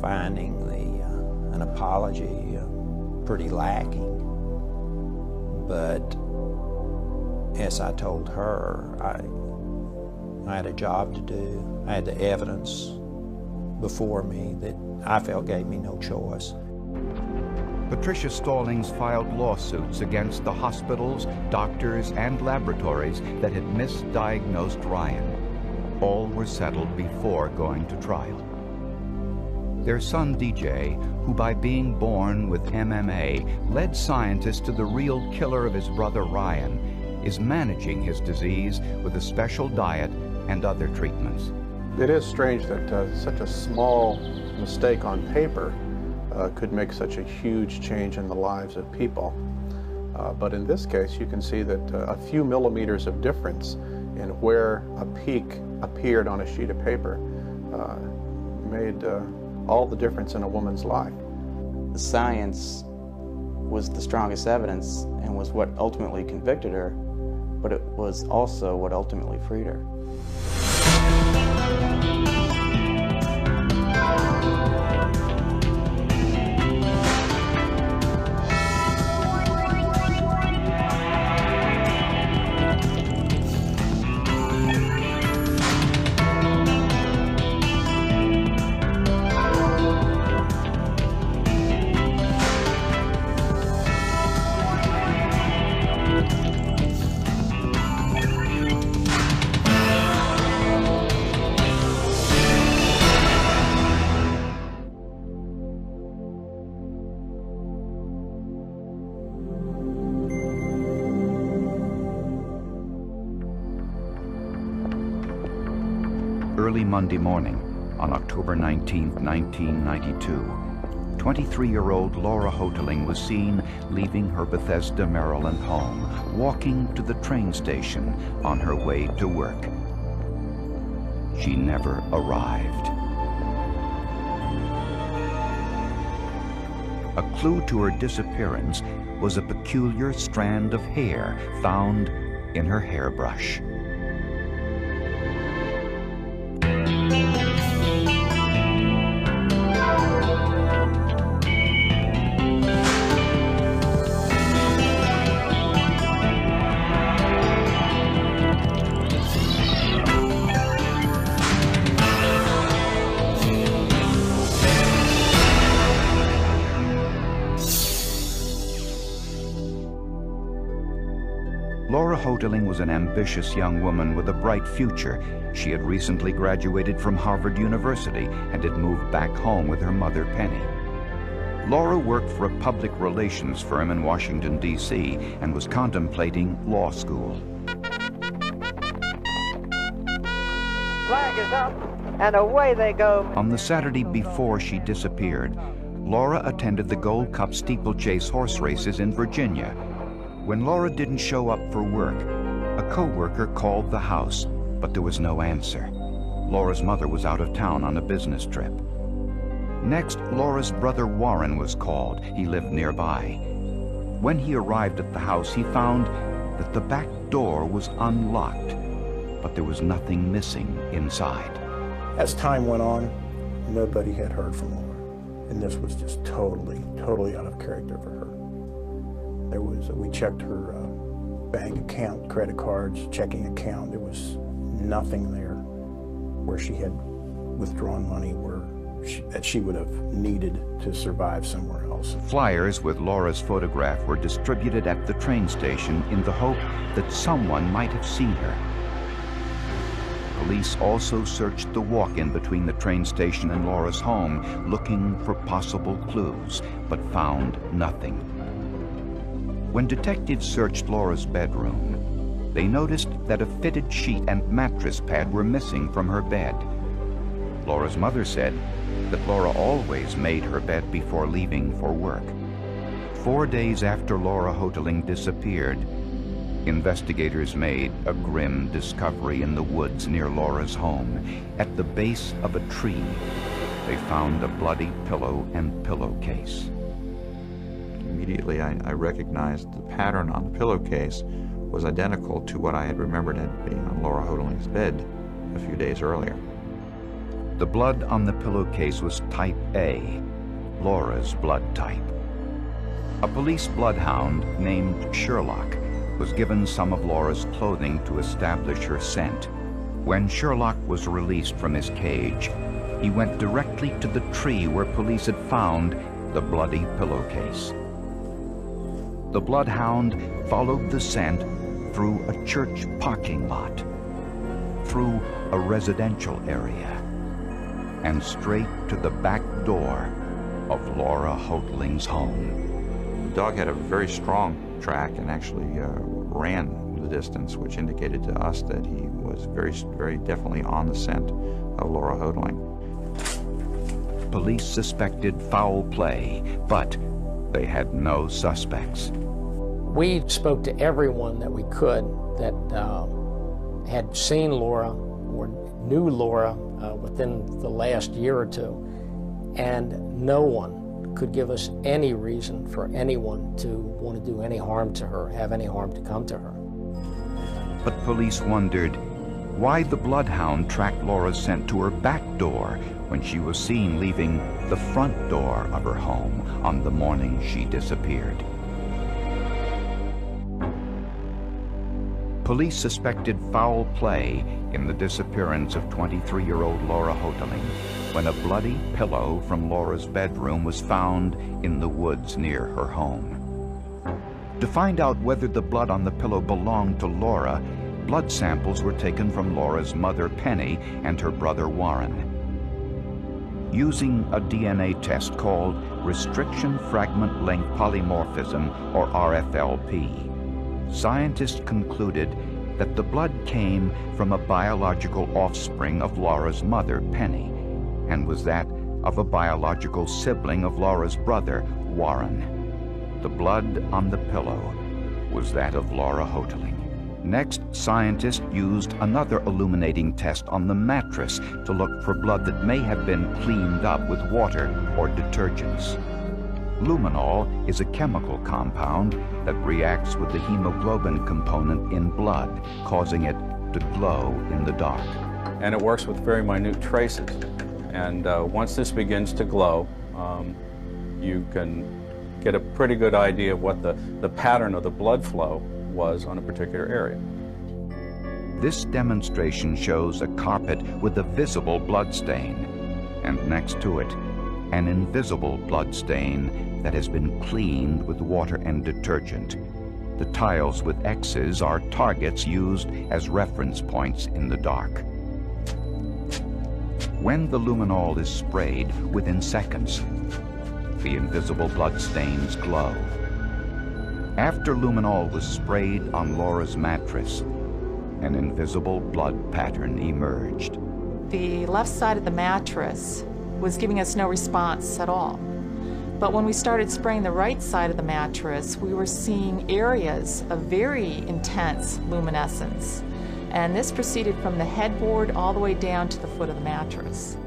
Speaker 17: finding an apology pretty lacking. But as I told her, I had a job to do. I had the evidence. before me that I felt gave me no choice.
Speaker 1: Patricia Stallings filed lawsuits against the hospitals, doctors, and laboratories that had misdiagnosed Ryan. All were settled before going to trial. Their son, DJ, who by being born with MMA led scientists to the real killer of his brother Ryan, is managing his disease with a special diet and other treatments.
Speaker 18: It is strange that such a small mistake on paper could make such a huge change in the lives of people. But in this case, you can see that a few millimeters of difference in where a peak appeared on a sheet of paper made all the difference in a woman's life.
Speaker 8: The science was the strongest evidence and was what ultimately convicted her, but it was also what ultimately freed her.
Speaker 1: Early Monday morning, on October 19, 1992, 23-year-old Laura Hoteling was seen leaving her Bethesda, Maryland home, walking to the train station on her way to work. She never arrived. A clue to her disappearance was a peculiar strand of hair found in her hairbrush. Laura Hoteling was an ambitious young woman with a bright future. She had recently graduated from Harvard University and had moved back home with her mother, Penny. Laura worked for a public relations firm in Washington, D.C., and was contemplating law school.
Speaker 14: Flag is up, and away they go.
Speaker 1: On the Saturday before she disappeared, Laura attended the Gold Cup steeplechase horse races in Virginia. When Laura didn't show up for work, a co-worker called the house, but there was no answer. Laura's mother was out of town on a business trip. Next, Laura's brother Warren was called. He lived nearby. When he arrived at the house, he found that the back door was unlocked, but there was nothing missing inside.
Speaker 16: As time went on, nobody had heard from Laura, and this was just totally out of character for her. We checked her bank account, credit cards, checking account. There was nothing there where she had withdrawn money that she would have needed to survive somewhere else.
Speaker 1: Flyers with Laura's photograph were distributed at the train station in the hope that someone might have seen her. Police also searched the walk-in between the train station and Laura's home, looking for possible clues, but found nothing. When detectives searched Laura's bedroom, they noticed that a fitted sheet and mattress pad were missing from her bed. Laura's mother said that Laura always made her bed before leaving for work. 4 days after Laura Hoteling disappeared, investigators made a grim discovery in the woods near Laura's home. At the base of a tree, they found a bloody pillow and pillowcase.
Speaker 21: Immediately, I recognized the pattern on the pillowcase was identical to what I had remembered it being on Laura Hoteling's bed a few days earlier.
Speaker 1: The blood on the pillowcase was type A, Laura's blood type. A police bloodhound named Sherlock was given some of Laura's clothing to establish her scent. When Sherlock was released from his cage, he went directly to the tree where police had found the bloody pillowcase. The bloodhound followed the scent through a church parking lot, through a residential area, and straight to the back door of Laura Hoteling's home.
Speaker 21: The dog had a very strong track and actually ran the distance, which indicated to us that he was very definitely on the scent of Laura Hoteling.
Speaker 1: Police suspected foul play, but they had no suspects.
Speaker 4: We spoke to everyone that we could that had seen Laura or knew Laura within the last year or two, and no one could give us any reason for anyone to want to do any harm to her, have any harm to come to her.
Speaker 1: But police wondered why the bloodhound tracked Laura's scent to her back door when she was seen leaving the front door of her home on the morning she disappeared. Police suspected foul play in the disappearance of 23-year-old Laura Hoteling when a bloody pillow from Laura's bedroom was found in the woods near her home. To find out whether the blood on the pillow belonged to Laura, blood samples were taken from Laura's mother, Penny, and her brother, Warren. Using a DNA test called Restriction Fragment Length Polymorphism, or RFLP, scientists concluded that the blood came from a biological offspring of Laura's mother, Penny, and was that of a biological sibling of Laura's brother, Warren. The blood on the pillow was that of Laura Hoteling. Next, scientists used another illuminating test on the mattress to look for blood that may have been cleaned up with water or detergents. Luminol is a chemical compound that reacts with the hemoglobin component in blood, causing it to glow in the dark.
Speaker 7: And it works with very minute traces. And once this begins to glow, you can get a pretty good idea of what the pattern of the blood flow was on a particular area.
Speaker 1: This demonstration shows a carpet with a visible blood stain, and next to it, an invisible blood stain that has been cleaned with water and detergent. The tiles with X's are targets used as reference points in the dark. When the luminol is sprayed, within seconds, the invisible blood stains glow. After luminol was sprayed on Laura's mattress, an invisible blood pattern emerged.
Speaker 22: The left side of the mattress was giving us no response at all. But when we started spraying the right side of the mattress, we were seeing areas of very intense luminescence. And this proceeded from the headboard all the way down to the foot of the mattress.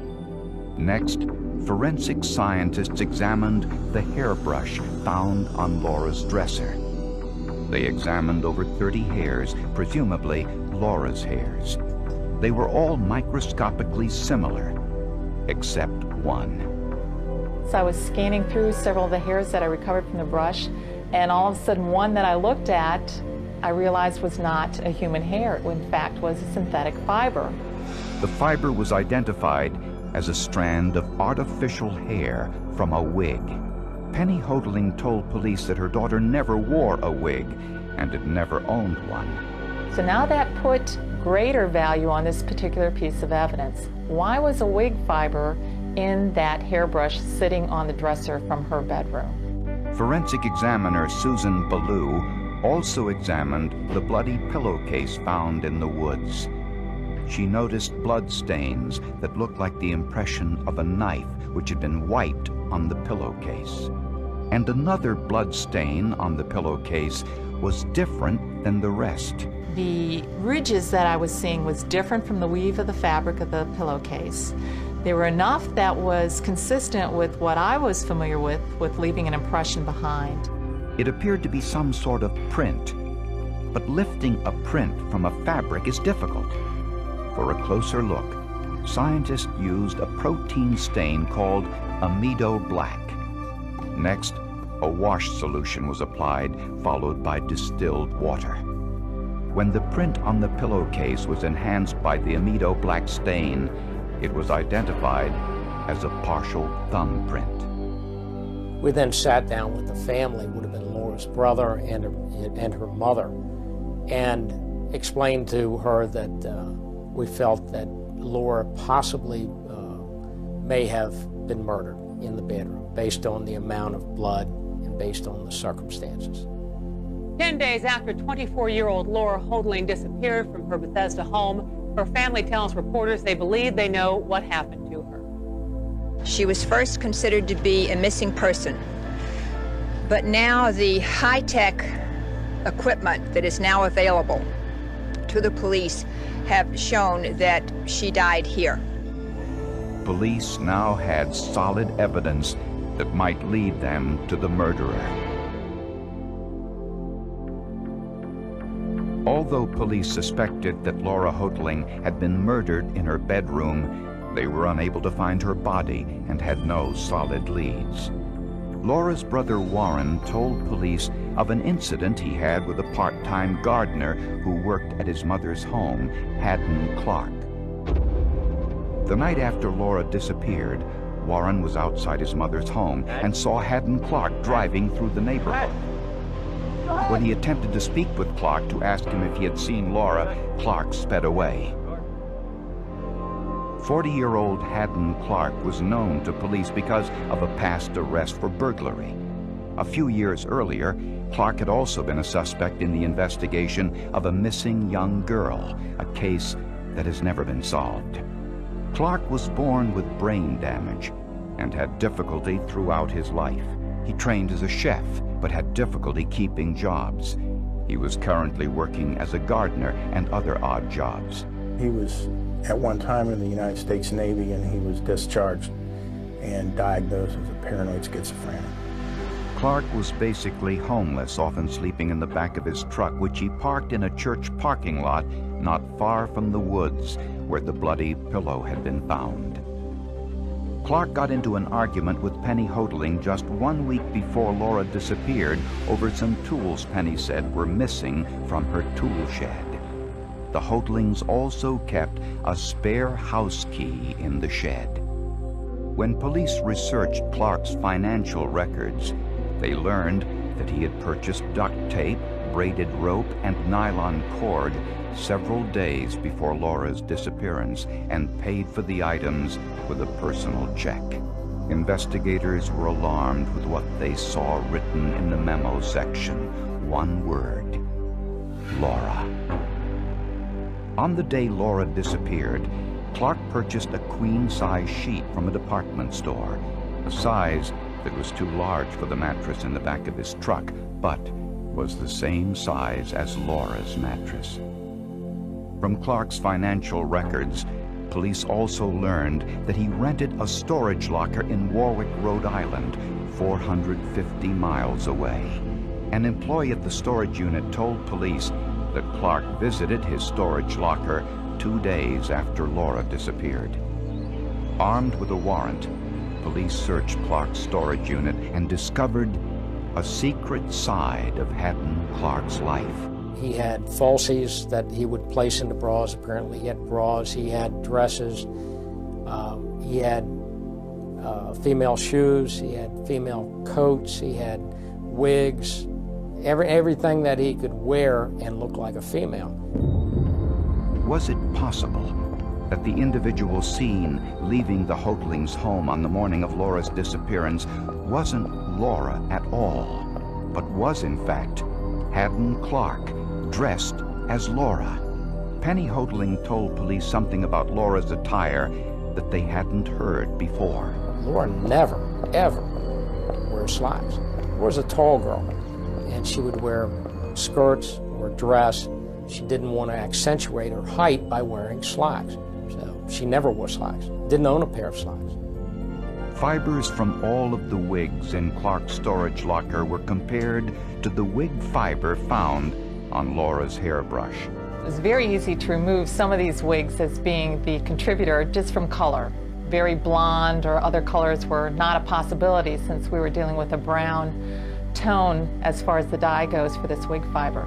Speaker 1: Next, forensic scientists examined the hairbrush found on Laura's dresser. They examined over 30 hairs, presumably Laura's hairs. They were all microscopically similar, except one.
Speaker 22: So I was scanning through several of the hairs that I recovered from the brush, and all of a sudden one that I looked at, I realized was not a human hair. It, in fact, was a synthetic fiber.
Speaker 1: The fiber was identified as a strand of artificial hair from a wig. Penny Hoteling told police that her daughter never wore a wig and had never owned one.
Speaker 22: So now that put greater value on this particular piece of evidence. Why was a wig fiber in that hairbrush sitting on the dresser from her bedroom?
Speaker 1: Forensic examiner Susan Ballou also examined the bloody pillowcase found in the woods. She noticed blood stains that looked like the impression of a knife which had been wiped on the pillowcase. And another blood stain on the pillowcase was different than the rest.
Speaker 22: The ridges that I was seeing was different from the weave of the fabric of the pillowcase. They were enough that was consistent with what I was familiar with leaving an impression behind.
Speaker 1: It appeared to be some sort of print, but lifting a print from a fabric is difficult. For a closer look, scientists used a protein stain called amido black. Next, a wash solution was applied, followed by distilled water. When the print on the pillowcase was enhanced by the amido black stain, It was identified as a partial thumbprint.
Speaker 4: We then sat down with the family, would have been Laura's brother and her mother, and explained to her that we felt that Laura possibly may have been murdered in the bedroom based on the amount of blood and based on the circumstances.
Speaker 2: 10 days after 24-year-old Laura Holdling disappeared from her Bethesda home, her family tells reporters they believe they know what happened to her.
Speaker 9: She was first considered to be a missing person, but now the high-tech equipment that is now available to the police have shown that she died here.
Speaker 1: Police now had solid evidence that might lead them to the murderer. Although police suspected that Laura Holdling had been murdered in her bedroom, they were unable to find her body and had no solid leads. Laura's brother Warren told police of an incident he had with a part-time gardener who worked at his mother's home, Haddon Clark. The night after Laura disappeared, Warren was outside his mother's home and saw Haddon Clark driving through the neighborhood. When he attempted to speak with Clark to ask him if he had seen Laura, Clark sped away. 40-year-old Haddon Clark was known to police because of a past arrest for burglary. A few years earlier, Clark had also been a suspect in the investigation of a missing young girl, a case that has never been solved. Clark was born with brain damage and had difficulty throughout his life. He trained as a chef, but had difficulty keeping jobs. He was currently working as a gardener and other odd jobs.
Speaker 16: He was at one time in the United States Navy, and he was discharged and diagnosed as a paranoid schizophrenic.
Speaker 1: Clark was basically homeless, often sleeping in the back of his truck, which he parked in a church parking lot not far from the woods where the bloody pillow had been found. Clark got into an argument with Penny Holdling just 1 week before Laura disappeared over some tools Penny said were missing from her tool shed. The Holdlings also kept a spare house key in the shed. When police researched Clark's financial records, they learned that he had purchased duct tape, braided rope, and nylon cord several days before Laura's disappearance and paid for the items with a personal check. Investigators were alarmed with what they saw written in the memo section. One word: Laura. On the day Laura disappeared, Clark purchased a queen-size sheet from a department store, a size that was too large for the mattress in the back of his truck, but was the same size as Laura's mattress. From Clark's financial records, police also learned that he rented a storage locker in Warwick, Rhode Island, 450 miles away. An employee at the storage unit told police that Clark visited his storage locker 2 days after Laura disappeared. Armed with a warrant, police searched Clark's storage unit and discovered a secret side of Haddon Clark's life.
Speaker 4: He had falsies that he would place into bras. Apparently he had bras, he had dresses, he had female shoes, he had female coats, he had wigs, everything that he could wear and look like a female.
Speaker 1: Was it possible that the individual seen leaving the Holdlings' home on the morning of Laura's disappearance wasn't Laura at all, but was in fact Haddon Clark, dressed as Laura? Penny Holdling told police something about Laura's attire that they hadn't heard before.
Speaker 4: Laura never, ever wears slacks. Laura's a tall girl, and she would wear skirts or a dress. She didn't want to accentuate her height by wearing slacks, so she never wore slacks. Didn't own a pair of slacks.
Speaker 1: Fibers from all of the wigs in Clark's storage locker were compared to the wig fiber found on Laura's hairbrush.
Speaker 22: It was very easy to remove some of these wigs as being the contributor just from color. Very blonde or other colors were not a possibility since we were dealing with a brown tone as far as the dye goes for this wig fiber.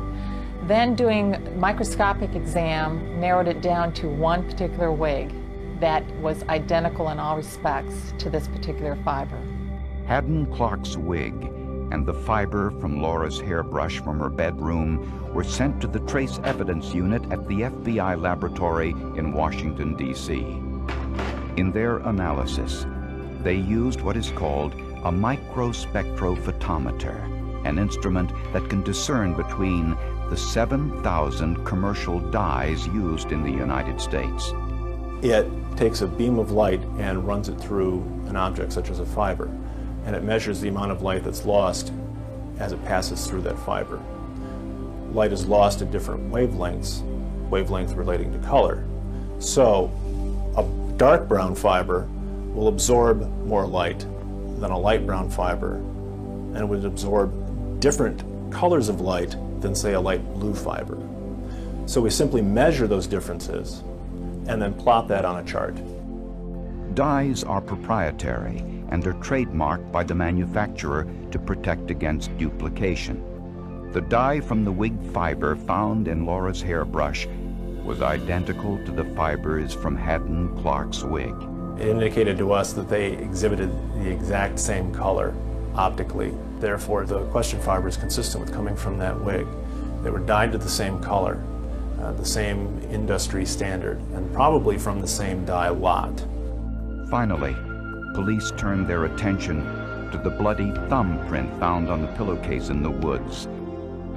Speaker 22: Then doing microscopic exam narrowed it down to one particular wig. that was identical in all respects to this particular fiber.
Speaker 1: Haddon Clark's wig and the fiber from Laura's hairbrush from her bedroom were sent to the Trace Evidence Unit at the FBI laboratory in Washington, D.C. In their analysis, they used what is called a microspectrophotometer, an instrument that can discern between the 7,000 commercial dyes used in the United States.
Speaker 5: It takes a beam of light and runs it through an object such as a fiber, and it measures the amount of light that's lost as it passes through that fiber. Light is lost at different wavelengths, wavelength relating to color. So a dark brown fiber will absorb more light than a light brown fiber, and it would absorb different colors of light than, say, a light blue fiber. So we simply measure those differences and then plot that on a chart.
Speaker 1: Dyes are proprietary and are trademarked by the manufacturer to protect against duplication. The dye from the wig fiber found in Laura's hairbrush was identical to the fibers from Haddon Clark's wig.
Speaker 5: It indicated to us that they exhibited the exact same color optically. Therefore, the question fiber is consistent with coming from that wig. They were dyed to the same color, the same industry standard, and probably from the same dye lot.
Speaker 1: Finally, police turned their attention to the bloody thumbprint found on the pillowcase in the woods.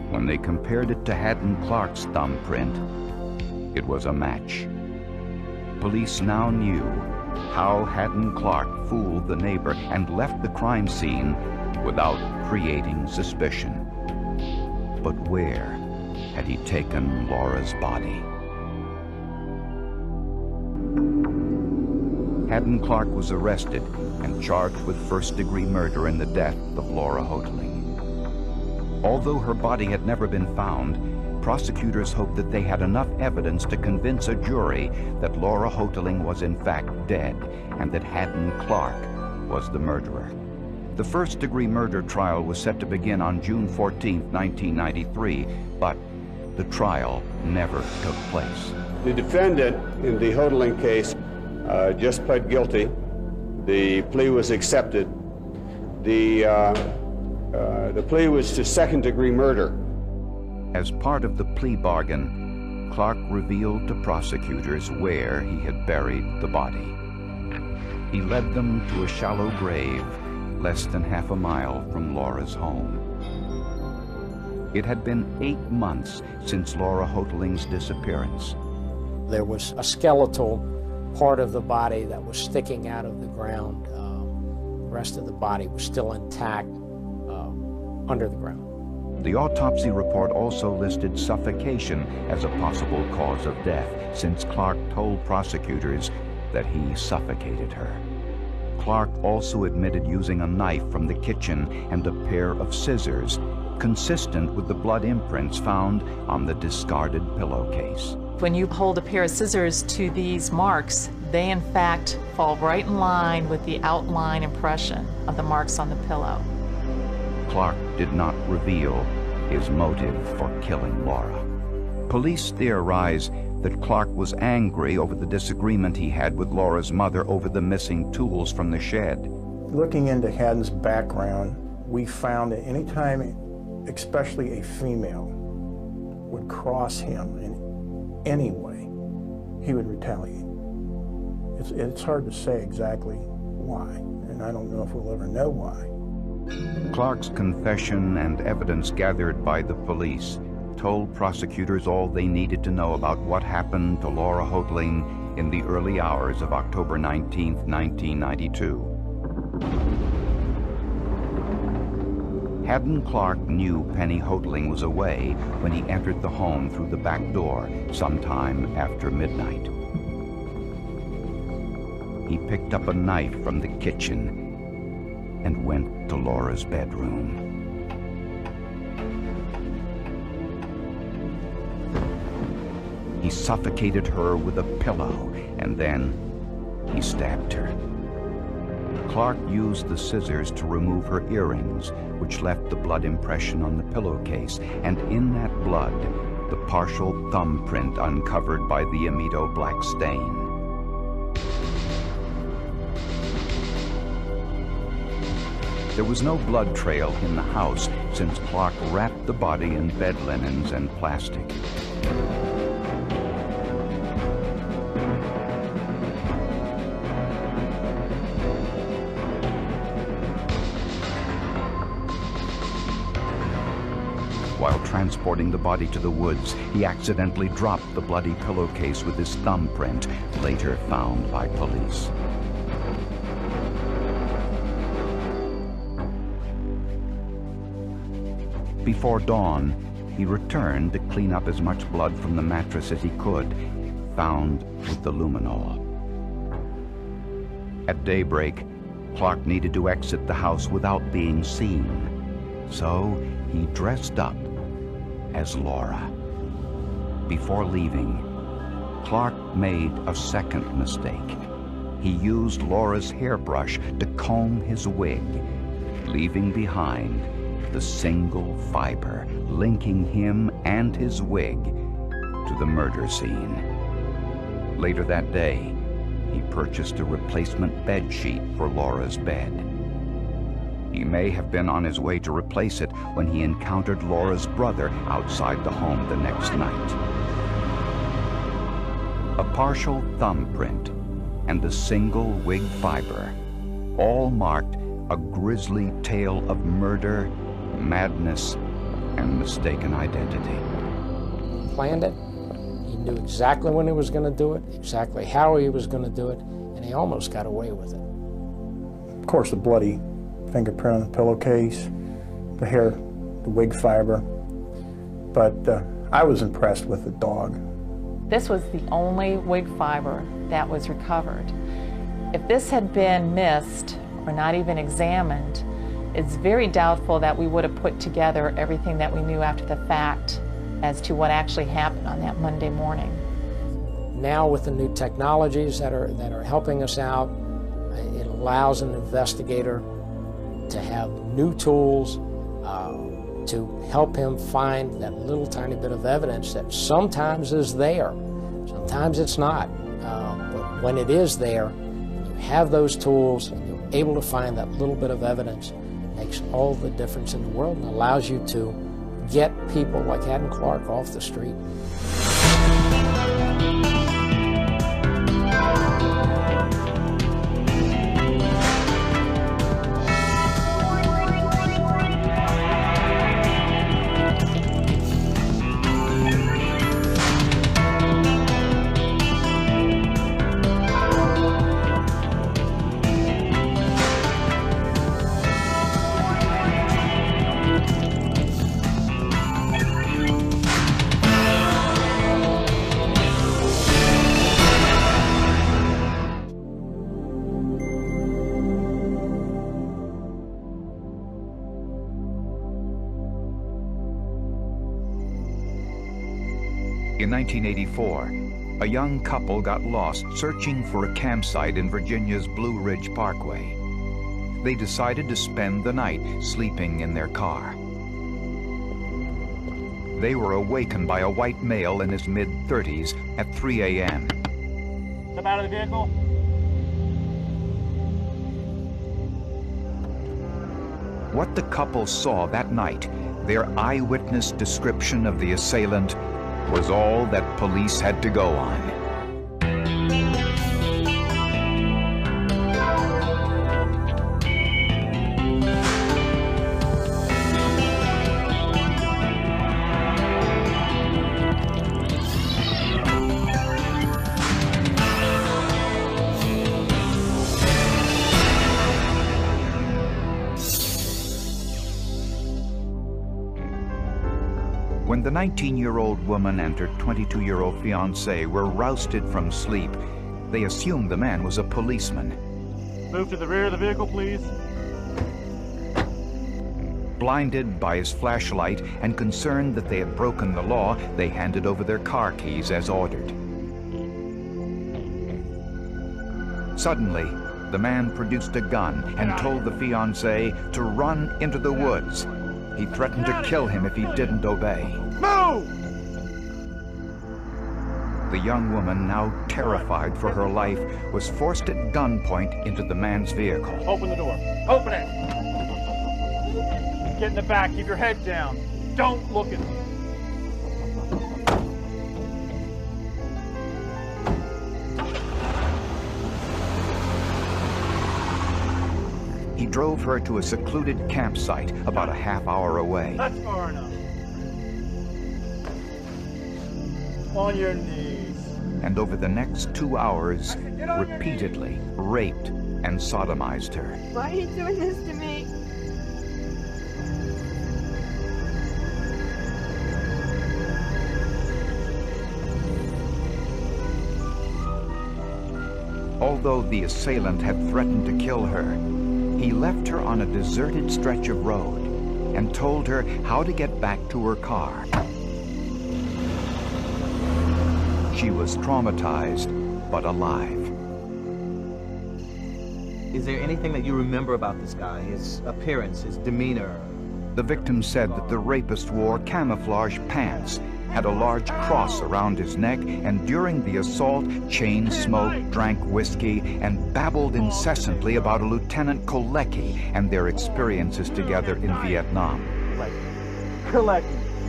Speaker 1: When they compared it to Haddon Clark's thumbprint, it was a match. Police now knew how Haddon Clark fooled the neighbor and left the crime scene without creating suspicion. But where had he taken Laura's body? Haddon Clark was arrested and charged with first-degree murder in the death of Laura Hoteling. Although her body had never been found, prosecutors hoped that they had enough evidence to convince a jury that Laura Hoteling was in fact dead and that Haddon Clark was the murderer. The first-degree murder trial was set to begin on June 14, 1993, but the trial never took place.
Speaker 13: The defendant in the Hoteling case just pled guilty. The plea was accepted. The plea was to second-degree murder.
Speaker 1: As part of the plea bargain, Clark revealed to prosecutors where he had buried the body. He led them to a shallow grave less than half a mile from Laura's home. It had been 8 months since Laura Hoteling's disappearance.
Speaker 4: There was a skeletal part of the body that was sticking out of the ground. The rest of the body was still intact under the ground.
Speaker 1: The autopsy report also listed suffocation as a possible cause of death, since Clark told prosecutors that he suffocated her. Clark also admitted using a knife from the kitchen and a pair of scissors, consistent with the blood imprints found on the discarded pillowcase.
Speaker 22: When you hold a pair of scissors to these marks, they in fact fall right in line with the outline impression of the marks on the pillow.
Speaker 1: Clark did not reveal his motive for killing Laura. Police theorize that Clark was angry over the disagreement he had with Laura's mother over the missing tools from the shed.
Speaker 16: Looking into Haddon's background, we found that anytime, especially a female, would cross him in any way, he would retaliate. It's hard to say exactly why, and I don't know if we'll ever know why.
Speaker 1: Clark's confession and evidence gathered by the police told prosecutors all they needed to know about what happened to Laura Hoteling in the early hours of October 19, 1992. Haddon Clark knew Penny Hoteling was away when he entered the home through the back door sometime after midnight. He picked up a knife from the kitchen and went to Laura's bedroom. He suffocated her with a pillow, and then he stabbed her. Clark used the scissors to remove her earrings, which left the blood impression on the pillowcase, and in that blood, the partial thumbprint uncovered by the amido black stain. There was no blood trail in the house since Clark wrapped the body in bed linens and plastic. While transporting the body to the woods, he accidentally dropped the bloody pillowcase with his thumbprint, later found by police. Before dawn, he returned to clean up as much blood from the mattress as he could, found with the luminol. At daybreak, Clark needed to exit the house without being seen, so he dressed up as Laura. Before leaving, Clark made a second mistake. He used Laura's hairbrush to comb his wig, leaving behind the single fiber linking him and his wig to the murder scene. Later that day, he purchased a replacement bed sheet for Laura's bed. He may have been on his way to replace it when he encountered Laura's brother outside the home the next night. A partial thumbprint and a single wig fiber all marked a grisly tale of murder, madness, and mistaken identity.
Speaker 4: Planned it. He knew exactly when he was going to do it, exactly how he was going to do it, and he almost got away with it.
Speaker 16: Of course, the bloody fingerprint on the pillowcase, the hair, the wig fiber, but I was impressed with the dog.
Speaker 22: This was the only wig fiber that was recovered. If this had been missed or not even examined, it's very doubtful that we would have put together everything that we knew after the fact as to what actually happened on that Monday morning.
Speaker 4: Now with the new technologies that are helping us out, it allows an investigator to have new tools to help him find that little tiny bit of evidence that sometimes is there, sometimes it's not. But when it is there, and you have those tools and you're able to find that little bit of evidence, makes all the difference in the world and allows you to get people like Haddon Clark off the street.
Speaker 1: In 1984, a young couple got lost searching for a campsite in Virginia's Blue Ridge Parkway. They decided to spend the night sleeping in their car. They were awakened by a white male in his mid-30s at 3 a.m.
Speaker 11: Step out of the vehicle.
Speaker 1: What the couple saw that night, their eyewitness description of the assailant, was all that police had to go on. When the 19-year-old woman and her 22-year-old fiancé were rousted from sleep, they assumed the man was a policeman.
Speaker 11: Move to the rear of the vehicle, please.
Speaker 1: Blinded by his flashlight and concerned that they had broken the law, they handed over their car keys as ordered. Suddenly, the man produced a gun and told the fiancé to run into the woods. He threatened to kill him if he didn't obey.
Speaker 11: Move!
Speaker 1: The young woman, now terrified for her life, was forced at gunpoint into the man's vehicle.
Speaker 11: Open the door. Open it! Get in the back. Keep your head down. Don't look at me.
Speaker 1: He drove her to a secluded campsite about a half-hour away.
Speaker 11: That's far enough. On your knees.
Speaker 1: And over the next 2 hours, repeatedly raped and sodomized her.
Speaker 3: Why are you doing this to me?
Speaker 1: Although the assailant had threatened to kill her, he left her on a deserted stretch of road and told her how to get back to her car. She was traumatized, but alive.
Speaker 12: Is there anything that you remember about this guy, his appearance, his demeanor?
Speaker 1: The victim said that the rapist wore camouflage pants, had a large cross around his neck, and during the assault, chain smoked, drank whiskey, and babbled incessantly about a Lieutenant Kolecki and their experiences together in Vietnam.
Speaker 11: Kolecki,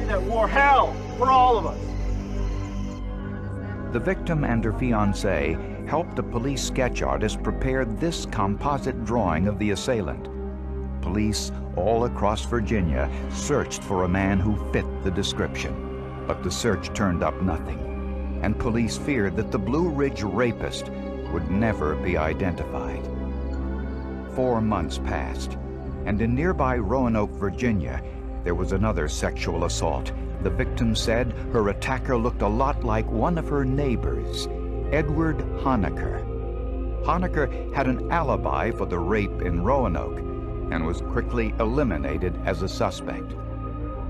Speaker 11: that war hell for all of us.
Speaker 1: The victim and her fiancé helped a police sketch artist prepare this composite drawing of the assailant. Police all across Virginia searched for a man who fit the description. But the search turned up nothing, and police feared that the Blue Ridge rapist would never be identified. 4 months passed, and in nearby Roanoke, Virginia, there was another sexual assault. The victim said her attacker looked a lot like one of her neighbors, Edward Honaker. Honaker had an alibi for the rape in Roanoke and was quickly eliminated as a suspect.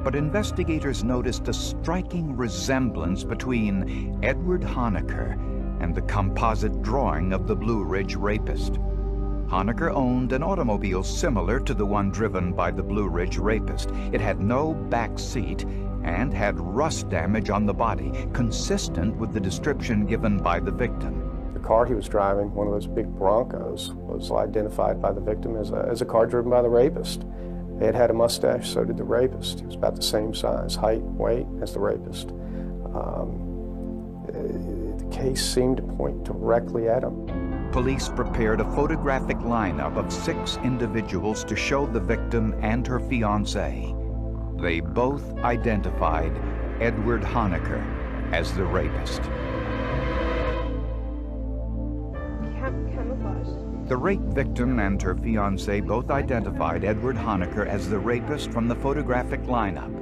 Speaker 1: But investigators noticed a striking resemblance between Edward Honaker and the composite drawing of the Blue Ridge rapist. Honaker owned an automobile similar to the one driven by the Blue Ridge rapist. It had no back seat and had rust damage on the body, consistent with the description given by the victim.
Speaker 23: The car he was driving, one of those big Broncos, was identified by the victim as a car driven by the rapist. They had a mustache, so did the rapist. He was about the same size, height, weight as the rapist. The case seemed to point directly at him.
Speaker 1: Police prepared a photographic lineup of 6 individuals to show the victim and her fiancé. They both identified Edward Honaker as the rapist. The rape victim and her fiancé both identified Edward Honaker as the rapist from the photographic lineup.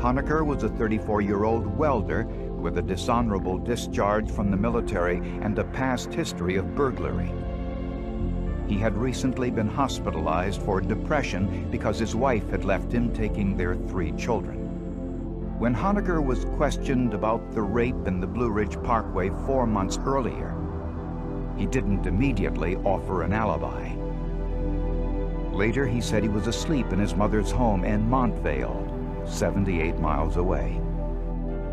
Speaker 1: Honaker was a 34-year-old welder with a dishonorable discharge from the military and a past history of burglary. He had recently been hospitalized for depression because his wife had left him taking their 3 children. When Honaker was questioned about the rape in the Blue Ridge Parkway 4 months earlier, he didn't immediately offer an alibi. Later, he said he was asleep in his mother's home in Montvale, 78 miles away.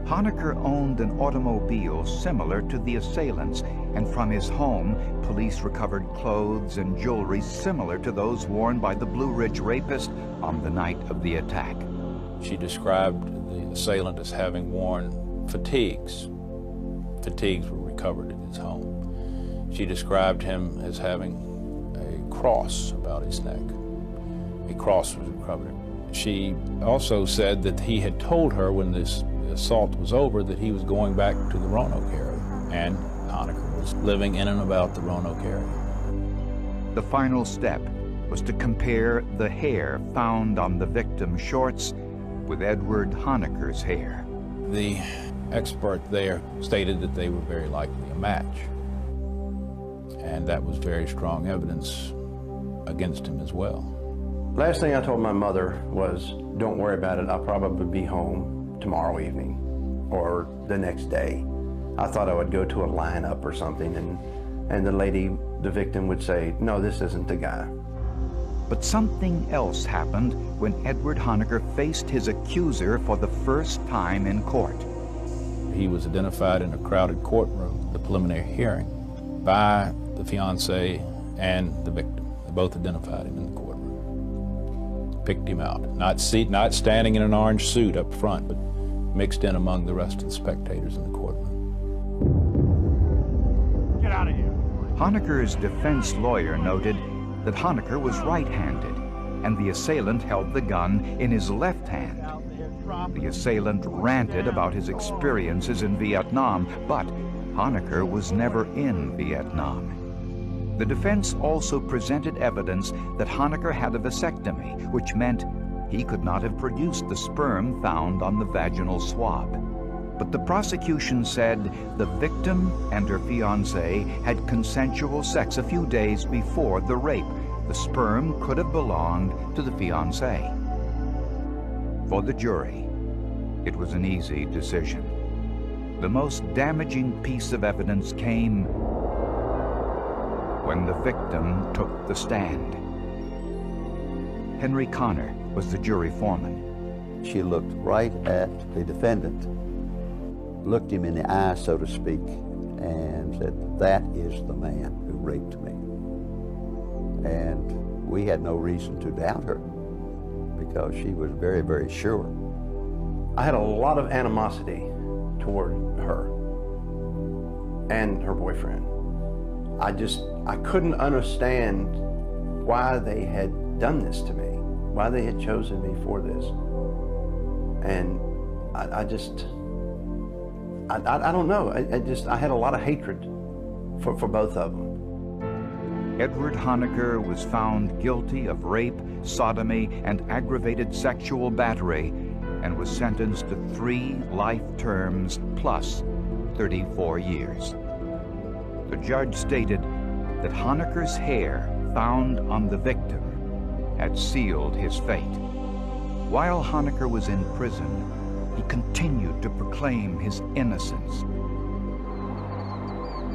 Speaker 1: Honaker owned an automobile similar to the assailant's, and from his home, police recovered clothes and jewelry similar to those worn by the Blue Ridge rapist on the night of the attack.
Speaker 7: She described the assailant as having worn fatigues. Fatigues were recovered at his home. She described him as having a cross about his neck. A cross was recovered. She also said that he had told her when this assault was over that he was going back to the Roanoke area, and Honaker was living in and about the Roanoke area.
Speaker 1: The final step was to compare the hair found on the victim's shorts with Edward Honaker's hair.
Speaker 7: The expert there stated that they were very likely a match. And that was very strong evidence against him as well.
Speaker 24: Last thing I told my mother was, don't worry about it, I'll probably be home tomorrow evening or the next day. I thought I would go to a lineup or something, and the lady, the victim, would say, no, this isn't the guy.
Speaker 1: But something else happened when Edward Honaker faced his accuser for the first time in court.
Speaker 7: He was identified in a crowded courtroom, the preliminary hearing, by the fiancé and the victim. They both identified him in the courtroom.
Speaker 6: picked him out. Not standing in an orange suit up front, but mixed in among the rest of the spectators in the courtroom.
Speaker 11: Get out of here.
Speaker 1: Honecker's defense lawyer noted that Honecker was right-handed, and the assailant held the gun in his left hand. The assailant ranted about his experiences in Vietnam, but Honecker was never in Vietnam. The defense also presented evidence that Honecker had a vasectomy, which meant he could not have produced the sperm found on the vaginal swab. But the prosecution said the victim and her fiancé had consensual sex a few days before the rape. The sperm could have belonged to the fiancé. For the jury, it was an easy decision. The most damaging piece of evidence came when the victim took the stand. Henry Connor was the jury foreman.
Speaker 10: She looked right at the defendant, looked him in the eye, so to speak, and said, "That is the man who raped me." And we had no reason to doubt her because she was very, very sure.
Speaker 24: I had a lot of animosity toward her and her boyfriend. I couldn't understand why they had done this to me, why they had chosen me for this. And I don't know. I had a lot of hatred for both of them.
Speaker 1: Edward Honecker was found guilty of rape, sodomy, and aggravated sexual battery and was sentenced to 3 life terms plus 34 years. The judge stated that Honecker's hair found on the victim had sealed his fate. While Honecker was in prison, he continued to proclaim his innocence.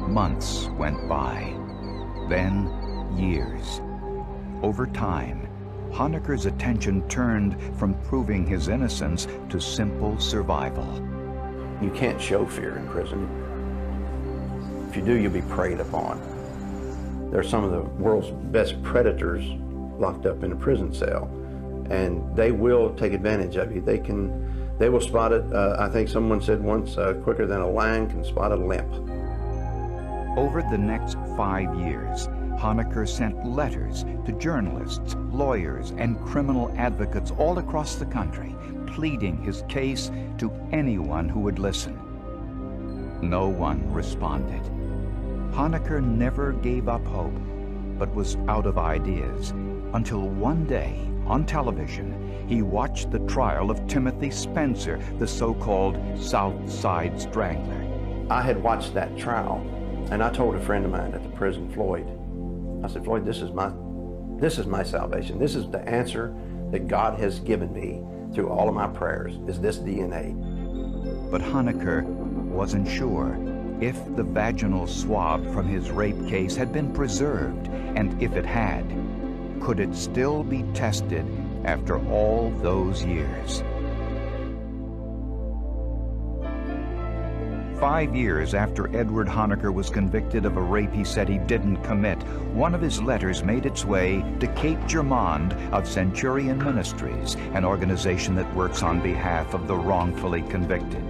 Speaker 1: Months went by, then years. Over time, Honecker's attention turned from proving his innocence to simple survival.
Speaker 24: You can't show fear in prison. If you do, you'll be preyed upon. There are some of the world's best predators locked up in a prison cell, and they will take advantage of you. They will spot it, I think someone said once, quicker than a lion can spot a limp.
Speaker 1: Over the next 5 years, Honecker sent letters to journalists, lawyers, and criminal advocates all across the country, pleading his case to anyone who would listen. No one responded. Honecker never gave up hope, but was out of ideas, until one day, on television, he watched the trial of Timothy Spencer, the so-called South Side Strangler.
Speaker 24: I had watched that trial, and I told a friend of mine at the prison, Floyd, I said, "Floyd, this is my salvation. This is the answer that God has given me through all of my prayers, is this DNA."
Speaker 1: But Honecker wasn't sure if the vaginal swab from his rape case had been preserved, and if it had, could it still be tested after all those years? 5 years after Edward Honecker was convicted of a rape he said he didn't commit, one of his letters made its way to Kate Germond of Centurion Ministries, an organization that works on behalf of the wrongfully convicted.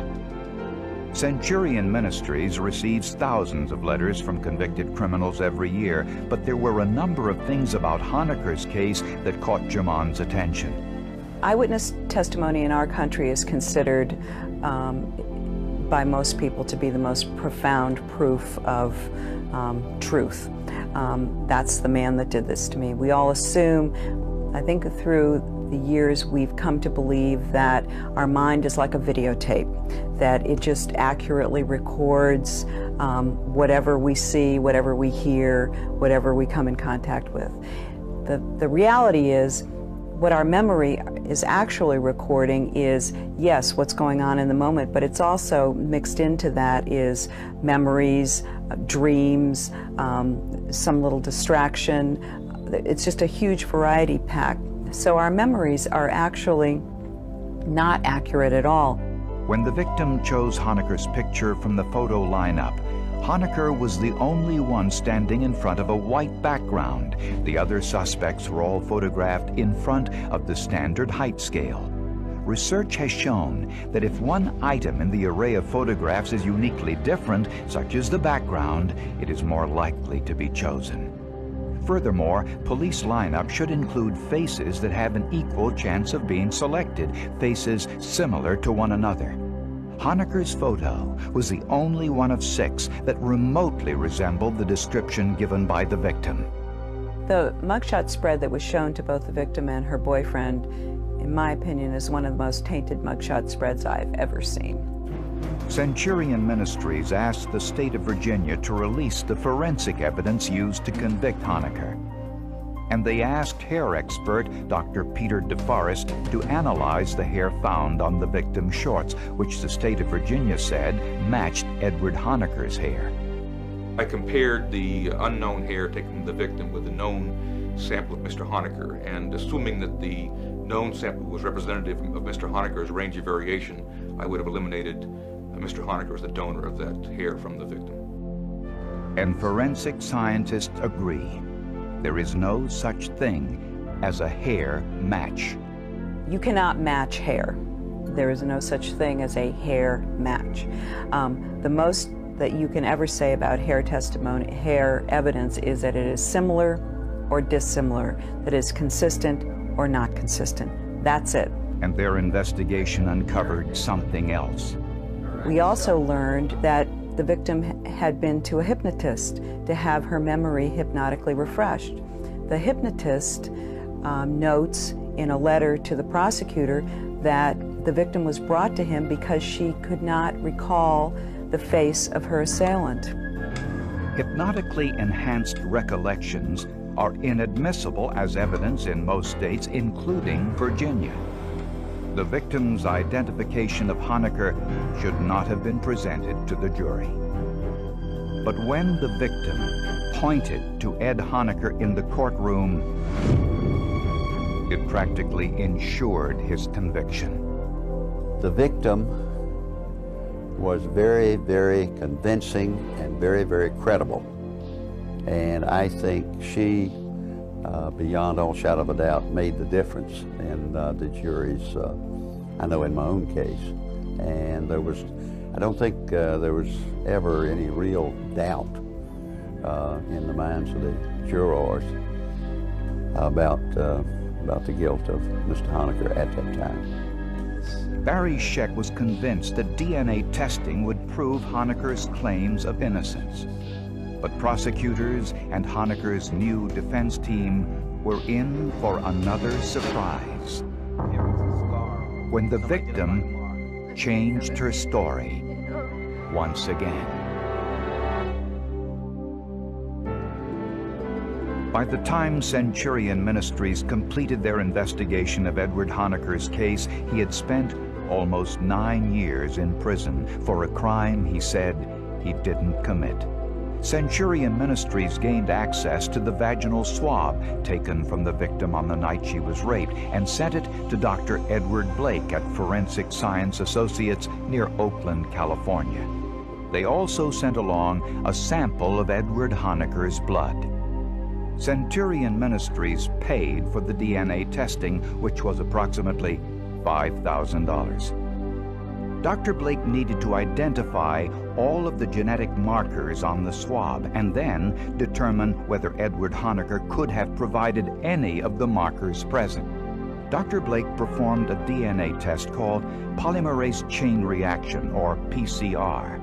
Speaker 1: Centurion Ministries receives thousands of letters from convicted criminals every year, but there were a number of things about Honecker's case that caught Germond's attention.
Speaker 15: Eyewitness testimony in our country is considered by most people to be the most profound proof of truth. That's the man that did this to me. We all assume, I think through the years we've come to believe that our mind is like a videotape, that it just accurately records whatever we see, whatever we hear, whatever we come in contact with. The reality is, what our memory is actually recording is, yes, what's going on in the moment, but it's also mixed into that is memories, dreams, some little distraction. It's just a huge variety pack. So our memories are actually not accurate at all.
Speaker 1: When the victim chose Honecker's picture from the photo lineup, Honecker was the only one standing in front of a white background. The other suspects were all photographed in front of the standard height scale. Research has shown that if one item in the array of photographs is uniquely different, such as the background, it is more likely to be chosen. Furthermore, police lineup should include faces that have an equal chance of being selected, faces similar to one another. Honecker's photo was the only one of 6 that remotely resembled the description given by the victim.
Speaker 15: The mugshot spread that was shown to both the victim and her boyfriend, in my opinion, is one of the most tainted mugshot spreads I've ever seen.
Speaker 1: Centurion Ministries asked the state of Virginia to release the forensic evidence used to convict Honecker. And they asked hair expert Dr. Peter DeForest to analyze the hair found on the victim's shorts, which the state of Virginia said matched Edward Honecker's hair.
Speaker 17: I compared the unknown hair taken from the victim with the known sample of Mr. Honecker, and assuming that the known sample was representative of Mr. Honecker's range of variation, I would have eliminated Mr. Honecker as the donor of that hair from the victim.
Speaker 1: And forensic scientists agree. There is no such thing as a hair match.
Speaker 15: You cannot match hair. There is no such thing as a hair match. The most that you can ever say about hair testimony, hair evidence, is that it is similar or dissimilar, that is consistent or not consistent. That's it.
Speaker 1: And their investigation uncovered something else.
Speaker 15: We also learned that the victim had been to a hypnotist to have her memory hypnotically refreshed. The hypnotist notes in a letter to the prosecutor that the victim was brought to him because she could not recall the face of her assailant.
Speaker 1: Hypnotically enhanced recollections are inadmissible as evidence in most states, including Virginia. The victim's identification of Honecker should not have been presented to the jury. But when the victim pointed to Ed Honecker in the courtroom, it practically ensured his conviction.
Speaker 10: The victim was very, very convincing and very, very credible. And I think she, beyond all shadow of a doubt, made the difference in the jury's, I know in my own case. And I don't think there was ever any real doubt in the minds of the jurors about the guilt of Mr. Honecker at that time.
Speaker 1: Barry Scheck was convinced that DNA testing would prove Honecker's claims of innocence. But prosecutors and Honecker's new defense team were in for another surprise. When the victim changed her story once again. By the time Centurion Ministries completed their investigation of Edward Honecker's case, he had spent almost 9 years in prison for a crime he said he didn't commit. Centurion Ministries gained access to the vaginal swab taken from the victim on the night she was raped and sent it to Dr. Edward Blake at Forensic Science Associates near Oakland, California. They also sent along a sample of Edward Honecker's blood. Centurion Ministries paid for the DNA testing, which was approximately $5,000. Dr. Blake needed to identify all of the genetic markers on the swab and then determine whether Edward Honecker could have provided any of the markers present. Dr. Blake performed a DNA test called polymerase chain reaction, or PCR.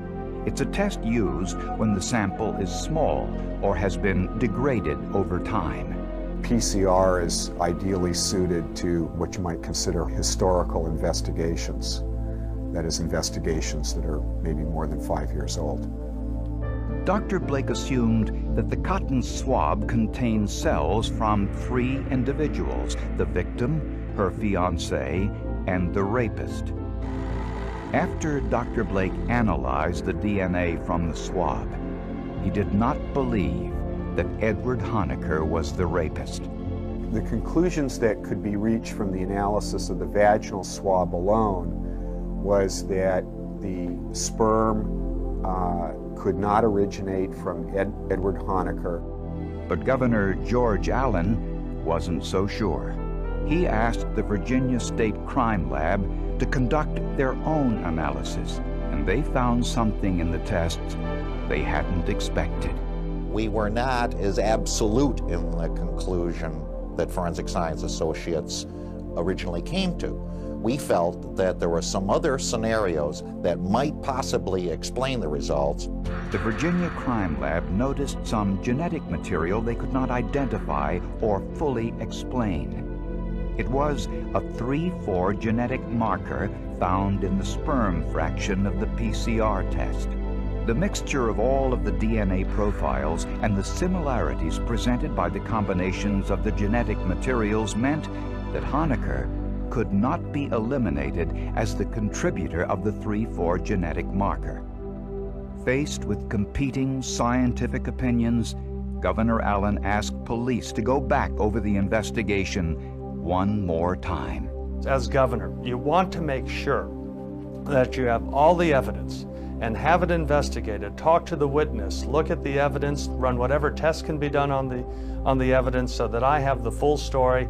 Speaker 1: It's a test used when the sample is small or has been degraded over time.
Speaker 18: PCR is ideally suited to what you might consider historical investigations. That is, investigations that are maybe more than 5 years old.
Speaker 1: Dr. Blake assumed that the cotton swab contained cells from 3 individuals: the victim, her fiancé, and the rapist. After Dr. Blake analyzed the DNA from the swab, he did not believe that Edward Honecker was the rapist.
Speaker 18: The conclusions that could be reached from the analysis of the vaginal swab alone was that the sperm
Speaker 8: could not originate from Edward Honecker.
Speaker 1: But Governor George Allen wasn't so sure. He asked the Virginia State Crime Lab to conduct their own analysis, and they found something in the tests they hadn't expected.
Speaker 14: We were not as absolute in the conclusion that Forensic Science Associates originally came to. We felt that there were some other scenarios that might possibly explain the results.
Speaker 1: The Virginia Crime Lab noticed some genetic material they could not identify or fully explain. It was a 3,4 genetic marker found in the sperm fraction of the PCR test. The mixture of all of the DNA profiles and the similarities presented by the combinations of the genetic materials meant that Honecker could not be eliminated as the contributor of the 3,4 genetic marker. Faced with competing scientific opinions, Governor Allen asked police to go back over the investigation one more time.
Speaker 19: As governor, you want to make sure that you have all the evidence and have it investigated, talk to the witness, look at the evidence, run whatever tests can be done on the evidence so that I have the full story.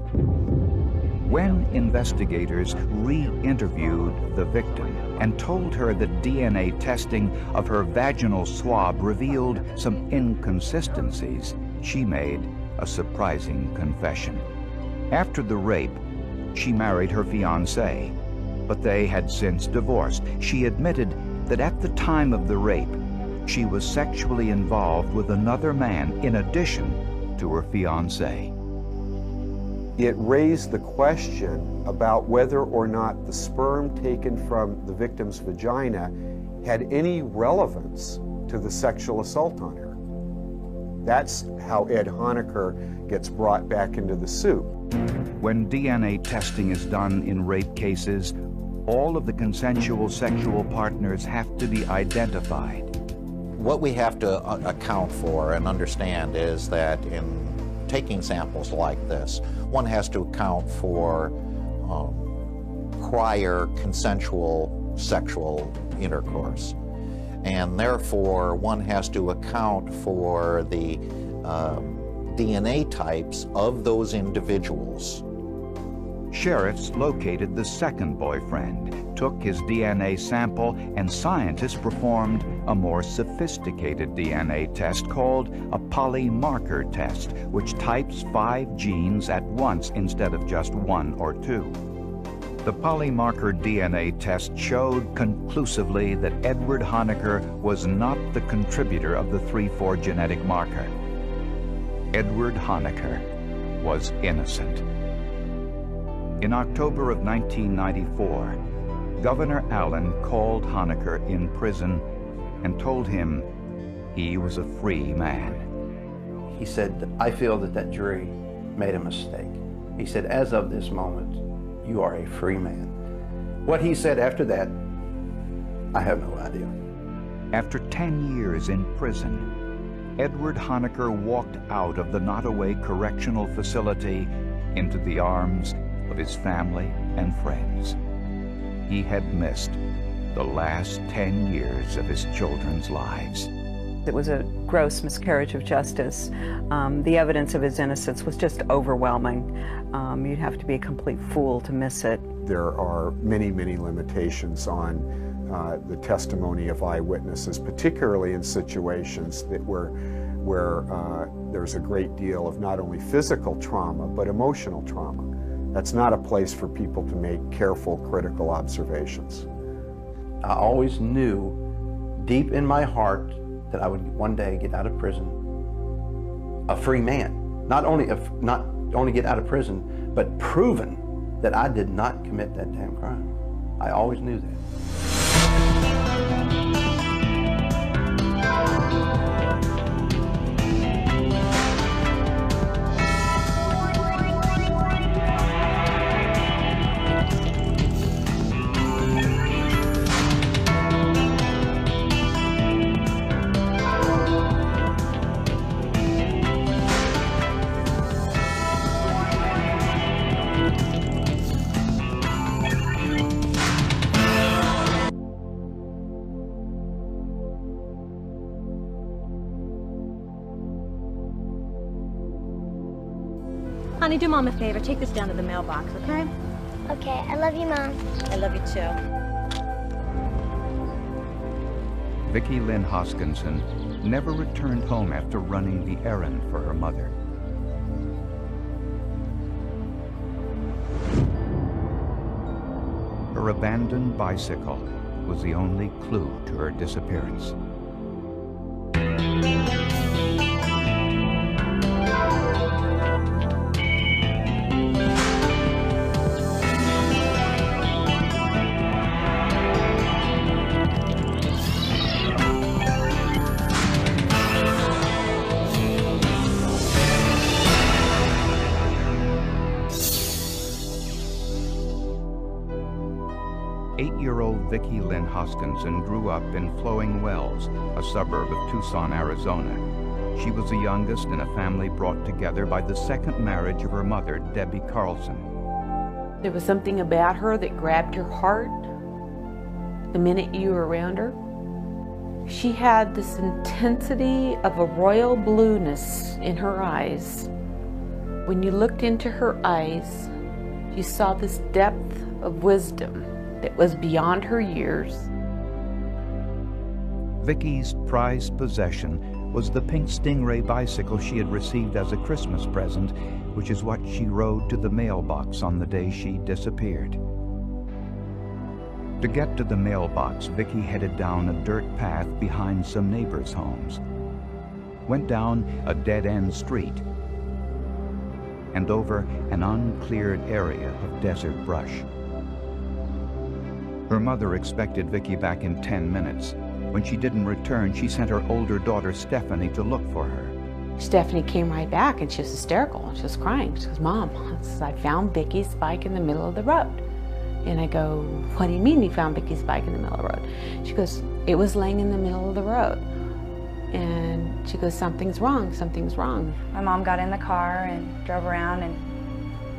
Speaker 1: When investigators re-interviewed the victim and told her that DNA testing of her vaginal swab revealed some inconsistencies, she made a surprising confession. After the rape, she married her fiancé, but they had since divorced. She admitted that at the time of the rape, she was sexually involved with another man in addition to her fiancé.
Speaker 8: It raised the question about whether or not the sperm taken from the victim's vagina had any relevance to the sexual assault on her. That's how Ed Honecker gets brought back into the soup.
Speaker 1: When DNA testing is done in rape cases, all of the consensual sexual partners have to be identified.
Speaker 14: What we have to account for and understand is that in taking samples like this, one has to account for prior consensual sexual intercourse. And therefore, one has to account for the DNA types of those individuals.
Speaker 1: Sheriffs located the second boyfriend, took his DNA sample, and scientists performed a more sophisticated DNA test called a polymarker test, which types 5 genes at once instead of just 1 or 2. The polymarker DNA test showed conclusively that Edward Honecker was not the contributor of the 3,4 genetic marker. Edward Honecker was innocent. In October of 1994, Governor Allen called Honecker in prison and told him he was a free man.
Speaker 24: He said, I feel that that jury made a mistake. He said, as of this moment, you are a free man. What he said after that, I have no idea.
Speaker 1: After 10 years in prison, Edward Honecker walked out of the Nottoway Correctional Facility into the arms of his family and friends. He had missed the last 10 years of his children's lives.
Speaker 15: It was a gross miscarriage of justice. The evidence of his innocence was just overwhelming. You'd have to be a complete fool to miss it.
Speaker 8: There are many, many limitations on the testimony of eyewitnesses, particularly in situations that where there's a great deal of not only physical trauma, but emotional trauma. That's not a place for people to make careful, critical observations.
Speaker 24: I always knew deep in my heart that I would one day get out of prison a free man. Not only get out of prison, but proven that I did not commit that damn crime. I always knew that.
Speaker 2: Honey, do Mom a favor. Take this down to the mailbox, okay?
Speaker 9: Okay, I love you, Mom.
Speaker 2: I love you too.
Speaker 1: Vicki Lynn Hoskinson never returned home after running the errand for her mother. Her abandoned bicycle was the only clue to her disappearance. Vicki Lynn Hoskinson grew up in Flowing Wells, a suburb of Tucson, Arizona. She was the youngest in a family brought together by the second marriage of her mother, Debbie Carlson.
Speaker 20: There was something about her that grabbed your heart the minute you were around her. She had this intensity of a royal blueness in her eyes. When you looked into her eyes, you saw this depth of wisdom that was beyond her years.
Speaker 1: Vicki's prized possession was the pink Stingray bicycle she had received as a Christmas present, which is what she rode to the mailbox on the day she disappeared. To get to the mailbox, Vicki headed down a dirt path behind some neighbors' homes, went down a dead-end street, and over an uncleared area of desert brush. Her mother expected Vicki back in 10 minutes. When she didn't return, she sent her older daughter, Stephanie, to look for her.
Speaker 20: Stephanie came right back and she was hysterical. She was crying. She goes, "Mom, I found Vicki's bike in the middle of the road." And I go, "What do you mean you found Vicki's bike in the middle of the road?" She goes, "It was laying in the middle of the road." And she goes, "Something's wrong, something's wrong."
Speaker 21: My mom got in the car and drove around and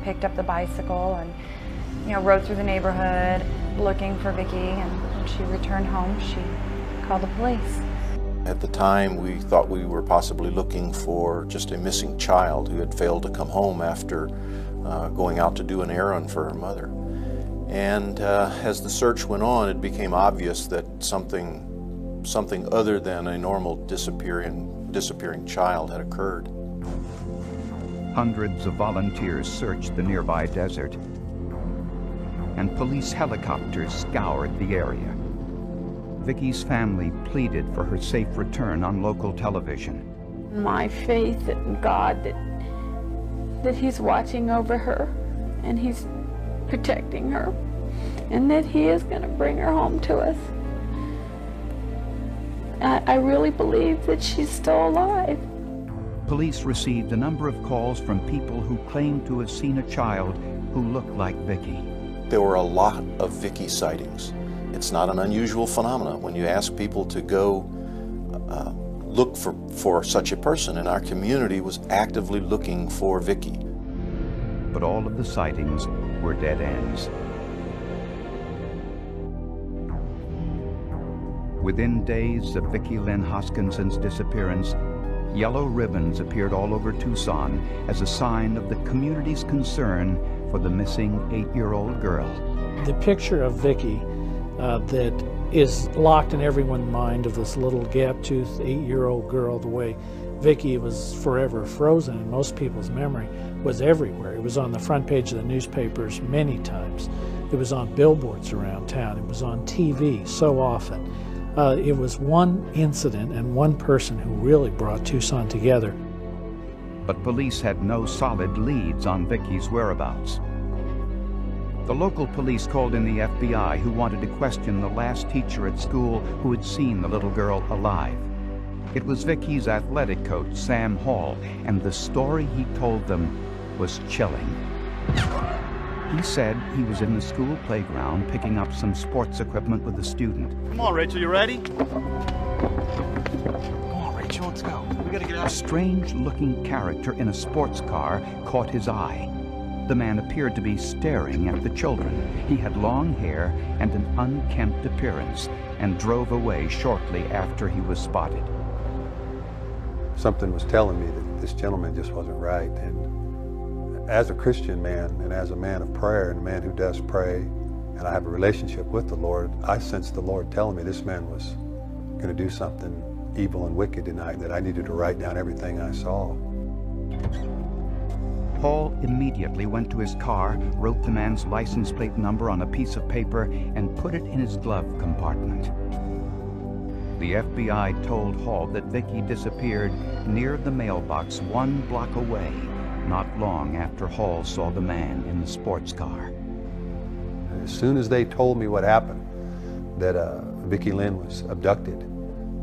Speaker 21: picked up the bicycle and, rode through the neighborhood looking for Vicki, and when she returned home, she called the police.
Speaker 14: At the time, we thought we were possibly looking for just a missing child who had failed to come home after going out to do an errand for her mother. And as the search went on, it became obvious that something other than a normal disappearing child had occurred.
Speaker 1: Hundreds of volunteers searched the nearby desert, and police helicopters scoured the area. Vicki's family pleaded for her safe return on local television.
Speaker 20: My faith in God that He's watching over her and He's protecting her and that He is going to bring her home to us. I really believe that she's still alive.
Speaker 1: Police received a number of calls from people who claimed to have seen a child who looked like Vicki.
Speaker 14: There were a lot of Vicki sightings. It's not an unusual phenomenon when you ask people to go look for such a person, and our community was actively looking for Vicki.
Speaker 1: But all of the sightings were dead ends. Within days of Vicki Lynn Hoskinson's disappearance, yellow ribbons appeared all over Tucson as a sign of the community's concern for the missing 8-year-old girl.
Speaker 25: The picture of Vicki that is locked in everyone's mind of this little gap-toothed 8-year-old girl, the way Vicki was forever frozen in most people's memory, was everywhere. It was on the front page of the newspapers many times. It was on billboards around town. It was on TV so often. It was one incident and one person who really brought Tucson together.
Speaker 1: But police had no solid leads on Vicki's whereabouts. The local police called in the FBI, who wanted to question the last teacher at school who had seen the little girl alive. It was Vicki's athletic coach, Sam Hall, and the story he told them was chilling. He said he was in the school playground picking up some sports equipment with a student.
Speaker 11: Come on, Rachel, you ready? Come on, Rachel, let's go. We gotta get out.
Speaker 1: A strange-looking character in a sports car caught his eye. The man appeared to be staring at the children. He had long hair and an unkempt appearance, and drove away shortly after he was spotted.
Speaker 26: Something was telling me that this gentleman just wasn't right,
Speaker 4: As a Christian man and as a man of prayer and a man who does pray, and I have a relationship with the Lord, I sensed the Lord telling me this man was going to do something evil and wicked tonight, that I needed to write down everything I saw.
Speaker 1: Paul immediately went to his car, wrote the man's license plate number on a piece of paper, and put it in his glove compartment. The FBI told Hall that Vicky disappeared near the mailbox 1 block away, not long after Hall saw the man in the sports car.
Speaker 4: As soon as they told me what happened, that Vicky Lynn was abducted,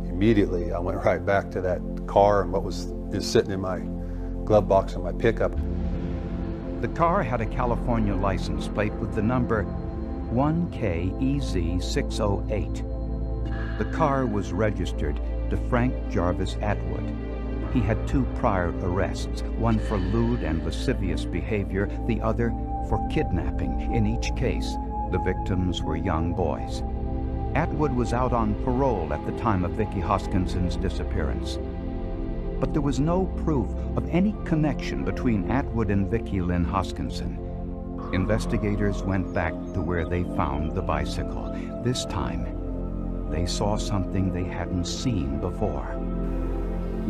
Speaker 4: immediately I went right back to that car and what was sitting in my glove box in my pickup.
Speaker 1: The car had a California license plate with the number 1KEZ608. The car was registered to Frank Jarvis Atwood. He had 2 prior arrests, one for lewd and lascivious behavior, the other for kidnapping. In each case, the victims were young boys. Atwood was out on parole at the time of Vicky Hoskinson's disappearance. But there was no proof of any connection between Atwood and Vicky Lynn Hoskinson. Investigators went back to where they found the bicycle. This time, they saw something they hadn't seen before.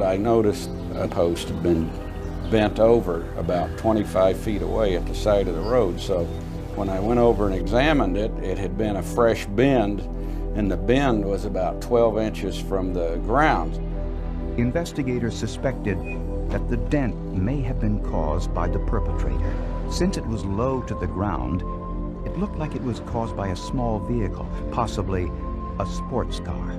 Speaker 5: I noticed a post had been bent over about 25 feet away at the side of the road. So when I went over and examined it, it had been a fresh bend, and the bend was about 12 inches from the ground.
Speaker 1: Investigators suspected that the dent may have been caused by the perpetrator. Since it was low to the ground, it looked like it was caused by a small vehicle, possibly a sports car.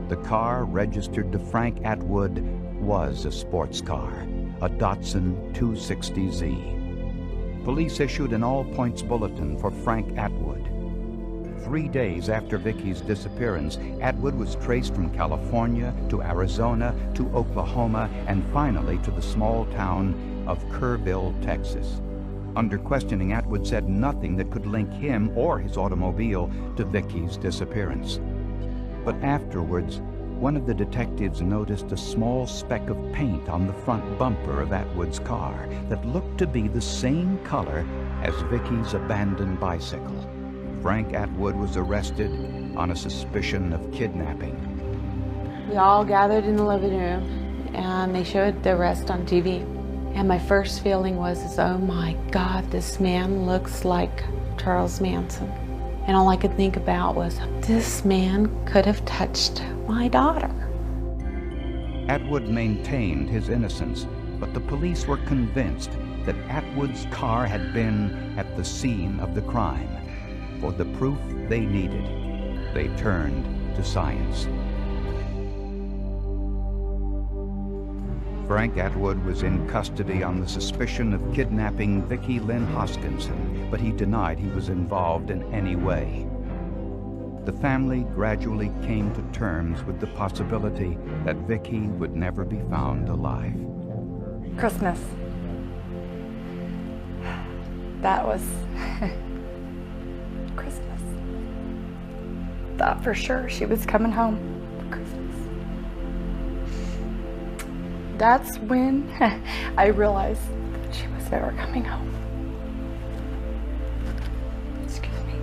Speaker 1: The car registered to Frank Atwood was a sports car, a Datsun 260Z. Police issued an all-points bulletin for Frank Atwood. 3 days after Vicky's disappearance, Atwood was traced from California to Arizona to Oklahoma and finally to the small town of Kerrville, Texas. Under questioning, Atwood said nothing that could link him or his automobile to Vicky's disappearance. But afterwards, one of the detectives noticed a small speck of paint on the front bumper of Atwood's car that looked to be the same color as Vicky's abandoned bicycle. Frank Atwood was arrested on a suspicion of kidnapping.
Speaker 20: We all gathered in the living room and they showed the arrest on TV. And my first feeling was, oh my God, this man looks like Charles Manson. And all I could think about was, this man could have touched my daughter.
Speaker 1: Atwood maintained his innocence, but the police were convinced that Atwood's car had been at the scene of the crime. For the proof they needed, they turned to science. Frank Atwood was in custody on the suspicion of kidnapping Vicky Lynn Hoskinson, but he denied he was involved in any way. The family gradually came to terms with the possibility that Vicky would never be found alive.
Speaker 21: Christmas. That was Christmas. Thought for sure she was coming home for Christmas. That's when I realized that she was never coming home. Excuse me.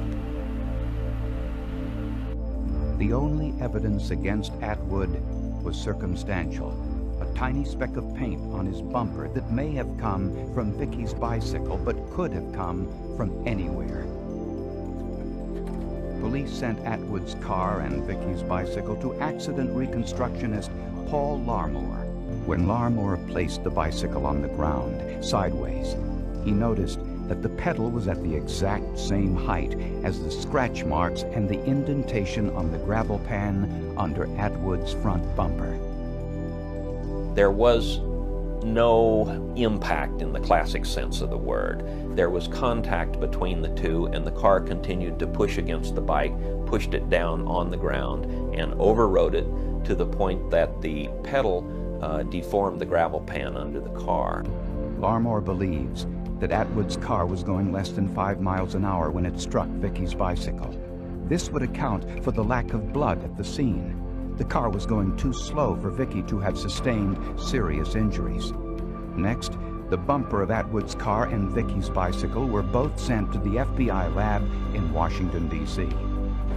Speaker 1: The only evidence against Atwood was circumstantial. A tiny speck of paint on his bumper that may have come from Vicky's bicycle, but could have come from anywhere. Police sent Atwood's car and Vicky's bicycle to accident reconstructionist Paul Larmore. When Larmore placed the bicycle on the ground, sideways, he noticed that the pedal was at the exact same height as the scratch marks and the indentation on the gravel pan under Atwood's front bumper.
Speaker 13: There was no impact in the classic sense of the word. There was contact between the two, and the car continued to push against the bike, pushed it down on the ground, and overrode it to the point that the pedal deformed the gravel pan under the car.
Speaker 1: Larmore believes that Atwood's car was going less than 5 miles an hour when it struck Vicky's bicycle. This would account for the lack of blood at the scene. The car was going too slow for Vicky to have sustained serious injuries. Next, The bumper of Atwood's car and Vicky's bicycle were both sent to the FBI lab in Washington, D.C.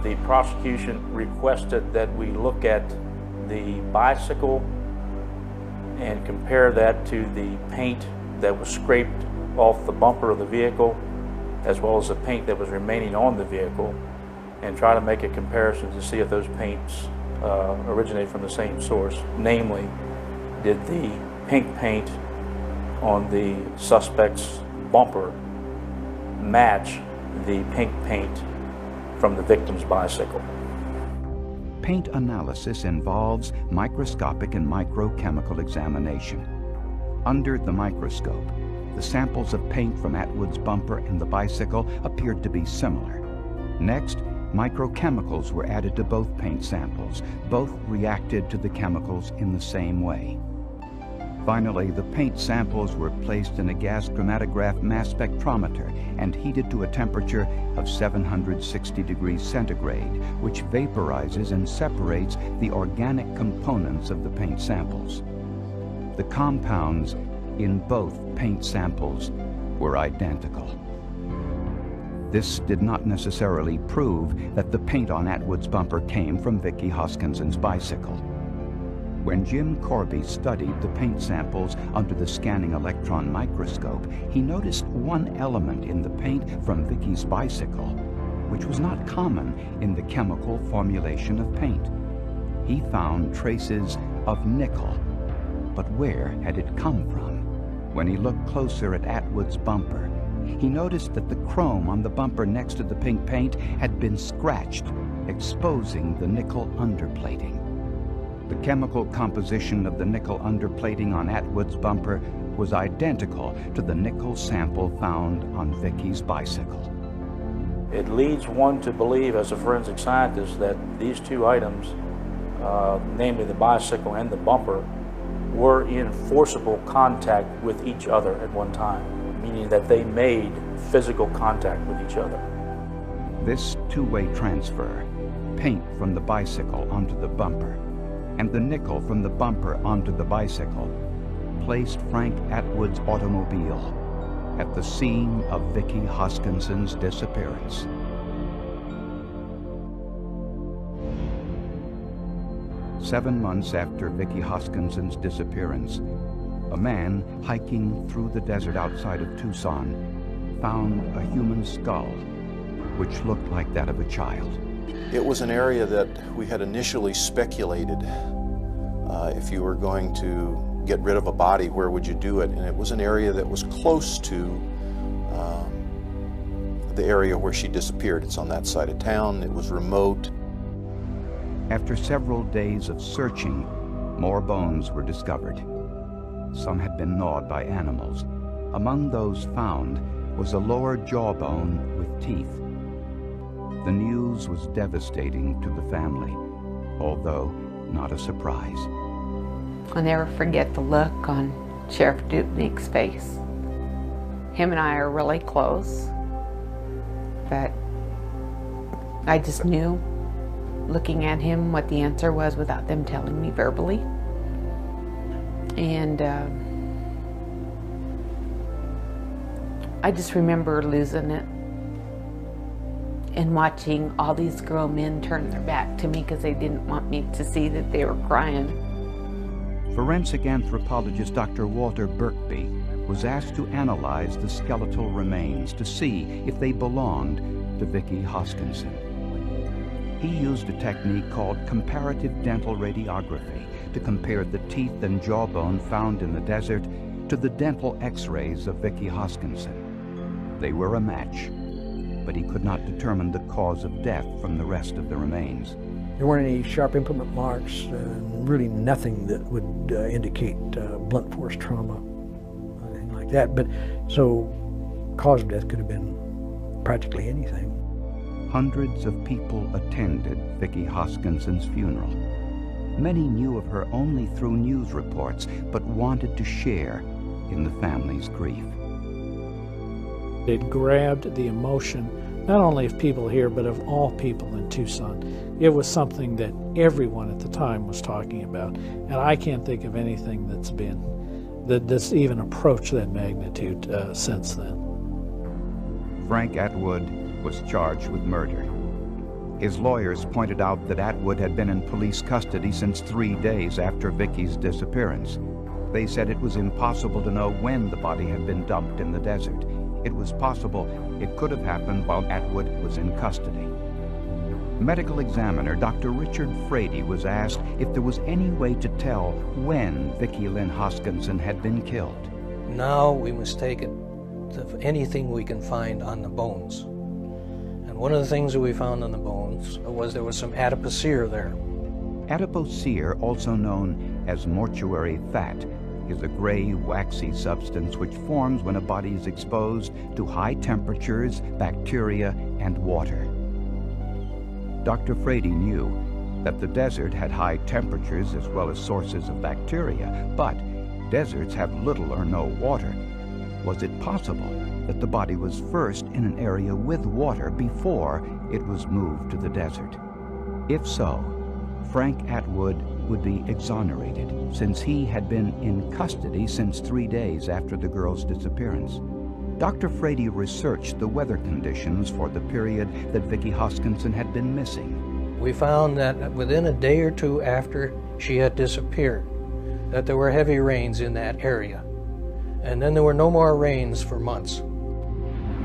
Speaker 3: The prosecution requested that we look at the bicycle and compare that to the paint that was scraped off the bumper of the vehicle, as well as the paint that was remaining on the vehicle, and try to make a comparison to see if those paints originate from the same source. Namely, did the pink paint on the suspect's bumper match the pink paint from the victim's bicycle?
Speaker 1: Paint analysis involves microscopic and microchemical examination. Under the microscope, the samples of paint from Atwood's bumper and the bicycle appeared to be similar. Next, microchemicals were added to both paint samples. Both reacted to the chemicals in the same way. Finally, the paint samples were placed in a gas chromatograph mass spectrometer and heated to a temperature of 760 degrees centigrade, which vaporizes and separates the organic components of the paint samples. The compounds in both paint samples were identical. This did not necessarily prove that the paint on Atwood's bumper came from Vicky Hoskinson's bicycle. When Jim Corby studied the paint samples under the scanning electron microscope, he noticed one element in the paint from Vicky's bicycle, which was not common in the chemical formulation of paint. He found traces of nickel, but where had it come from? When he looked closer at Atwood's bumper, he noticed that the chrome on the bumper next to the pink paint had been scratched, exposing the nickel underplating. The chemical composition of the nickel underplating on Atwood's bumper was identical to the nickel sample found on Vicky's bicycle.
Speaker 3: It leads one to believe, as a forensic scientist, that these two items, namely the bicycle and the bumper, were in forcible contact with each other at one time, meaning that they made physical contact with each other.
Speaker 1: This two-way transfer, paint from the bicycle onto the bumper, and the nickel from the bumper onto the bicycle, placed Frank Atwood's automobile at the scene of Vicky Hoskinson's disappearance. Seven months after Vicky Hoskinson's disappearance, a man hiking through the desert outside of Tucson found a human skull which looked like that of a child.
Speaker 12: It was an area that we had initially speculated if you were going to get rid of a body, where would you do it? And it was an area that was close to the area where she disappeared. It's on that side of town. It was remote.
Speaker 1: After several days of searching, more bones were discovered. Some had been gnawed by animals. Among those found was a lower jawbone with teeth. The news was devastating to the family, although not a surprise.
Speaker 20: I'll never forget the look on Sheriff Dupnick's face. Him and I are really close, but I just knew, looking at him, what the answer was without them telling me verbally. And I just remember losing it and watching all these grown men turn their back to me because they didn't want me to see that they were crying.
Speaker 1: Forensic anthropologist Dr. Walter Birkby was asked to analyze the skeletal remains to see if they belonged to Vicky Hoskinson. He used a technique called comparative dental radiography to compare the teeth and jawbone found in the desert to the dental x-rays of Vicky Hoskinson. They were a match, but he could not determine the cause of death from the rest of the remains.
Speaker 16: There weren't any sharp implement marks, really nothing that would indicate blunt force trauma, anything like that. But so, cause of death could have been practically anything.
Speaker 1: Hundreds of people attended Vicky Hoskinson's funeral. Many knew of her only through news reports, but wanted to share in the family's grief.
Speaker 25: It grabbed the emotion, not only of people here, but of all people in Tucson. It was something that everyone at the time was talking about, and I can't think of anything that's been that's even approached that magnitude since then.
Speaker 1: Frank Atwood was charged with murder. His lawyers pointed out that Atwood had been in police custody since 3 days after Vicky's disappearance. They said it was impossible to know when the body had been dumped in the desert. It was possible it could have happened while Atwood was in custody. Medical examiner Dr. Richard Frady was asked if there was any way to tell when Vicki Lynn Hoskinson had been killed.
Speaker 6: Now we must take it to anything we can find on the bones. And one of the things that we found on the bones was there was some adipocere there.
Speaker 1: Adipocere, also known as mortuary fat, is a gray, waxy substance which forms when a body is exposed to high temperatures, bacteria, and water. Dr. Frady knew that the desert had high temperatures as well as sources of bacteria, but deserts have little or no water. Was it possible that the body was first in an area with water before it was moved to the desert? If so, Frank Atwood would be exonerated, since he had been in custody since 3 days after the girl's disappearance. Dr. Frady researched the weather conditions for the period that Vicki Hoskinson had been missing.
Speaker 6: We found that within a day or two after she had disappeared, that there were heavy rains in that area. And then there were no more rains for months.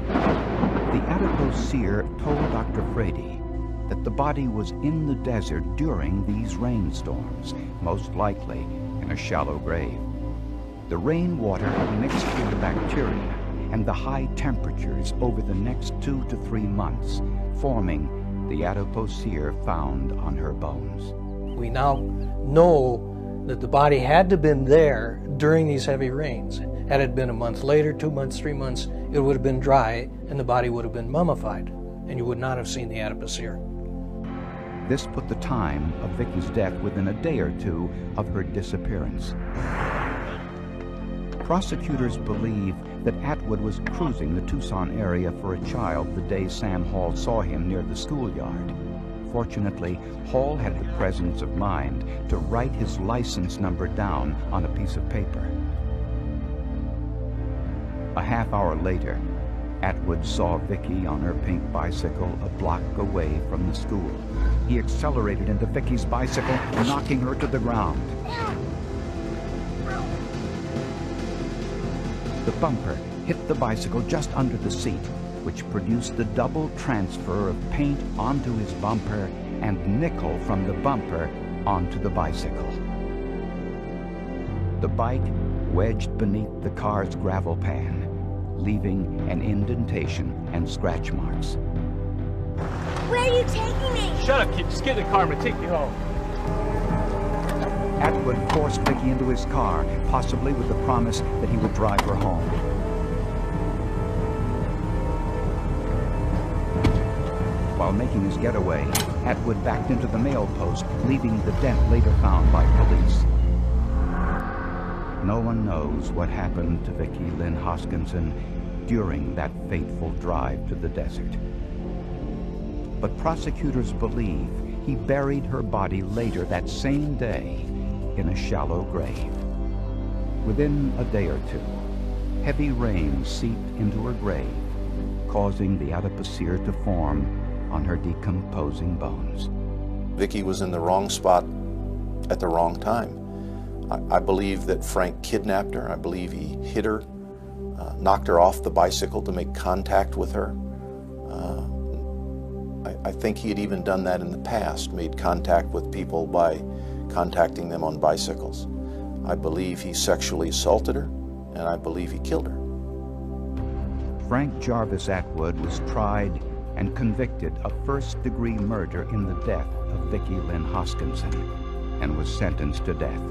Speaker 1: The adipocere told Dr. Frady that the body was in the desert during these rainstorms, most likely in a shallow grave. The rainwater mixed with the bacteria and the high temperatures over the next 2 to 3 months, forming the adipocere found on her bones.
Speaker 6: We now know that the body had to have been there during these heavy rains. Had it been a month later, 2 months, 3 months, it would have been dry and the body would have been mummified, and you would not have seen the adipocere.
Speaker 1: This put the time of Vicky's death within a day or two of her disappearance. Prosecutors believe that Atwood was cruising the Tucson area for a child the day Sam Hall saw him near the schoolyard. Fortunately, Hall had the presence of mind to write his license number down on a piece of paper. A half hour later, Atwood saw Vicki on her pink bicycle a block away from the school. He accelerated into Vicki's bicycle, knocking her to the ground. The bumper hit the bicycle just under the seat, which produced the double transfer of paint onto his bumper and nickel from the bumper onto the bicycle. The bike wedged beneath the car's gravel pan, leaving an indentation and scratch marks.
Speaker 9: Where are you taking me?
Speaker 11: Shut up, kid. Just get in the car. I'm gonna take you home.
Speaker 1: Atwood forced Vicki into his car, possibly with the promise that he would drive her home. While making his getaway, Atwood backed into the mail post, leaving the dent later found by police. No one knows what happened to Vicki Lynn Hoskinson during that fateful drive to the desert. But prosecutors believe he buried her body later that same day in a shallow grave. Within a day or two, heavy rain seeped into her grave, causing the adipocere to form on her decomposing bones.
Speaker 12: Vicki was in the wrong spot at the wrong time. I believe that Frank kidnapped her. I believe he hit her, knocked her off the bicycle to make contact with her. I think he had even done that in the past, made contact with people by contacting them on bicycles. I believe he sexually assaulted her, and I believe he killed her.
Speaker 1: Frank Jarvis Atwood was tried and convicted of first-degree murder in the death of Vicki Lynn Hoskinson and was sentenced to death.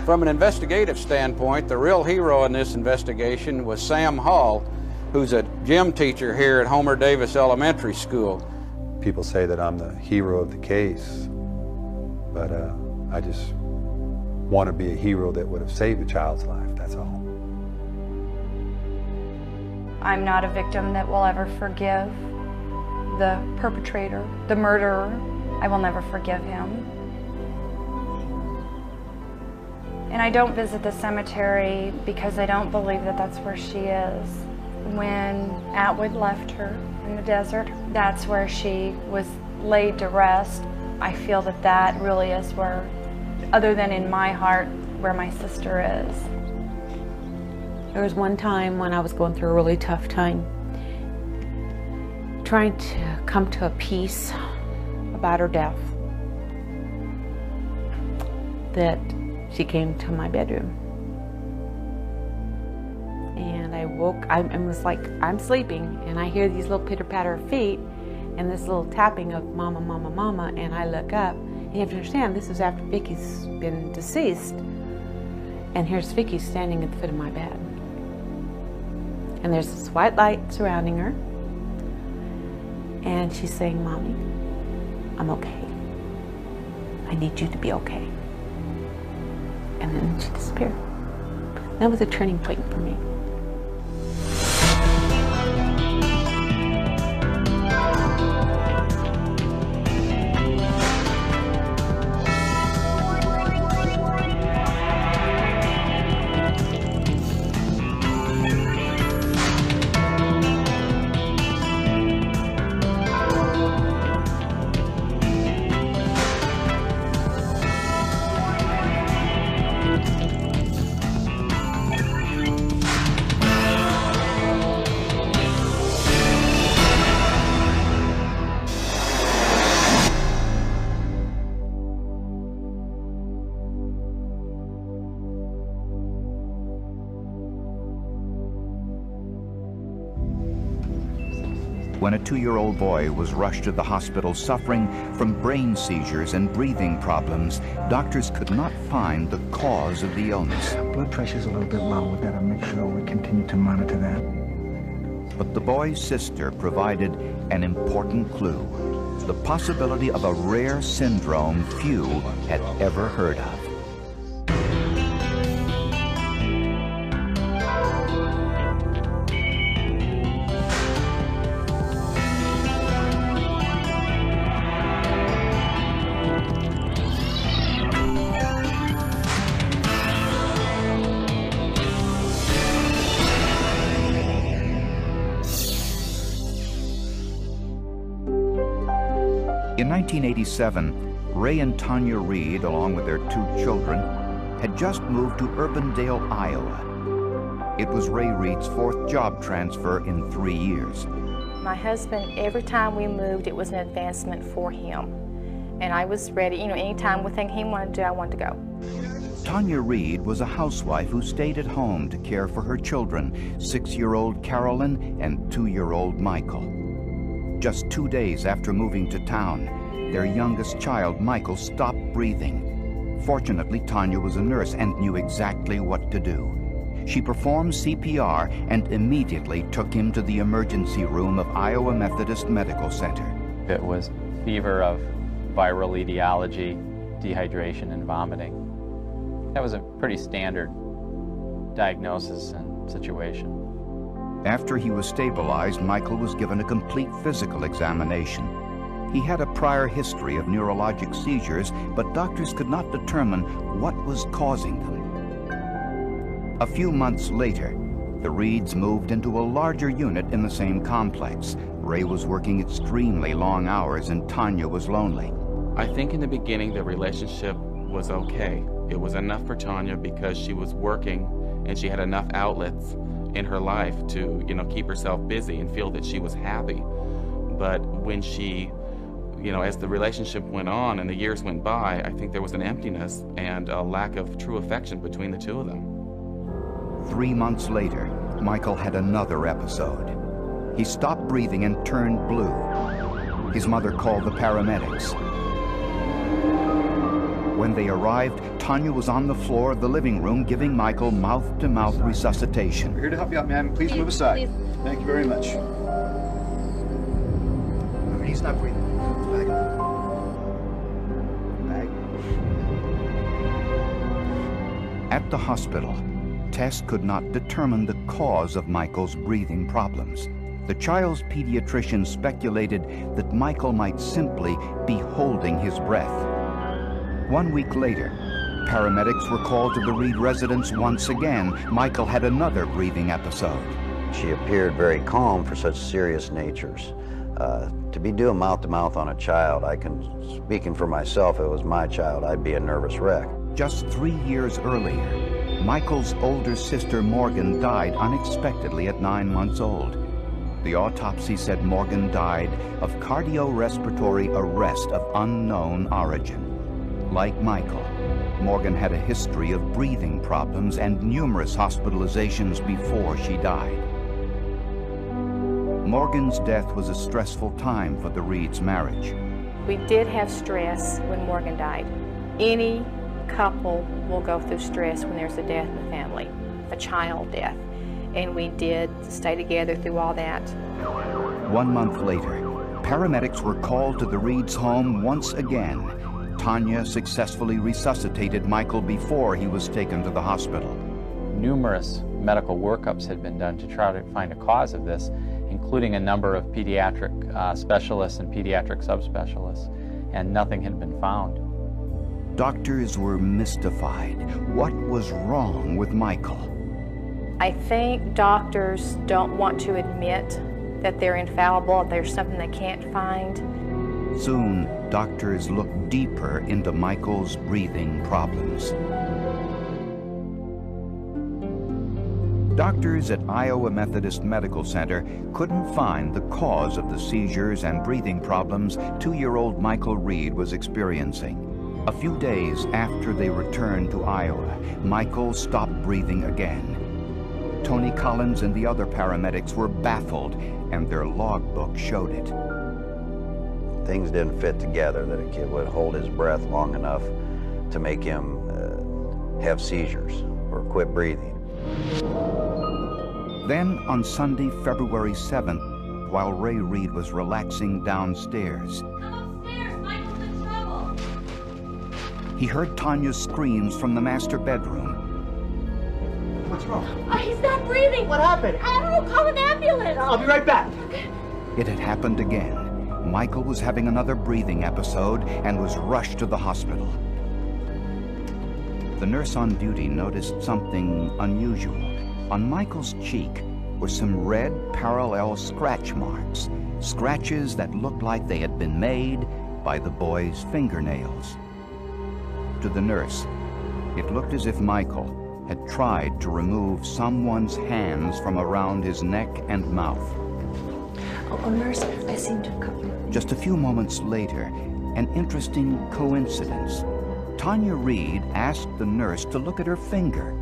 Speaker 5: From an investigative standpoint, the real hero in this investigation was Sam Hall, who's a gym teacher here at Homer Davis Elementary School.
Speaker 4: People say that I'm the hero of the case, but I just want to be a hero that would have saved a child's life, that's all.
Speaker 21: I'm not a victim that will ever forgive the perpetrator, the murderer. I will never forgive him. And I don't visit the cemetery because I don't believe that that's where she is. When Atwood left her in the desert, that's where she was laid to rest. I feel that that really is where, other than in my heart, where my sister is.
Speaker 20: There was one time when I was going through a really tough time, trying to come to a peace about her death, that she came to my bedroom. And I woke, I was like, I'm sleeping, and I hear these little pitter-patter of feet and this little tapping of mama, mama, mama, and I look up. And you have to understand, this is after Vicky's been deceased. And here's Vicky standing at the foot of my bed. And there's this white light surrounding her. And she's saying, Mommy, I'm okay. I need you to be okay. And then she disappeared. That was a turning point for me.
Speaker 1: When a 2-year-old boy was rushed to the hospital suffering from brain seizures and breathing problems, doctors could not find the cause of the illness.
Speaker 7: Blood pressure's a little bit low. We've got to make sure we continue to monitor that.
Speaker 1: But the boy's sister provided an important clue, the possibility of a rare syndrome few had ever heard of. In 1987, Ray and Tanya Reed, along with their 2 children, had just moved to Urbandale, Iowa. It was Ray Reed's 4th job transfer in 3 years.
Speaker 10: My husband, every time we moved, it was an advancement for him. And I was ready, you know, anytime one thing he wanted to do, I wanted to go.
Speaker 1: Tanya Reed was a housewife who stayed at home to care for her children, 6-year-old Carolyn and 2-year-old Michael. Just 2 days after moving to town, their youngest child, Michael, stopped breathing. Fortunately, Tanya was a nurse and knew exactly what to do. She performed CPR and immediately took him to the emergency room of Iowa Methodist Medical Center.
Speaker 17: It was fever of viral etiology, dehydration, and vomiting. That was a pretty standard diagnosis and situation.
Speaker 1: After he was stabilized, Michael was given a complete physical examination. He had a prior history of neurologic seizures, but doctors could not determine what was causing them. A few months later, the Reeds moved into a larger unit in the same complex. Ray was working extremely long hours and Tanya was lonely.
Speaker 22: I think in the beginning the relationship was okay. It was enough for Tanya because she was working and she had enough outlets in her life to, keep herself busy and feel that she was happy. But when she, as the relationship went on and the years went by, I think there was an emptiness and a lack of true affection between the 2 of them.
Speaker 1: 3 months later, Michael had another episode. He stopped breathing and turned blue. His mother called the paramedics. When they arrived, Tanya was on the floor of the living room giving Michael mouth-to-mouth resuscitation.
Speaker 23: We're here to help you out, ma'am. Please move aside. Thank you very much. He's not breathing.
Speaker 1: At the hospital, tests could not determine the cause of Michael's breathing problems. The child's pediatrician speculated that Michael might simply be holding his breath. 1 week later, paramedics were called to the Reed residence once again. Michael had another breathing episode.
Speaker 8: She appeared very calm for such serious natures. To be doing mouth-to-mouth on a child, speaking for myself, if it was my child, I'd be a nervous wreck.
Speaker 1: Just 3 years earlier, Michael's older sister Morgan died unexpectedly at 9 months old. The autopsy said Morgan died of cardiorespiratory arrest of unknown origin. Like Michael, Morgan had a history of breathing problems and numerous hospitalizations before she died. Morgan's death was a stressful time for the Reeds' marriage.
Speaker 10: We did have stress when Morgan died. Any couple will go through stress when there's a death in the family, a child death. And we did stay together through all that.
Speaker 1: 1 month later, paramedics were called to the Reeds' home once again. Tanya successfully resuscitated Michael before he was taken to the hospital.
Speaker 17: Numerous medical workups had been done to try to find a cause of this, including a number of pediatric specialists and pediatric subspecialists, and nothing had been found.
Speaker 1: Doctors were mystified. What was wrong with Michael?
Speaker 10: I think doctors don't want to admit that they're infallible, if there's something they can't find.
Speaker 1: Soon, doctors looked deeper into Michael's breathing problems. Doctors at Iowa Methodist Medical Center couldn't find the cause of the seizures and breathing problems 2-year-old Michael Reed was experiencing. A few days after they returned to Iowa, Michael stopped breathing again. Tony Collins and the other paramedics were baffled, and their logbook showed it.
Speaker 8: Things didn't fit together, that a kid would hold his breath long enough to make him have seizures or quit breathing.
Speaker 1: Then on Sunday, February 7th, while Ray Reed was relaxing downstairs,
Speaker 9: Michael's in trouble.
Speaker 1: he heard Tanya's screams from the master bedroom.
Speaker 9: What's wrong? He's not breathing. What happened? I don't know. Call an ambulance. I'll be right back.
Speaker 1: It had happened again. Michael was having another breathing episode and was rushed to the hospital. The nurse on duty noticed something unusual. On Michael's cheek were some red parallel scratch marks, scratches that looked like they had been made by the boy's fingernails. To the nurse, it looked as if Michael had tried to remove someone's hands from around his neck and mouth.
Speaker 15: Oh, nurse, I seem to come.
Speaker 1: Just a few moments later, an interesting coincidence. Tanya Reed asked the nurse to look at her finger.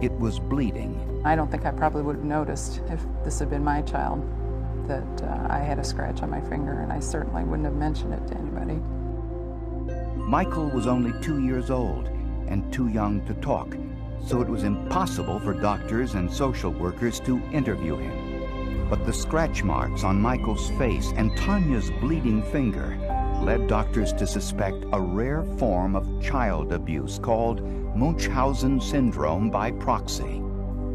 Speaker 1: It was bleeding.
Speaker 18: I don't think I probably would have noticed if this had been my child that I had a scratch on my finger, and I certainly wouldn't have mentioned it to anybody.
Speaker 1: Michael was only 2 years old and too young to talk, so it was impossible for doctors and social workers to interview him. But the scratch marks on Michael's face and Tanya's bleeding finger led doctors to suspect a rare form of child abuse called Munchausen syndrome by proxy.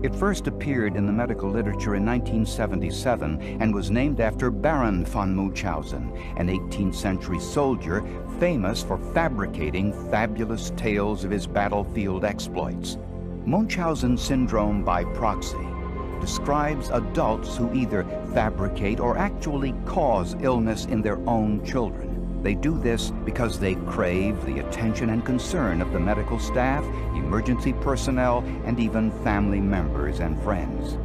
Speaker 1: It first appeared in the medical literature in 1977 and was named after Baron von Munchausen, an 18th century soldier famous for fabricating fabulous tales of his battlefield exploits. Munchausen syndrome by proxy describes adults who either fabricate or actually cause illness in their own children. They do this because they crave the attention and concern of the medical staff, emergency personnel, and even family members and friends.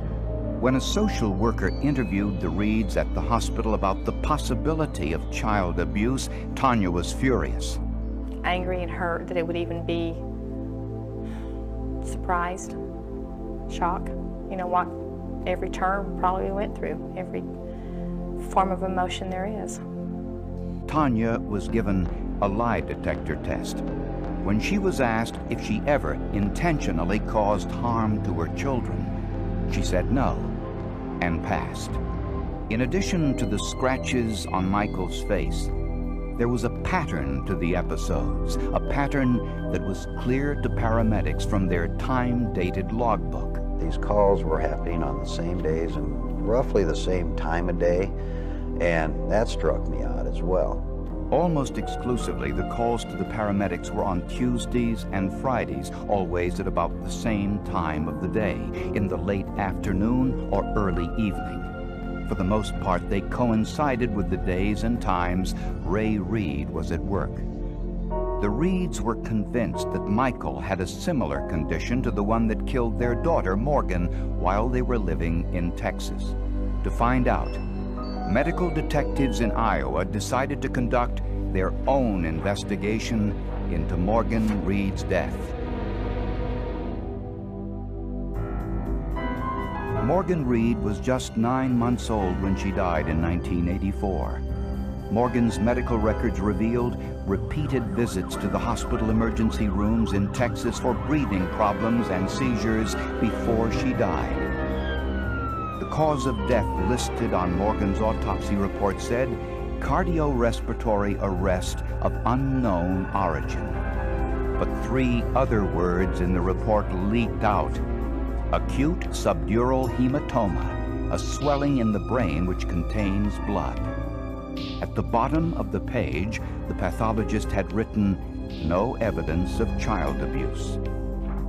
Speaker 1: When a social worker interviewed the Reeds at the hospital about the possibility of child abuse, Tanya was furious.
Speaker 10: Angry and hurt that it would even be surprised, shock. You know, what every term probably went through, every form of emotion there is.
Speaker 1: Tanya was given a lie detector test. When she was asked if she ever intentionally caused harm to her children, she said no and passed. In addition to the scratches on Michael's face, there was a pattern to the episodes, a pattern that was clear to paramedics from their time-dated logbook.
Speaker 8: These calls were happening on the same days and roughly the same time of day, and that struck me odd as well.
Speaker 1: Almost exclusively, the calls to the paramedics were on Tuesdays and Fridays, always at about the same time of the day, in the late afternoon or early evening. For the most part, they coincided with the days and times Ray Reed was at work. The Reeds were convinced that Michael had a similar condition to the one that killed their daughter, Morgan, while they were living in Texas. To find out, medical detectives in Iowa decided to conduct their own investigation into Morgan Reed's death. Morgan Reed was just 9 months old when she died in 1984. Morgan's medical records revealed repeated visits to the hospital emergency rooms in Texas for breathing problems and seizures before she died. The cause of death listed on Morgan's autopsy report said cardiorespiratory arrest of unknown origin. But 3 other words in the report leaked out: acute subdural hematoma, a swelling in the brain which contains blood. At the bottom of the page, the pathologist had written, "No evidence of child abuse."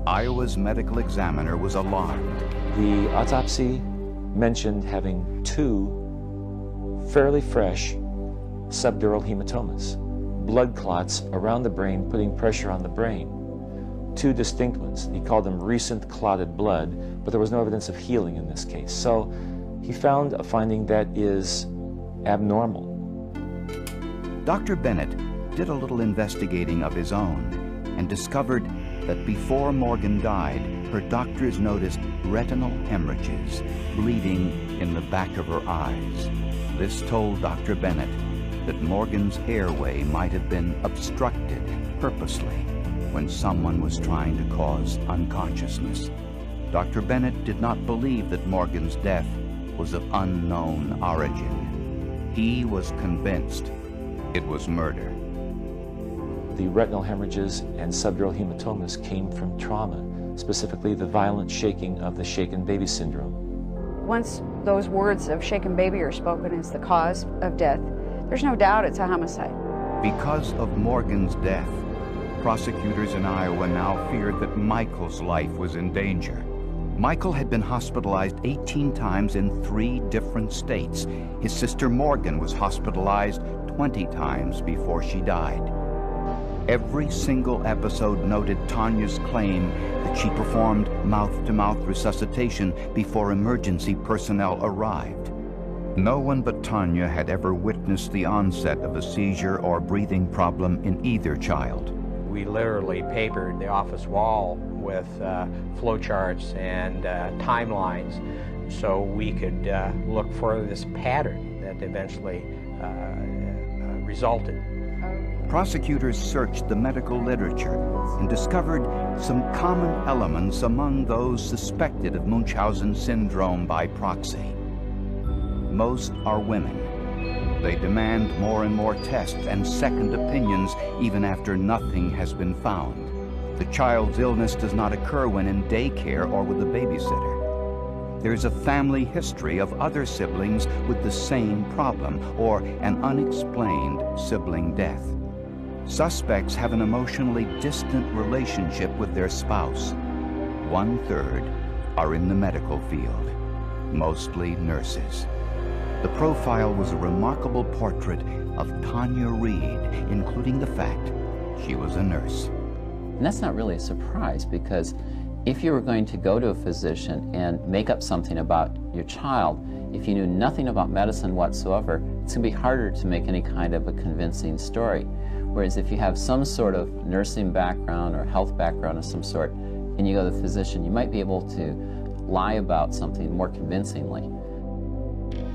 Speaker 1: Iowa's medical examiner was alarmed.
Speaker 2: The autopsy mentioned having 2 fairly fresh subdural hematomas, blood clots around the brain putting pressure on the brain. 2 distinct ones. He called them recent clotted blood, but there was no evidence of healing in this case. So he found a finding that is abnormal.
Speaker 1: Dr. Bennett did a little investigating of his own and discovered that before Morgan died, her doctors noticed retinal hemorrhages, bleeding in the back of her eyes. This told Dr. Bennett that Morgan's airway might have been obstructed purposely when someone was trying to cause unconsciousness. Dr. Bennett did not believe that Morgan's death was of unknown origin. He was convinced it was murder.
Speaker 2: The retinal hemorrhages and subdural hematomas came from trauma, specifically the violent shaking of the shaken baby syndrome.
Speaker 13: Once those words of shaken baby are spoken as the cause of death, there's no doubt it's a homicide.
Speaker 1: Because of Morgan's death, prosecutors in Iowa now feared that Michael's life was in danger. Michael had been hospitalized 18 times in 3 different states. His sister Morgan was hospitalized 20 times before she died. Every single episode noted Tanya's claim that she performed mouth-to-mouth resuscitation before emergency personnel arrived. No one but Tanya had ever witnessed the onset of a seizure or breathing problem in either child.
Speaker 14: We literally papered the office wall with flowcharts and timelines so we could look for this pattern that eventually resulted.
Speaker 1: Prosecutors searched the medical literature and discovered some common elements among those suspected of Munchausen syndrome by proxy. Most are women. They demand more and more tests and second opinions even after nothing has been found. The child's illness does not occur when in daycare or with a babysitter. There is a family history of other siblings with the same problem or an unexplained sibling death. Suspects have an emotionally distant relationship with their spouse. 1/3 are in the medical field, mostly nurses. The profile was a remarkable portrait of Tanya Reed, including the fact she was a nurse.
Speaker 19: And that's not really a surprise, because if you were going to go to a physician and make up something about your child, if you knew nothing about medicine whatsoever, it's going to be harder to make any kind of a convincing story. Whereas if you have some sort of nursing background or health background of some sort, and you go to the physician, you might be able to lie about something more convincingly.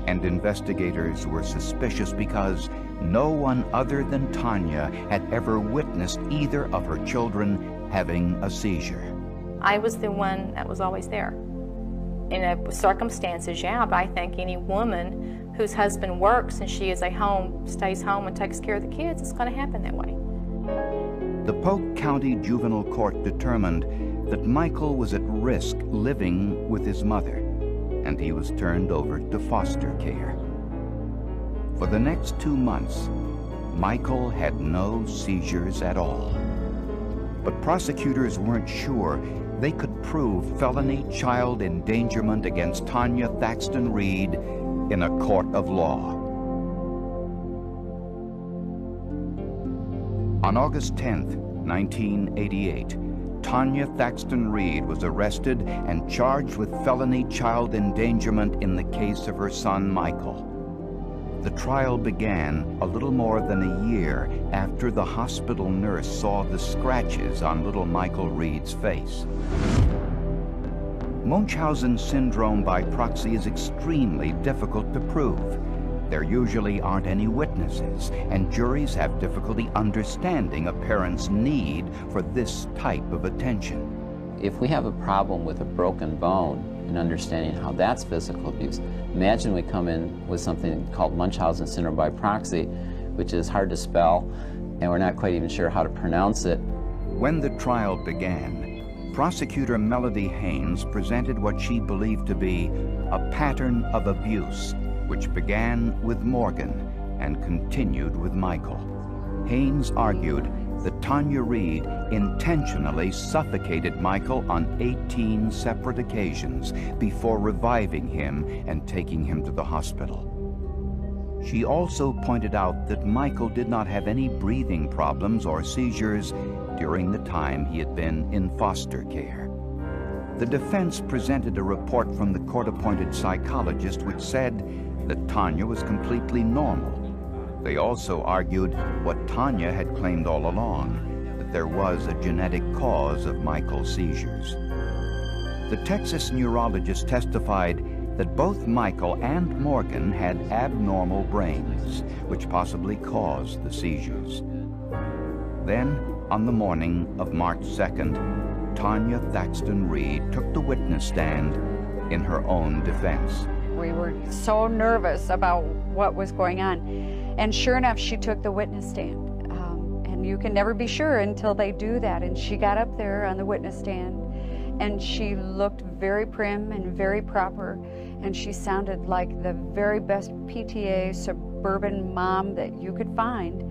Speaker 1: And investigators were suspicious because no one other than Tanya had ever witnessed either of her children having a seizure.
Speaker 10: I was the one that was always there. In circumstances, yeah, but I think any woman whose husband works and she is stays home and takes care of the kids, it's going to happen that way.
Speaker 1: The Polk County Juvenile Court determined that Michael was at risk living with his mother, and he was turned over to foster care. For the next 2 months, Michael had no seizures at all. But prosecutors weren't sure they could prove felony child endangerment against Tanya Thaxton Reed in a court of law. On August 10th, 1988, Tanya Thaxton Reed was arrested and charged with felony child endangerment in the case of her son, Michael. The trial began a little more than a year after the hospital nurse saw the scratches on little Michael Reed's face. Munchausen syndrome by proxy is extremely difficult to prove. There usually aren't any witnesses, and juries have difficulty understanding a parent's need for this type of attention.
Speaker 19: If we have a problem with a broken bone and understanding how that's physical abuse, imagine we come in with something called Munchausen syndrome by proxy, which is hard to spell, and we're not quite even sure how to pronounce it.
Speaker 1: When the trial began, prosecutor Melody Haynes presented what she believed to be a pattern of abuse, which began with Morgan and continued with Michael. Haynes argued that Tanya Reed intentionally suffocated Michael on 18 separate occasions before reviving him and taking him to the hospital. She also pointed out that Michael did not have any breathing problems or seizures during the time he had been in foster care. The defense presented a report from the court-appointed psychologist which said that Tanya was completely normal. They also argued what Tanya had claimed all along, that there was a genetic cause of Michael's seizures. The Texas neurologist testified that both Michael and Morgan had abnormal brains, which possibly caused the seizures. Then, on the morning of March 2nd, Tanya Thaxton Reed took the witness stand in her own defense.
Speaker 13: We were so nervous about what was going on. And sure enough, she took the witness stand. And you can never be sure until they do that. And she got up there on the witness stand, and she looked very prim and very proper. And she sounded like the very best PTA suburban mom that you could find.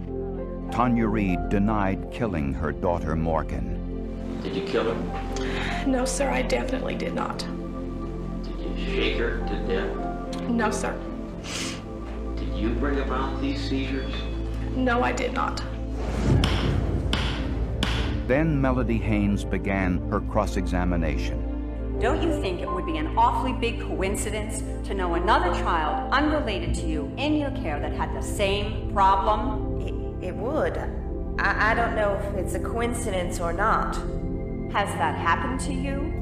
Speaker 1: Tanya Reed denied killing her daughter Morgan.
Speaker 19: Did you kill her?
Speaker 3: No, sir, I definitely did not.
Speaker 19: Did you shake her to death?
Speaker 3: No, sir.
Speaker 19: Did you bring about these seizures?
Speaker 3: No, I did not.
Speaker 1: Then Melody Haynes began her cross-examination.
Speaker 6: Don't you think it would be an awfully big coincidence to know another child unrelated to you in your care that had the same problem?
Speaker 16: It would. I don't know if it's a coincidence or not.
Speaker 6: Has that happened to you?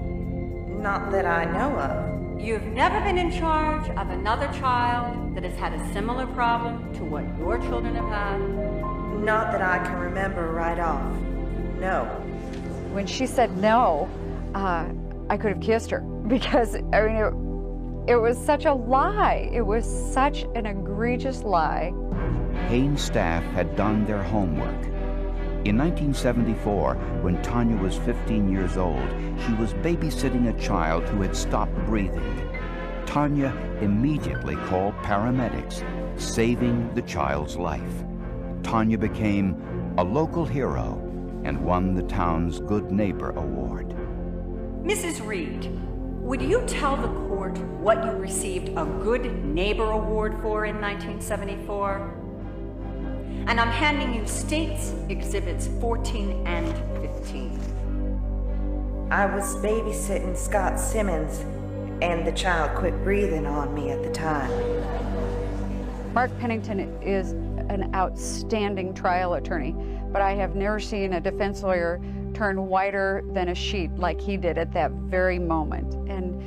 Speaker 16: Not that I know of.
Speaker 6: You've never been in charge of another child that has had a similar problem to what your children have had?
Speaker 16: Not that I can remember right off. No.
Speaker 13: When she said no, I could have kissed her, because, I mean, it was such a lie. It was such an egregious lie.
Speaker 1: Haynes' staff had done their homework. In 1974, when Tanya was 15 years old, she was babysitting a child who had stopped breathing. Tanya immediately called paramedics, saving the child's life. Tanya became a local hero and won the town's Good Neighbor Award.
Speaker 6: Mrs. Reed, would you tell the court what you received a Good Neighbor Award for in 1974? And I'm handing you States Exhibits 14 and 15.
Speaker 16: I was babysitting Scott Simmons, and the child quit breathing on me at the time.
Speaker 13: Mark Pennington is an outstanding trial attorney, but I have never seen a defense lawyer turn whiter than a sheet like he did at that very moment. And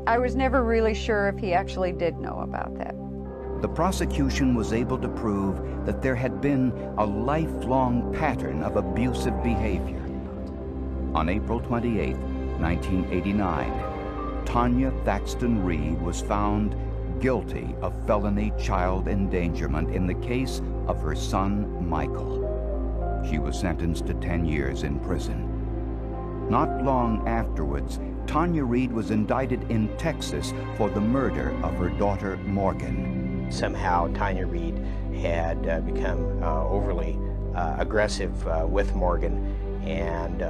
Speaker 13: I was never really sure if he actually did know about that.
Speaker 1: The prosecution was able to prove that there had been a lifelong pattern of abusive behavior. On April 28, 1989, Tanya Thaxton Reed was found guilty of felony child endangerment in the case of her son, Michael. She was sentenced to 10 years in prison. Not long afterwards, Tanya Reed was indicted in Texas for the murder of her daughter, Morgan.
Speaker 14: Somehow Tanya Reed had become overly aggressive with Morgan, and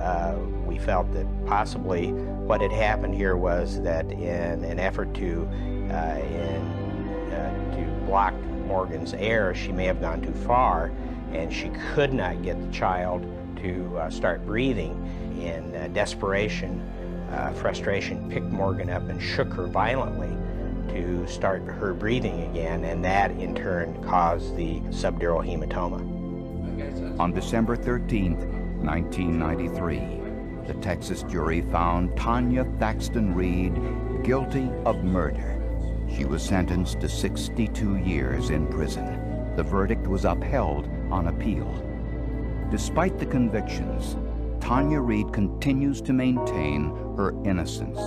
Speaker 14: we felt that possibly what had happened here was that in an effort to block Morgan's heir, she may have gone too far, and she could not get the child to start breathing. In desperation, frustration, picked Morgan up and shook her violently to start her breathing again, and that in turn caused the subdural hematoma.
Speaker 1: On December 13th, 1993, the Texas jury found Tanya Thaxton Reed guilty of murder. She was sentenced to 62 years in prison. The verdict was upheld on appeal. Despite the convictions, Tanya Reed continues to maintain her innocence.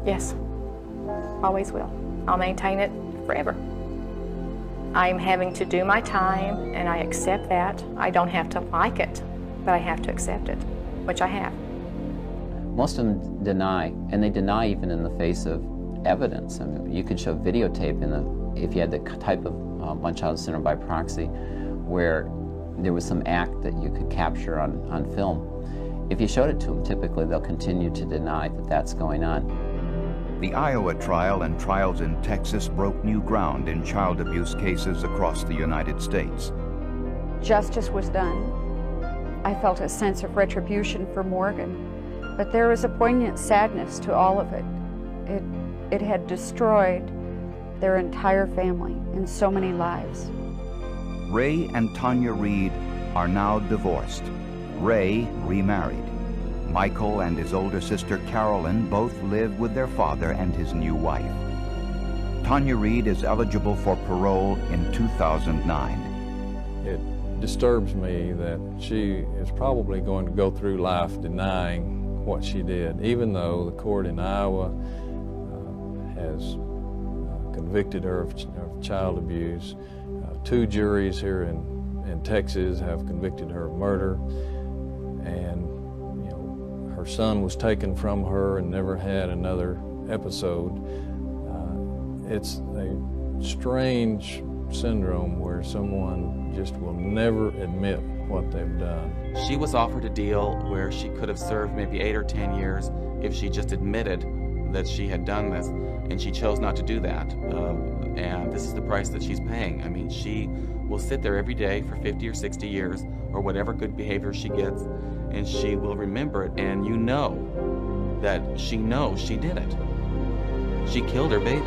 Speaker 10: Yes, always will. I'll maintain it forever. I'm having to do my time, and I accept that. I don't have to like it, but I have to accept it, which I have.
Speaker 19: Most of them deny, and they deny even in the face of evidence. I mean, you could show videotape if you had the type of one-child syndrome by proxy, where there was some act that you could capture on film. If you showed it to them, typically they'll continue to deny that that's going on.
Speaker 1: The Iowa trial and trials in Texas broke new ground in child abuse cases across the United States.
Speaker 13: Justice was done. I felt a sense of retribution for Morgan, but there was a poignant sadness to all of it. It had destroyed their entire family and so many lives.
Speaker 1: Ray and Tanya Reed are now divorced. Ray remarried. Michael and his older sister Carolyn both live with their father and his new wife. Tanya Reed is eligible for parole in 2009.
Speaker 5: It disturbs me that she is probably going to go through life denying what she did, even though the court in Iowa has convicted her of child abuse. Two juries here in Texas have convicted her of murder, and her son was taken from her and never had another episode. It's a strange syndrome where someone just will never admit what they've done.
Speaker 22: She was offered a deal where she could have served maybe 8 or 10 years if she just admitted that she had done this, and she chose not to do that. And this is the price that she's paying. I mean, she will sit there every day for 50 or 60 years, or whatever good behavior she gets, and she will remember it, and you know that she knows she did it. She killed her baby.